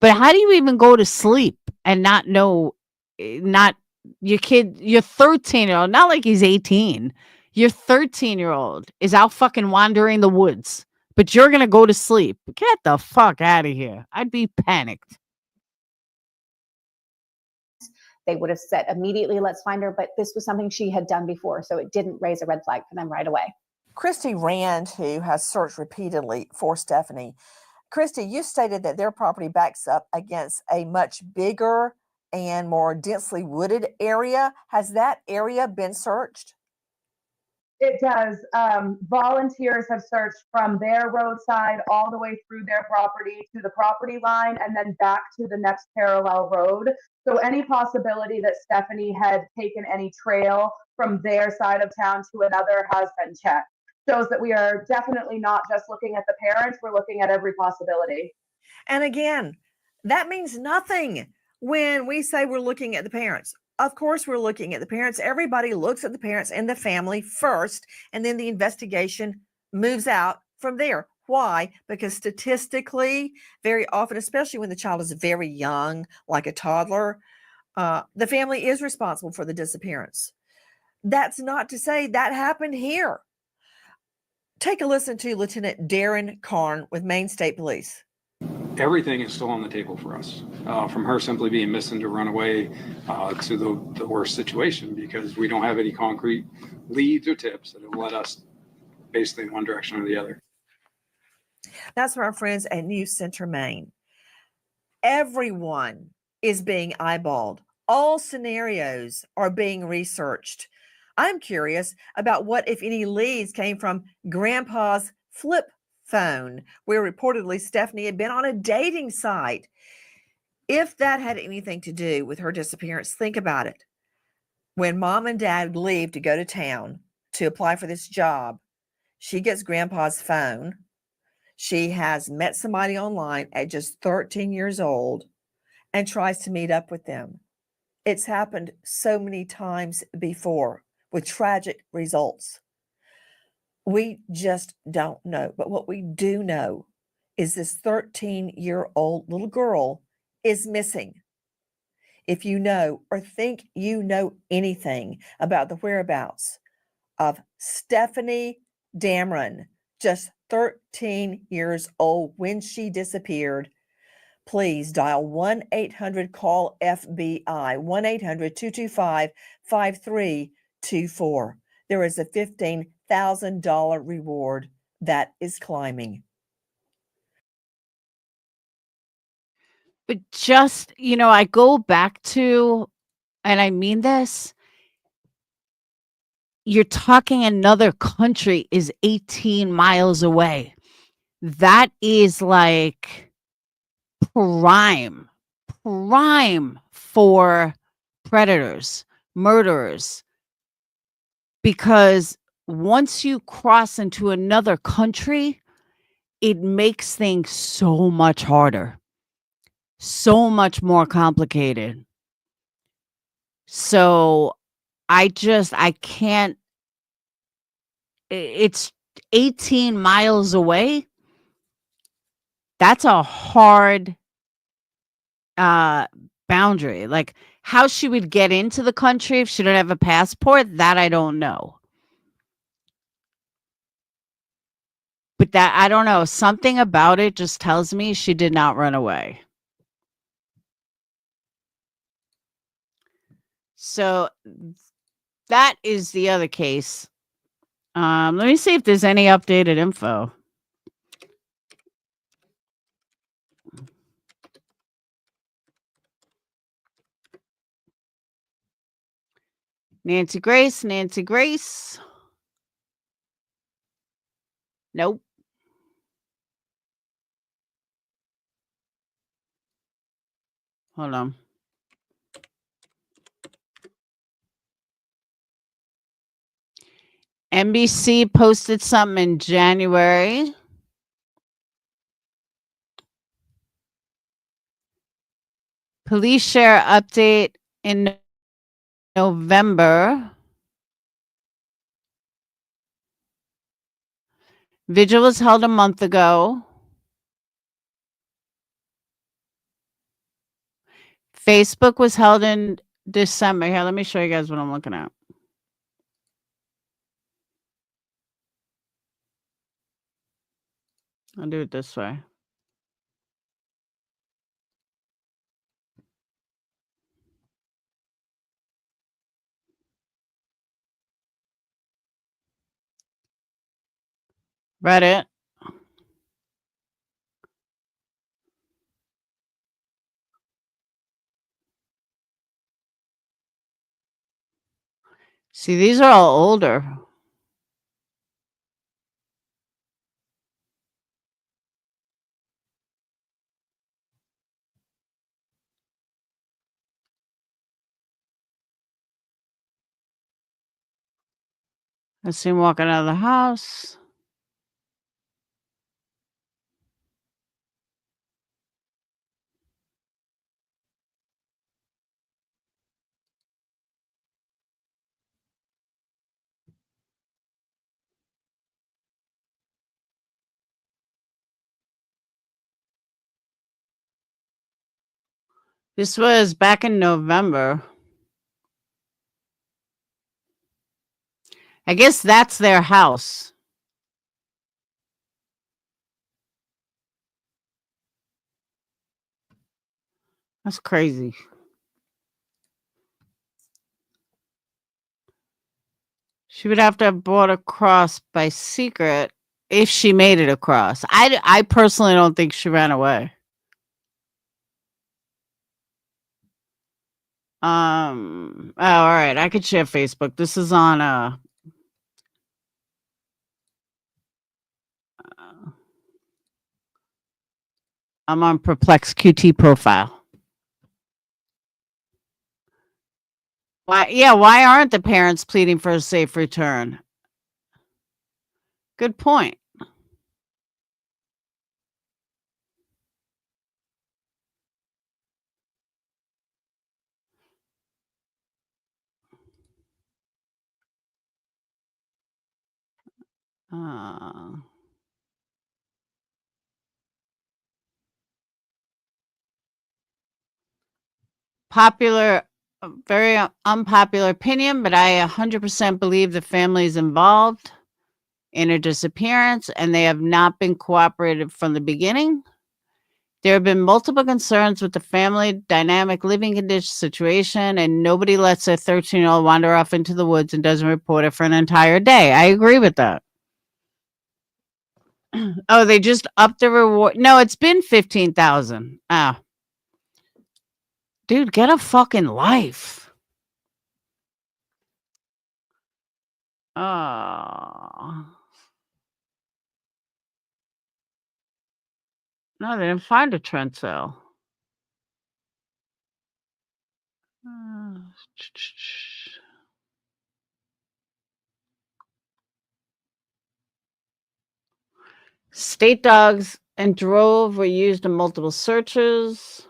But how do you even go to sleep and not know, not your kid, your 13-year-old, not like he's 18, your 13-year-old is out fucking wandering the woods, but you're going to go to sleep. Get the fuck out of here. I'd be panicked. They would have said immediately, let's find her. But this was something she had done before, so it didn't raise a red flag for them right away. Christy Rand, who has searched repeatedly for Stephanie. Christy, you stated that their property backs up against a much bigger and more densely wooded area. Has that area been searched? It does. Volunteers have searched from their roadside all the way through their property to the property line and then back to the next parallel road. So any possibility that Stephanie had taken any trail from their side of town to another has been checked. Shows that we are definitely not just looking at the parents, we're looking at every possibility. And again, that means nothing when we say we're looking at the parents. Of course, we're looking at the parents. Everybody looks at the parents and the family first, and then the investigation moves out from there. Why? Because statistically, very often, especially when the child is very young, like a toddler, the family is responsible for the disappearance. That's not to say that happened here. Take a listen to Lieutenant Darren Karn with Maine State Police. Everything is still on the table for us, from her simply being missing to run away to the worst situation, because we don't have any concrete leads or tips that have led us basically in one direction or the other. That's from our friends at News Center, Maine. Everyone is being eyeballed. All scenarios are being researched. I'm curious about what, if any, leads came from Grandpa's flip phone where reportedly Stephanie had been on a dating site. If that had anything to do with her disappearance, think about it. When mom and dad leave to go to town to apply for this job, she gets grandpa's phone. She has met somebody online at just 13 years old and tries to meet up with them. It's happened so many times before with tragic results. We just don't know. But what we do know is this 13-year-old little girl is missing. If you know or think you know anything about the whereabouts of Stephanie Dameron, just 13 years old when she disappeared, please dial 1-800-CALL-FBI, 1-800-225-5324. There is a $15,000 reward that is climbing. But just, I go back to, and I mean this, you're talking another country is 18 miles away. That is like prime for predators, murderers. Because once you cross into another country, it makes things so much harder, so much more complicated. So I can't, it's 18 miles away. That's a hard boundary. Like how she would get into the country if she didn't have a passport, that I don't know. But that, I don't know, something about it just tells me she did not run away. So that is the other case. Let me see if there's any updated info. Nancy Grace. Nope. Hold on. NBC posted something in January. Police share update in November. Vigil was held a month ago. Facebook was held in December. Here, let me show you guys what I'm looking at. I'll do it this way. Reddit. See, these are all older. I see him walking out of the house. This was back in November. I guess that's their house. That's crazy. She would have to have brought across by secret if she made it across. I personally don't think she ran away. Oh, all right. I could share Facebook. This is on I'm on Perplex QT profile. Why? Yeah, why aren't the parents pleading for a safe return? Good point. Uh, popular, very unpopular opinion, but I 100% believe the family is involved in a disappearance and they have not been cooperative from the beginning. There have been multiple concerns with the family dynamic living condition situation, and nobody lets their 13-year-old wander off into the woods and doesn't report it for an entire day. I agree with that. Oh, they just upped the reward. No, it's been 15,000. Ah, dude, get a fucking life. Oh. No, they didn't find a trend sale. State dogs and drove were used in multiple searches.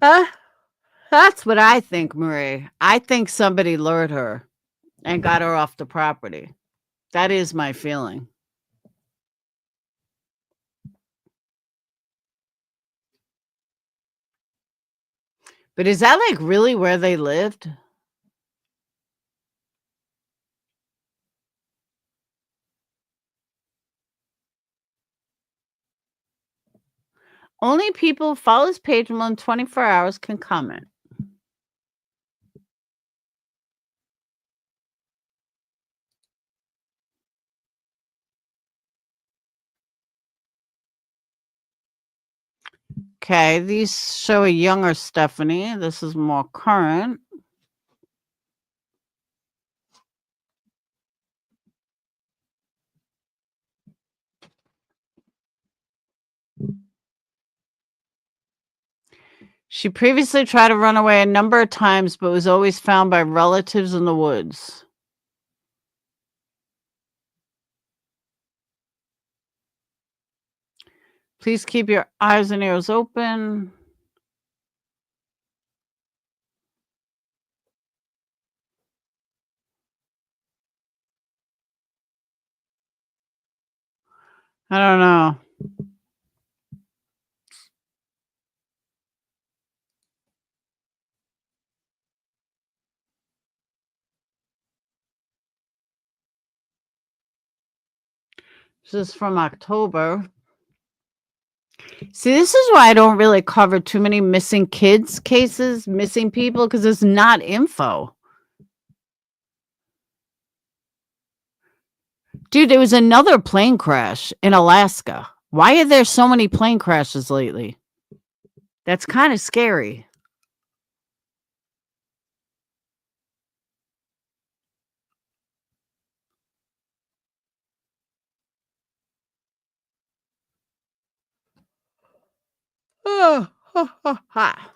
That's what I think, Marie. I think somebody lured her and got her off the property. That is my feeling. But is that like really where they lived? Only people who follow this page more than 24 hours can comment. Okay, these show a younger Stephanie. This is more current. She previously tried to run away a number of times, but was always found by relatives in the woods. Please keep your eyes and ears open. I don't know. This is from October. See, this is why I don't really cover too many missing kids cases, missing people, because it's not info. Dude, there was another plane crash in Alaska. Why are there so many plane crashes lately? That's kind of scary. Oh, ha, ha, ha.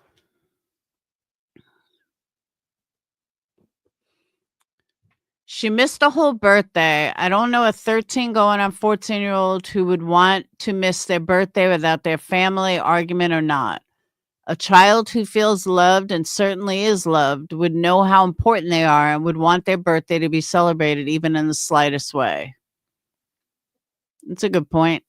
She missed a whole birthday. I don't know a 13 going on 14-year-old who would want to miss their birthday without their family argument or not. A child who feels loved and certainly is loved would know how important they are and would want their birthday to be celebrated even in the slightest way. That's a good point.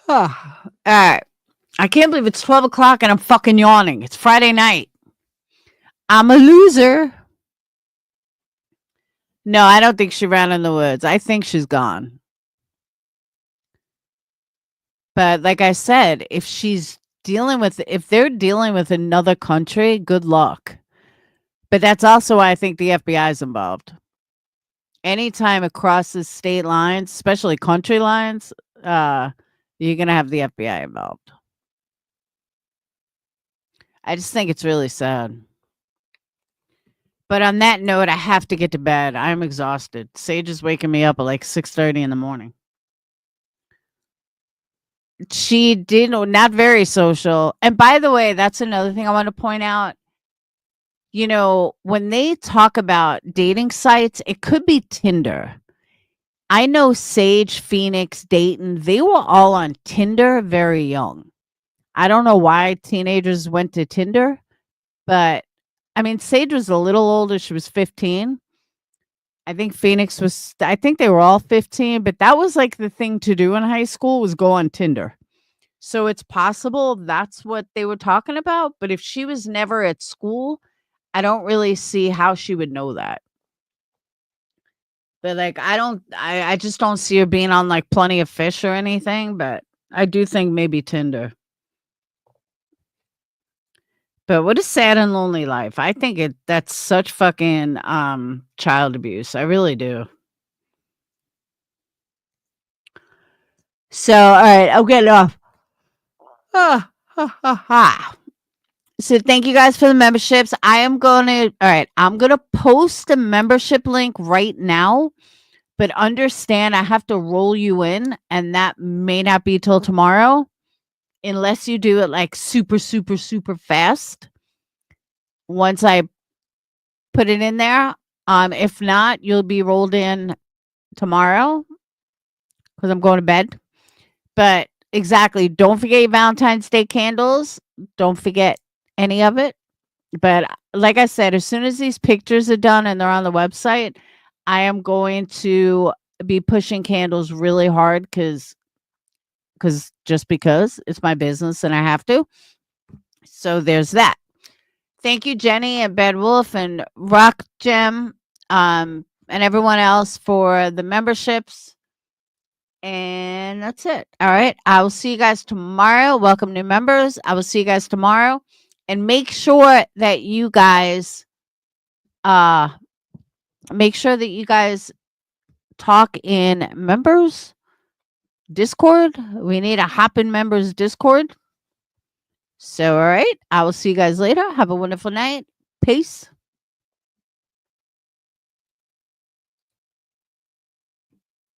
All right. I can't believe it's 12 o'clock and I'm fucking yawning. It's Friday night. I'm a loser. No, I don't think she ran in the woods. I think she's gone. But like I said, if they're dealing with another country, good luck. But that's also why I think the FBI is involved. anytime it crosses state lines, especially country lines, you're gonna have the FBI involved. I just think it's really sad. But on that note, I have to get to bed. I'm exhausted. Sage is waking me up at like 6:30 in the morning. She did not very social. And by the way, that's another thing I want to point out. You know, when they talk about dating sites, it could be Tinder. I know Sage, Phoenix, Dayton, they were all on Tinder very young. I don't know why teenagers went to Tinder, but I mean, Sage was a little older. She was 15. I think Phoenix was, I think they were all 15, but that was like the thing to do in high school was go on Tinder. So it's possible that's what they were talking about. But if she was never at school, I don't really see how she would know that. But like, I just don't see her being on like Plenty of Fish or anything. But I do think maybe Tinder. But what a sad and lonely life. I think that's such fucking child abuse. I really do. So, all right, I'll get off. So thank you guys for the memberships. I'm going to post a membership link right now, but understand I have to roll you in, and that may not be till tomorrow unless you do it like super, super, super fast. Once I put it in there. If not, you'll be rolled in tomorrow because I'm going to bed. But exactly, don't forget your Valentine's Day candles. Don't forget any of it. But like I said, as soon as these pictures are done and they're on the website, I am going to be pushing candles really hard because it's my business and I have to. So there's that. Thank you, Jenny and Bad Wolf and Rock Gem, and everyone else for the memberships. And that's it. All right. I will see you guys tomorrow. Welcome new members. I will see you guys tomorrow. And make sure that you guys talk in members Discord. We need a hop in members Discord. So all right. I will see you guys later. Have a wonderful night. Peace.